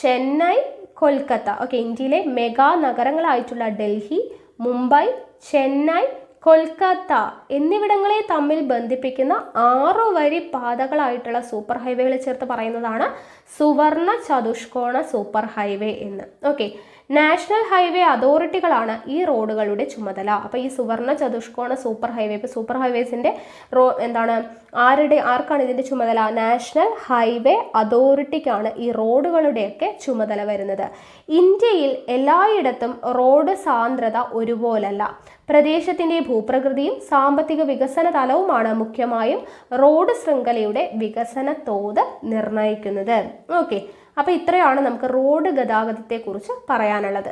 ചെന്നൈ, കൊൽക്കത്ത. ഓക്കെ, ഇന്ത്യയിലെ മെഗാ നഗരങ്ങളായിട്ടുള്ള ഡൽഹി, മുംബൈ, ചെന്നൈ, കൊൽക്കത്ത എന്നിവിടങ്ങളെ തമ്മിൽ ബന്ധിപ്പിക്കുന്ന 6 വരി പാതകളായിട്ടുള്ള സൂപ്പർ ഹൈവേകളെ ചേർത്ത് പറയുന്നതാണ് സുവർണ ചതുഷ്കോണ സൂപ്പർ ഹൈവേ എന്ന്. ഓക്കെ, നാഷണൽ ഹൈവേ അതോറിറ്റികളാണ് ഈ റോഡുകളുടെ ചുമതല. അപ്പോൾ ഈ സുവർണ ചതുഷ്കോണ സൂപ്പർ ഹൈവേ, ഇപ്പോൾ സൂപ്പർ ഹൈവേസിൻ്റെ ആർക്കാണ് ഇതിൻ്റെ ചുമതല? നാഷണൽ ഹൈവേ അതോറിറ്റിക്കാണ് ഈ റോഡുകളുടെയൊക്കെ ചുമതല വരുന്നത്. ഇന്ത്യയിൽ എല്ലായിടത്തും റോഡ് സാന്ദ്രത ഒരുപോലല്ല. പ്രദേശത്തിൻ്റെ ഭൂപ്രകൃതിയും സാമ്പത്തിക വികസന തലവുമാണ് മുഖ്യമായും റോഡ് ശൃംഖലയുടെ വികസന തോത് നിർണ്ണയിക്കുന്നത്. ഓക്കെ, അപ്പോൾ ഇത്രയാണ് നമുക്ക് റോഡ് ഗതാഗതത്തെക്കുറിച്ച് പറയാനുള്ളത്.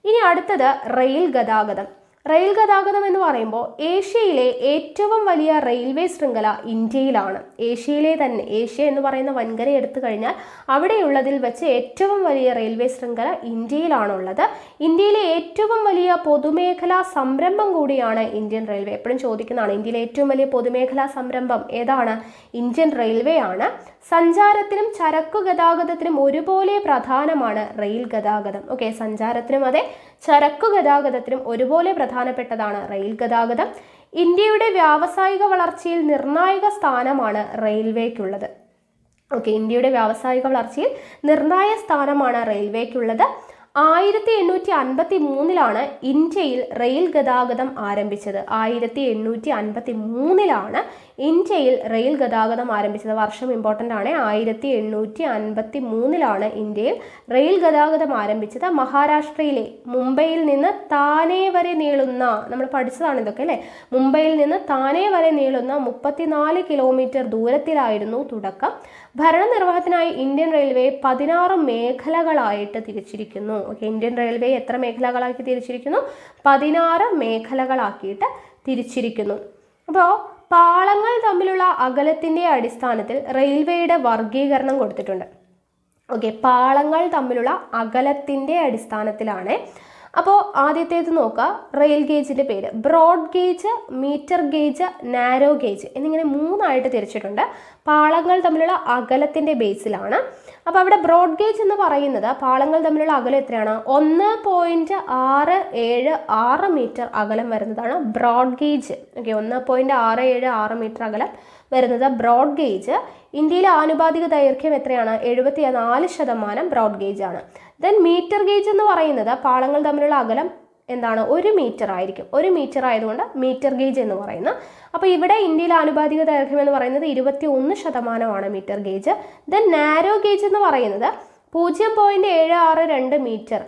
ഇനി അടുത്തത് റെയിൽ ഗതാഗതം. റെയിൽ ഗതാഗതം എന്ന് പറയുമ്പോൾ ഏഷ്യയിലെ ഏറ്റവും വലിയ റെയിൽവേ ശൃംഖല ഇന്ത്യയിലാണ്. ഏഷ്യ എന്ന് പറയുന്ന വൻകര എടുത്തു കഴിഞ്ഞാൽ അവിടെയുള്ളതിൽ വെച്ച് ഏറ്റവും വലിയ റെയിൽവേ ശൃംഖല ഇന്ത്യയിലാണുള്ളത്. ഇന്ത്യയിലെ ഏറ്റവും വലിയ പൊതുമേഖലാ സംരംഭം കൂടിയാണ് ഇന്ത്യൻ റെയിൽവേ. എപ്പോഴും ചോദിക്കുന്നതാണ്, ഇന്ത്യയിലെ ഏറ്റവും വലിയ പൊതുമേഖലാ സംരംഭം ഏതാണ്? ഇന്ത്യൻ റെയിൽവേ ആണ്. സഞ്ചാരത്തിനും ചരക്കു ഗതാഗതത്തിനും ഒരുപോലെ പ്രധാനമാണ് റെയിൽ ഗതാഗതം. ഓക്കെ, സഞ്ചാരത്തിനും അതെ ചരക്കു ഗതാഗതത്തിനും ഒരുപോലെ പ്രധാനപ്പെട്ടതാണ് റെയിൽ ഗതാഗതം. ഇന്ത്യയുടെ വ്യാവസായിക വളർച്ചയിൽ നിർണായക സ്ഥാനമാണ് റെയിൽവേക്കുള്ളത്. ഓക്കെ, ഇന്ത്യയുടെ വ്യാവസായിക വളർച്ചയിൽ നിർണായക സ്ഥാനമാണ് റെയിൽവേക്കുള്ളത്. 1853 ഇന്ത്യയിൽ റെയിൽ ഗതാഗതം ആരംഭിച്ചത്. 1853 ഇന്ത്യയിൽ റെയിൽ ഗതാഗതം ആരംഭിച്ചത്. വർഷം ഇമ്പോർട്ടൻ്റ് ആണ്. 1853 ഇന്ത്യയിൽ റെയിൽ ഗതാഗതം ആരംഭിച്ചത്. മഹാരാഷ്ട്രയിലെ മുംബൈയിൽ നിന്ന് താനെ വരെ നീളുന്ന, നമ്മൾ പഠിച്ചതാണ് ഇതൊക്കെ അല്ലേ, മുംബൈയിൽ നിന്ന് താനെ വരെ നീളുന്ന 34 കിലോമീറ്റർ ദൂരത്തിലായിരുന്നു തുടക്കം. ഭരണനിർവഹണത്തിനായി ഇന്ത്യൻ റെയിൽവേ 16 മേഖലകളായിട്ട് തിരിച്ചിരിക്കുന്നു. ഓക്കെ, ഇന്ത്യൻ റെയിൽവേ എത്ര മേഖലകളാക്കി തിരിച്ചിരിക്കുന്നു? 16 മേഖലകളാക്കിയിട്ട് തിരിച്ചിരിക്കുന്നു. അപ്പോൾ പാളങ്ങൾ തമ്മിലുള്ള അകലത്തിൻ്റെ അടിസ്ഥാനത്തിൽ റെയിൽവേയുടെ വർഗീകരണം കൊടുത്തിട്ടുണ്ട്. ഓക്കെ, പാളങ്ങൾ തമ്മിലുള്ള അകലത്തിൻ്റെ അടിസ്ഥാനത്തിലാണ്. അപ്പോൾ ആദ്യത്തേത് നോക്കുക, റെയിൽ ഗേജിൻ്റെ പേര് broad gauge, metre gauge, narrow gauge എന്നിങ്ങനെ 3 തിരിച്ചിട്ടുണ്ട്. പാളങ്ങൾ തമ്മിലുള്ള അകലത്തിൻ്റെ ബേസിലാണ്. അപ്പോൾ അവിടെ ബ്രോഡ് ഗേജ് എന്ന് പറയുന്നത് പാളങ്ങൾ തമ്മിലുള്ള അകലം എത്രയാണ്? 1.676 മീറ്റർ അകലം വരുന്നതാണ് ബ്രോഡ് ഗേജ്. ഓക്കെ, 1.676 മീറ്റർ അകലം വരുന്നത് ബ്രോഡ് ഗേജ്. ഇന്ത്യയിലെ ആനുപാതിക ദൈർഘ്യം എത്രയാണ്? 74% ബ്രോഡ് ഗേജ് ആണ്. ദെൻ മീറ്റർ ഗേജ് എന്ന് പറയുന്നത് പാളങ്ങൾ തമ്മിലുള്ള അകലം എന്താണ്? 1 മീറ്റർ ആയിരിക്കും. 1 മീറ്റർ ആയതുകൊണ്ട് മീറ്റർ ഗേജ് എന്ന് പറയുന്നത്. അപ്പോൾ ഇവിടെ ഇന്ത്യയിലെ ആനുപാതിക ദൈർഘ്യം എന്ന് പറയുന്നത് 21% metre gauge. Then narrow gauge എന്ന് പറയുന്നത് 0.762 മീറ്റർ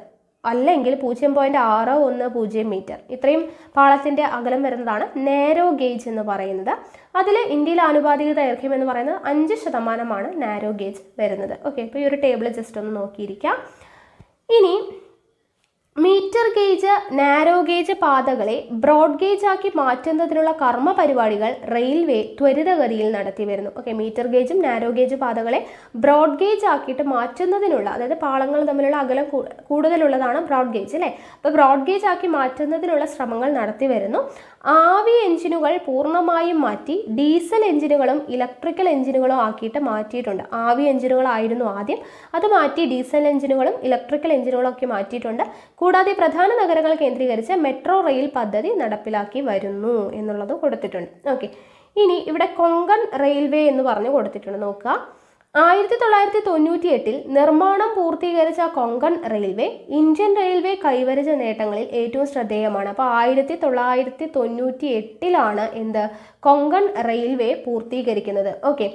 അല്ലെങ്കിൽ 0.610 മീറ്റർ, ഇത്രയും പാളത്തിൻ്റെ അകലം വരുന്നതാണ് നാരോ ഗേജ് എന്ന് പറയുന്നത്. അതിൽ ഇന്ത്യയിലെ ആനുപാതിക ദൈർഘ്യം എന്ന് പറയുന്നത് 5% നാരോ ഗേജ് വരുന്നത്. ഓക്കെ, അപ്പോൾ ഈ ഒരു ടേബിൾ ജസ്റ്റ് ഒന്ന് നോക്കിയിരിക്കാം. ഇനി മീറ്റർ ഗേജ്, നാരോ ഗേജ് പാതകളെ ബ്രോഡ് ഗേജ് ആക്കി മാറ്റുന്നതിനുള്ള കർമ്മ പരിപാടികൾ റെയിൽവേ ത്വരിതഗതിയിൽ നടത്തി വരുന്നു. ഓക്കെ, മീറ്റർ ഗേജും നാരോ ഗേജ് പാതകളെ ബ്രോഡ് ഗേജ് ആക്കിയിട്ട് മാറ്റുന്നതിനുള്ള, അതായത് പാളങ്ങൾ തമ്മിലുള്ള അകലം കൂടുതലുള്ളതാണ് ബ്രോഡ് ഗേജ് അല്ലേ. അപ്പോൾ ബ്രോഡ് ഗേജ് ആക്കി മാറ്റുന്നതിനുള്ള ശ്രമങ്ങൾ നടത്തി വരുന്നു. ആവി എഞ്ചിനുകൾ പൂർണ്ണമായും മാറ്റി ഡീസൽ എഞ്ചിനുകളും ഇലക്ട്രിക്കൽ എഞ്ചിനുകളും ആക്കിയിട്ട് മാറ്റിയിട്ടുണ്ട്. ആവി എഞ്ചിനുകളായിരുന്നു ആദ്യം, അത് മാറ്റി ഡീസൽ എഞ്ചിനുകളും ഇലക്ട്രിക്കൽ എഞ്ചിനുകളും ഒക്കെ മാറ്റിയിട്ടുണ്ട്. കൂടാതെ പ്രധാന നഗരങ്ങൾ കേന്ദ്രീകരിച്ച് മെട്രോ റെയിൽ പദ്ധതി നടപ്പിലാക്കി വരുന്നു എന്നുള്ളത് കൊടുത്തിട്ടുണ്ട്. ഓക്കെ, ഇനി ഇവിടെ കൊങ്കൺ റെയിൽവേ എന്ന് പറഞ്ഞ് കൊടുത്തിട്ടുണ്ട്. നോക്കുക, 1998 നിർമ്മാണം പൂർത്തീകരിച്ച കൊങ്കൺ റെയിൽവേ ഇന്ത്യൻ റെയിൽവേ കൈവരിച്ച നേട്ടങ്ങളിൽ ഏറ്റവും ശ്രദ്ധേയമാണ്. അപ്പോൾ 1998 എന്ത് കൊങ്കൺ റെയിൽവേ പൂർത്തീകരിക്കുന്നത്. ഓക്കെ,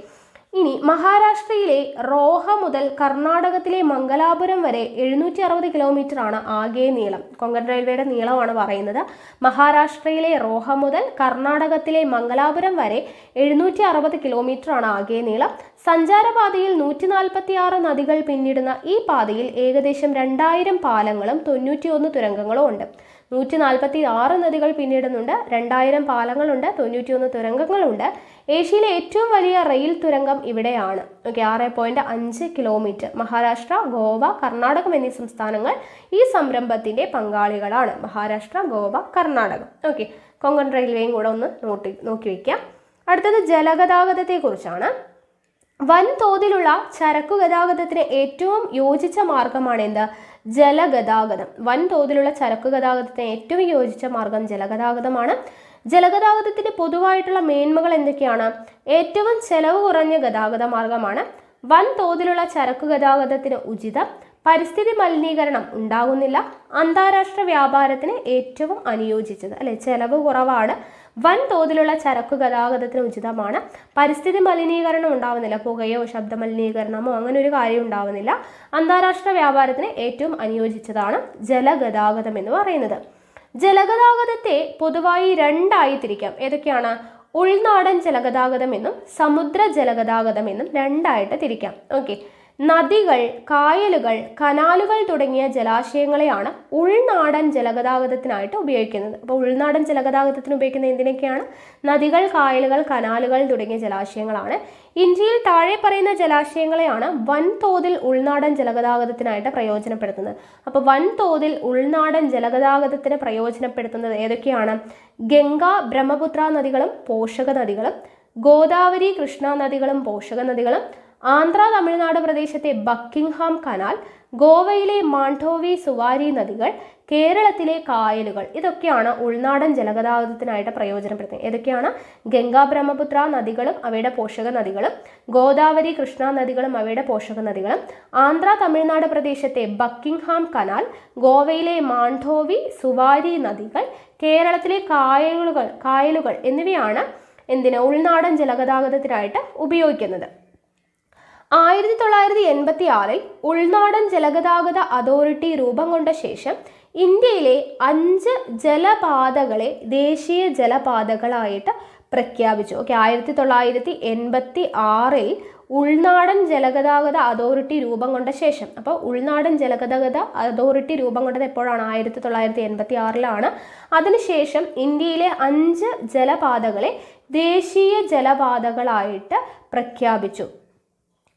ഇനി മഹാരാഷ്ട്രയിലെ റോഹ മുതൽ കർണാടകത്തിലെ മംഗലാപുരം വരെ 760 കിലോമീറ്റർ ആണ് ആകെ നീളം. കൊങ്കൺ റെയിൽവേയുടെ നീളമാണ് പറയുന്നത്. മഹാരാഷ്ട്രയിലെ റോഹ മുതൽ കർണാടകത്തിലെ മംഗലാപുരം വരെ 760 കിലോമീറ്റർ ആണ് ആകെ നീളം. സഞ്ചാരപാതയിൽ 146 നദികൾ പിന്നിടുന്ന ഈ പാതയിൽ ഏകദേശം 2000 പാലങ്ങളും 91 തുരങ്കങ്ങളും ഉണ്ട്. 146 നദികൾ പിന്നിടുന്നുണ്ട്, 2000 പാലങ്ങളുണ്ട്, 91 തുരങ്കങ്ങളുണ്ട്. ഏഷ്യയിലെ ഏറ്റവും വലിയ റെയിൽ തുരങ്കം ഇവിടെയാണ്. Okay, 6.5 kilometre. മഹാരാഷ്ട്ര, ഗോവ, കർണാടകം എന്നീ സംസ്ഥാനങ്ങൾ ഈ സംരംഭത്തിന്റെ പങ്കാളികളാണ്. മഹാരാഷ്ട്ര, ഗോവ, കർണാടകം. ഓക്കെ, കൊങ്കൺ റെയിൽവേയും കൂടെ ഒന്ന് നോക്കി വയ്ക്കാം. അടുത്തത് ജലഗതാഗതത്തെ കുറിച്ചാണ്. വൻതോതിലുള്ള ചരക്കു ഗതാഗതത്തിന് ഏറ്റവും യോജിച്ച മാർഗമാണ് എന്ത്? ജലഗതാഗതം. വൻതോതിലുള്ള ചരക്കു ഗതാഗതത്തിന് ഏറ്റവും യോജിച്ച മാർഗം ജലഗതാഗതമാണ്. ജലഗതാഗതത്തിന്റെ പൊതുവായിട്ടുള്ള മേന്മകൾ എന്തൊക്കെയാണ്? ഏറ്റവും ചെലവ് കുറഞ്ഞ ഗതാഗത മാർഗമാണ്. വൻതോതിലുള്ള ചരക്കു ഗതാഗതത്തിന് ഉചിതം. പരിസ്ഥിതി മലിനീകരണം ഉണ്ടാകുന്നില്ല. അന്താരാഷ്ട്ര വ്യാപാരത്തിന് ഏറ്റവും അനുയോജിച്ചത്. അല്ലെ, ചെലവ് കുറവാണ്, വൻതോതിലുള്ള ചരക്കു ഗതാഗതത്തിന് ഉചിതമാണ്, പരിസ്ഥിതി മലിനീകരണം ഉണ്ടാവുന്നില്ല, പുകയോ ശബ്ദ മലിനീകരണമോ അങ്ങനെ ഒരു കാര്യം ഉണ്ടാവുന്നില്ല, അന്താരാഷ്ട്ര വ്യാപാരത്തിന് ഏറ്റവും അനുയോജിച്ചതാണ് ജലഗതാഗതം എന്ന് പറയുന്നത്. ജലഗതാഗതത്തെ പൊതുവായി രണ്ടായി തിരിക്കാം. ഏതൊക്കെയാണ്? ഉൾനാടൻ ജലഗതാഗതം എന്നും സമുദ്ര ജലഗതാഗതം എന്നും രണ്ടായിട്ട് തിരിക്കാം. ഓക്കെ, നദികൾ, കായലുകൾ, കനാലുകൾ തുടങ്ങിയ ജലാശയങ്ങളെയാണ് ഉൾനാടൻ ജലഗതാഗതത്തിനായിട്ട് ഉപയോഗിക്കുന്നത്. അപ്പോൾ ഉൾനാടൻ ജലഗതാഗതത്തിന് ഉപയോഗിക്കുന്ന എന്തിനൊക്കെയാണ്? നദികൾ, കായലുകൾ, കനാലുകൾ തുടങ്ങിയ ജലാശയങ്ങളാണ്. ഇന്ത്യയിൽ താഴെ പറയുന്ന ജലാശയങ്ങളെയാണ് വൻതോതിൽ ഉൾനാടൻ ജലഗതാഗതത്തിനായിട്ട് പ്രയോജനപ്പെടുത്തുന്നത്. അപ്പോൾ വൻതോതിൽ ഉൾനാടൻ ജലഗതാഗതത്തിന് പ്രയോജനപ്പെടുത്തുന്നത് ഏതൊക്കെയാണ്? ഗംഗ, ബ്രഹ്മപുത്ര നദികളും പോഷക നദികളും, ഗോദാവരി, കൃഷ്ണ നദികളും പോഷക നദികളും, ആന്ധ്ര തമിഴ്നാട് പ്രദേശത്തെ ബക്കിംഗ്ഹാം കനാൽ, ഗോവയിലെ മാണ്ഡോവി, സുവാരി നദികൾ, കേരളത്തിലെ കായലുകൾ. ഇതൊക്കെയാണ് ഉൾനാടൻ ജലഗതാഗതത്തിനായിട്ട് പ്രയോജനപ്പെടുത്തുന്നത്. ഏതൊക്കെയാണ്? ഗംഗാ, ബ്രഹ്മപുത്ര നദികളും അവയുടെ പോഷക നദികളും, ഗോദാവരി, കൃഷ്ണ നദികളും അവയുടെ പോഷക നദികളും, ആന്ധ്ര തമിഴ്നാട് പ്രദേശത്തെ ബക്കിംഗ്ഹാം കനാൽ, ഗോവയിലെ മാണ്ഡോവി, സുവാരി നദികൾ, കേരളത്തിലെ കായലുകൾ എന്നിവയാണ് എന്തിന്? ഉൾനാടൻ ജലഗതാഗതത്തിനായിട്ട് ഉപയോഗിക്കുന്നത്. 1986 ഉൾനാടൻ ജലഗതാഗത അതോറിറ്റി രൂപം കൊണ്ട ശേഷം ഇന്ത്യയിലെ 5 ജലപാതകളെ ദേശീയ ജലപാതകളായിട്ട് പ്രഖ്യാപിച്ചു. ഓക്കെ, 1986 ഉൾനാടൻ ജലഗതാഗത അതോറിറ്റി രൂപം കൊണ്ട ശേഷം. അപ്പോൾ ഉൾനാടൻ ജലഗതാഗത അതോറിറ്റി രൂപം കൊണ്ടത് എപ്പോഴാണ്? 1986 അതിനുശേഷം ഇന്ത്യയിലെ 5 ജലപാതകളെ ദേശീയ ജലപാതകളായിട്ട് പ്രഖ്യാപിച്ചു.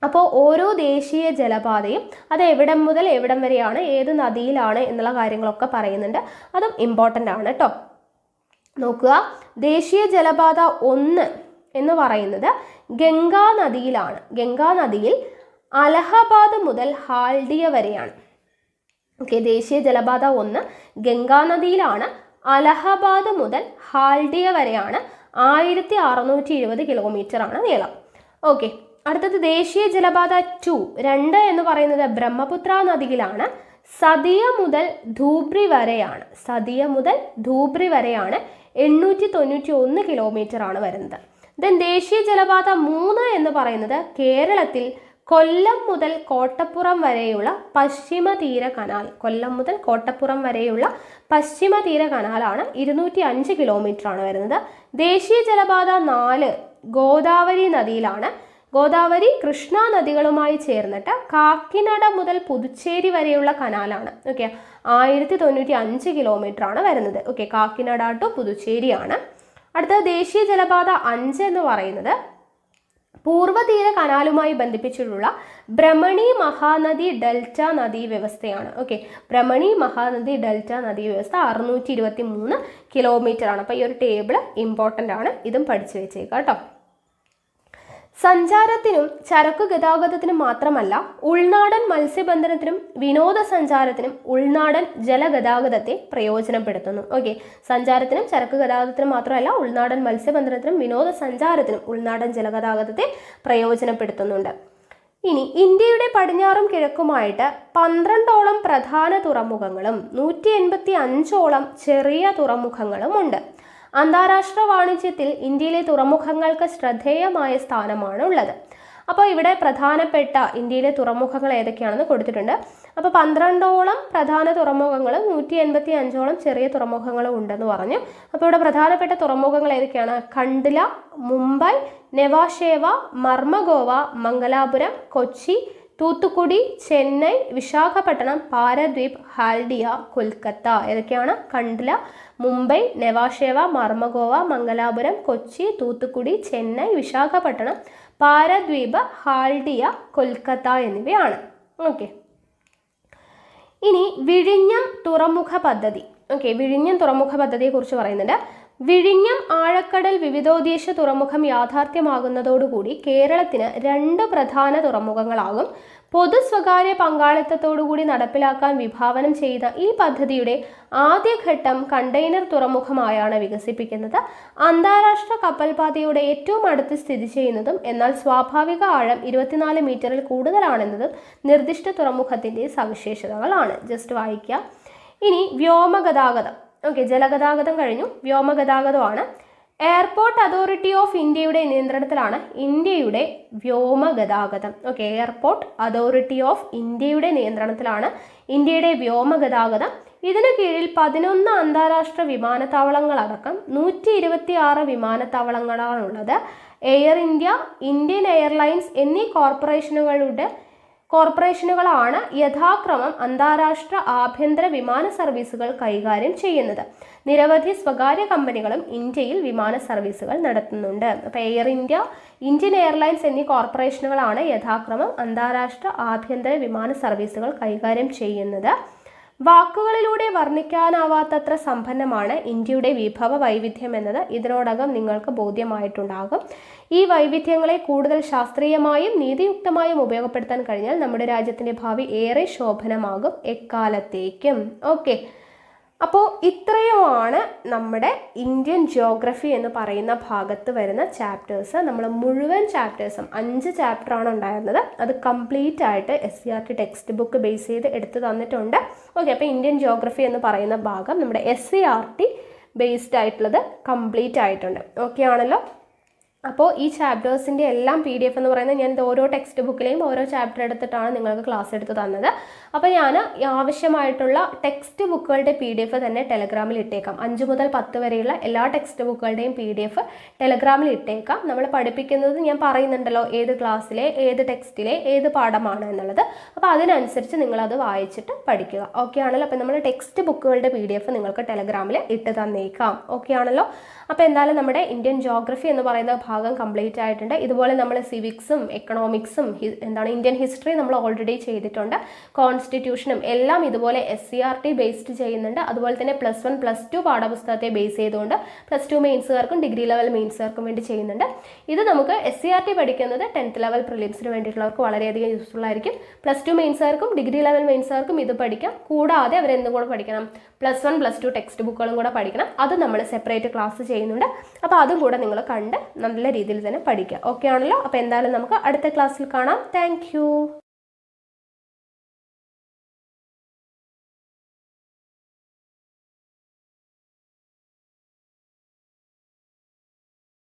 അപ്പോൾ ഓരോ ദേശീയ ജലപാതയും അത് എവിടം മുതൽ എവിടം വരെയാണ്, ഏത് നദിയിലാണ് എന്നുള്ള കാര്യങ്ങളൊക്കെ പറയുന്നുണ്ട്. അതും ഇമ്പോർട്ടൻ്റ് ആണ് കേട്ടോ. നോക്കുക, ദേശീയ ജലപാത 1 എന്ന് പറയുന്നത് ഗംഗാ നദിയിലാണ്. ഗംഗാ നദിയിൽ അലഹബാദ് മുതൽ ഹാൽഡിയ വരെയാണ്. ഓക്കെ, ദേശീയ ജലപാത 1 ഗംഗാ നദിയിലാണ്. അലഹബാദ് മുതൽ ഹാൽഡിയ വരെയാണ്. 1620 കിലോമീറ്റർ ആണ് നീളം. ഓക്കെ, അടുത്തത് ദേശീയ ജലപാത 2 എന്ന് പറയുന്നത് ബ്രഹ്മപുത്ര നദിയിലാണ്. സതിയ മുതൽ ധൂബ്രി വരെയാണ്. 891 കിലോമീറ്റർ ആണ് വരുന്നത്. ദെൻ ദേശീയ ജലപാത 3 എന്ന് പറയുന്നത് കേരളത്തിൽ കൊല്ലം മുതൽ കോട്ടപ്പുറം വരെയുള്ള പശ്ചിമ തീര കനാൽ. കൊല്ലം മുതൽ കോട്ടപ്പുറം വരെയുള്ള പശ്ചിമ തീര കനാലാണ്. 205 കിലോമീറ്റർ ആണ് വരുന്നത്. ദേശീയ ജലപാത 4 ഗോദാവരി നദിയിലാണ്. ഗോദാവരി, കൃഷ്ണ നദികളുമായി ചേർന്നിട്ട് കാക്കിനട മുതൽ പുതുച്ചേരി വരെയുള്ള കനാലാണ്. ഓക്കെ, 1095 കിലോമീറ്റർ ആണ് വരുന്നത്. ഓക്കെ, കാക്കിനട ടു പുതുച്ചേരിയാണ്. അടുത്ത ദേശീയ ജലപാത 5 എന്ന് പറയുന്നത് പൂർവ്വതീര കനാലുമായി ബന്ധിപ്പിച്ചിട്ടുള്ള ബ്രഹ്മണി മഹാനദി ഡെൽറ്റ നദീ വ്യവസ്ഥയാണ്. ഓക്കെ, ബ്രഹ്മണി മഹാനദി ഡെൽറ്റ നദീ വ്യവസ്ഥ 623 കിലോമീറ്റർ ആണ്. അപ്പോൾ ഈ ഒരു ടേബിൾ ഇമ്പോർട്ടൻ്റ് ആണ്, ഇതും പഠിച്ചു വെച്ചേക്കാം കേട്ടോ. സഞ്ചാരത്തിനും ചരക്കു ഗതാഗതത്തിനും മാത്രമല്ല, ഉൾനാടൻ മത്സ്യബന്ധനത്തിനും വിനോദസഞ്ചാരത്തിനും ഉൾനാടൻ ജലഗതാഗതത്തെ പ്രയോജനപ്പെടുത്തുന്നു. ഓക്കെ, സഞ്ചാരത്തിനും ചരക്കു ഗതാഗതത്തിനും മാത്രമല്ല, ഉൾനാടൻ മത്സ്യബന്ധനത്തിനും വിനോദസഞ്ചാരത്തിനും ഉൾനാടൻ ജലഗതാഗതത്തെ പ്രയോജനപ്പെടുത്തുന്നുണ്ട്. ഇനി ഇന്ത്യയുടെ പടിഞ്ഞാറും കിഴക്കുമായിട്ട് 12ഓളം പ്രധാന തുറമുഖങ്ങളും 185ഓളം ചെറിയ തുറമുഖങ്ങളും ഉണ്ട്. അന്താരാഷ്ട്ര വാണിജ്യത്തിൽ ഇന്ത്യയിലെ തുറമുഖങ്ങൾക്ക് ശ്രദ്ധേയമായ സ്ഥാനമാണ് ഉള്ളത്. അപ്പോൾ ഇവിടെ പ്രധാനപ്പെട്ട ഇന്ത്യയിലെ തുറമുഖങ്ങൾ ഏതൊക്കെയാണെന്ന് കൊടുത്തിട്ടുണ്ട്. അപ്പോൾ 12ഓളം പ്രധാന തുറമുഖങ്ങളും 185ഓളം ചെറിയ തുറമുഖങ്ങളും ഉണ്ടെന്ന് പറഞ്ഞു. അപ്പോൾ ഇവിടെ പ്രധാനപ്പെട്ട തുറമുഖങ്ങൾ ഏതൊക്കെയാണ്? ഖണ്ഡ്ല, മുംബൈ, നെവാഷേവ, മർമഗോവ, മംഗലാപുരം, കൊച്ചി, തൂത്തുക്കുടി, ചെന്നൈ, വിശാഖപട്ടണം, പാരദ്വീപ്, ഹാൽഡിയ, കൊൽക്കത്ത. ഏതൊക്കെയാണ്? കണ്ട്ല, മുംബൈ, നെവാഷേവ, മർമഗോവ, മംഗലാപുരം, കൊച്ചി, തൂത്തുക്കുടി, ചെന്നൈ, വിശാഖപട്ടണം, പാരദ്വീപ്, ഹാൽഡിയ, കൊൽക്കത്ത എന്നിവയാണ്. ഓക്കെ, ഇനി വിഴിഞ്ഞം തുറമുഖ പദ്ധതി. ഓക്കെ, വിഴിഞ്ഞം തുറമുഖ പദ്ധതിയെക്കുറിച്ച് പറയുന്നുണ്ട്. വിഴിഞ്ഞം ആഴക്കടൽ വിവിധോദ്ദേശ തുറമുഖം യാഥാർത്ഥ്യമാകുന്നതോടുകൂടി കേരളത്തിന് 2 പ്രധാന തുറമുഖങ്ങളാകും. പൊതു സ്വകാര്യ പങ്കാളിത്തത്തോടുകൂടി നടപ്പിലാക്കാൻ വിഭാവനം ചെയ്ത ഈ പദ്ധതിയുടെ ആദ്യഘട്ടം കണ്ടെയ്നർ തുറമുഖമായാണ് വികസിപ്പിക്കുന്നത്. അന്താരാഷ്ട്ര കപ്പൽപാതയുടെ ഏറ്റവും അടുത്ത് സ്ഥിതി ചെയ്യുന്നതും എന്നാൽ സ്വാഭാവിക ആഴം 24 മീറ്ററിൽ കൂടുതലാണെന്നതും നിർദ്ദിഷ്ട തുറമുഖത്തിന്റെ സവിശേഷതകളാണ്. ജസ്റ്റ് വായിക്കുക. ഇനി വ്യോമഗതാഗതം. ഓക്കെ, ജലഗതാഗതം കഴിഞ്ഞു, വ്യോമഗതാഗതമാണ്. എയർപോർട്ട് അതോറിറ്റി ഓഫ് ഇന്ത്യയുടെ നിയന്ത്രണത്തിലാണ് ഇന്ത്യയുടെ വ്യോമഗതാഗതം. ഓക്കെ, എയർപോർട്ട് അതോറിറ്റി ഓഫ് ഇന്ത്യയുടെ നിയന്ത്രണത്തിലാണ് ഇന്ത്യയുടെ വ്യോമഗതാഗതം. ഇതിനു കീഴിൽ 11 അന്താരാഷ്ട്ര വിമാനത്താവളങ്ങളടക്കം 126 വിമാനത്താവളങ്ങളാണുള്ളത്. എയർ ഇന്ത്യ, ഇന്ത്യൻ എയർലൈൻസ് എന്നീ കോർപ്പറേഷനുകളാണ് യഥാക്രമം അന്താരാഷ്ട്ര ആഭ്യന്തര വിമാന സർവീസുകൾ കൈകാര്യം ചെയ്യുന്നത്. നിരവധി സ്വകാര്യ കമ്പനികളും ഇന്ത്യയിൽ വിമാന സർവീസുകൾ നടത്തുന്നുണ്ട്. അപ്പോൾ എയർ ഇന്ത്യ, ഇന്ത്യൻ എയർലൈൻസ് എന്നീ കോർപ്പറേഷനുകളാണ് യഥാക്രമം അന്താരാഷ്ട്ര ആഭ്യന്തര വിമാന സർവീസുകൾ കൈകാര്യം ചെയ്യുന്നത്. വാക്കുകളിലൂടെ വർണ്ണിക്കാനാവാത്തത്ര സമ്പന്നമാണ് ഇന്ത്യയുടെ വിഭവ വൈവിധ്യം എന്നത് ഇതിനോടകം നിങ്ങൾക്ക് ബോധ്യമായിട്ടുണ്ടാകും. ഈ വൈവിധ്യങ്ങളെ കൂടുതൽ ശാസ്ത്രീയമായും നീതിയുക്തമായും ഉപയോഗപ്പെടുത്താൻ കഴിഞ്ഞാൽ നമ്മുടെ രാജ്യത്തിൻ്റെ ഭാവി ഏറെ ശോഭനമാകും എക്കാലത്തേക്കും. ഓക്കെ, അപ്പോൾ ഇത്രയുമാണ് നമ്മുടെ ഇന്ത്യൻ ജിയോഗ്രഫി എന്ന് പറയുന്ന ഭാഗത്ത് വരുന്ന ചാപ്റ്റേഴ്സ്. നമ്മൾ മുഴുവൻ ചാപ്റ്റേഴ്സും 5 ചാപ്റ്ററാണ് ഉണ്ടായിരുന്നത്. അത് കംപ്ലീറ്റ് ആയിട്ട് SCERT ടെക്സ്റ്റ് ബുക്ക് ബേസ് ചെയ്ത് എടുത്തു തന്നിട്ടുണ്ട്. ഓക്കെ, അപ്പോൾ ഇന്ത്യൻ ജിയോഗ്രഫി എന്ന് പറയുന്ന ഭാഗം നമ്മുടെ SCERT ബേസ്ഡ് ആയിട്ടുള്ളത് കംപ്ലീറ്റ് ആയിട്ടുണ്ട്. ഓക്കെ ആണല്ലോ. അപ്പോൾ ഈ ചാപ്റ്റേഴ്സിൻ്റെ എല്ലാം PDF എന്ന് പറയുന്നത് ഞാൻ ഓരോ ടെക്സ്റ്റ് ബുക്കിലെയും ഓരോ ചാപ്റ്റർ എടുത്തിട്ടാണ് നിങ്ങൾക്ക് ക്ലാസ് എടുത്ത് തന്നത്. അപ്പോൾ ഞാൻ ആവശ്യമായിട്ടുള്ള ടെക്സ്റ്റ് ബുക്കുകളുടെ PDF തന്നെ ടെലഗ്രാമിൽ ഇട്ടേക്കാം. 5 മുതൽ 10 വരെയുള്ള എല്ലാ ടെക്സ്റ്റ് ബുക്കുകളുടെയും PDF ടെലഗ്രാമിൽ ഇട്ടേക്കാം. നമ്മൾ പഠിപ്പിക്കുന്നത് ഞാൻ പറയുന്നുണ്ടല്ലോ ഏത് ക്ലാസ്സിലെ ഏത് ടെക്സ്റ്റിലെ ഏത് പാഠമാണ് എന്നുള്ളത്. അപ്പോൾ അതിനനുസരിച്ച് നിങ്ങളത് വായിച്ചിട്ട് പഠിക്കുക. ഓക്കെ ആണല്ലോ. അപ്പോൾ നമ്മൾ ടെക്സ്റ്റ് ബുക്കുകളുടെ PDF നിങ്ങൾക്ക് ടെലഗ്രാമിൽ ഇട്ട് തന്നേക്കാം. ഓക്കെ ആണല്ലോ. അപ്പോൾ എന്തായാലും നമ്മുടെ ഇന്ത്യൻ ജിയോഗ്രഫി എന്ന് പറയുന്ന ഭാഗം കംപ്ലീറ്റ് ആയിട്ടുണ്ട്. ഇതുപോലെ നമ്മൾ സിവിക്സും എക്കണോമിക്സും ഇന്ത്യൻ ഹിസ്റ്ററി നമ്മൾ ഓൾറെഡി ചെയ്തിട്ടുണ്ട്. കോൺസ്റ്റിറ്റ്യൂഷനും എല്ലാം ഇതുപോലെ SCERT ബേസ്ഡ് ചെയ്യുന്നുണ്ട്. അതുപോലെ തന്നെ +1 +2 പാഠപുസ്തകത്തെ ബേസ് ചെയ്തുകൊണ്ട് +2 മെയിൻസുകാർക്കും ഡിഗ്രി ലെവൽ മെയിൻസുകാർക്കും വേണ്ടി ചെയ്യുന്നുണ്ട്. ഇത് നമുക്ക് SCERT പഠിക്കുന്നത് 10th ലെവൽ പ്രിലിംസിന് വേണ്ടിയിട്ടുള്ളവർക്ക് വളരെയധികം യൂസ്ഫുൾ ആയിരിക്കും. +2 മെയിൻസുകാർക്കും ഡിഗ്രി ലെവൽ മെയിൻസുകാർക്കും ഇത് പഠിക്കാം. കൂടാതെ അവരെന്തും കൂടെ പഠിക്കണം, +1 +2 ടെക്സ്റ്റ് ബുക്കുകളും കൂടെ പഠിക്കണം. അത് നമ്മൾ സെപ്പറേറ്റ് ക്ലാസ് ചെയ്യുന്നുണ്ട്. അപ്പോൾ അതും കൂടെ നിങ്ങൾ കണ്ട് നല്ല രീതിയിൽ തന്നെ പഠിക്കുക. ഓക്കെ ആണല്ലോ. അപ്പോൾ എന്തായാലും നമുക്ക് അടുത്ത ക്ലാസ്സിൽ കാണാം. താങ്ക്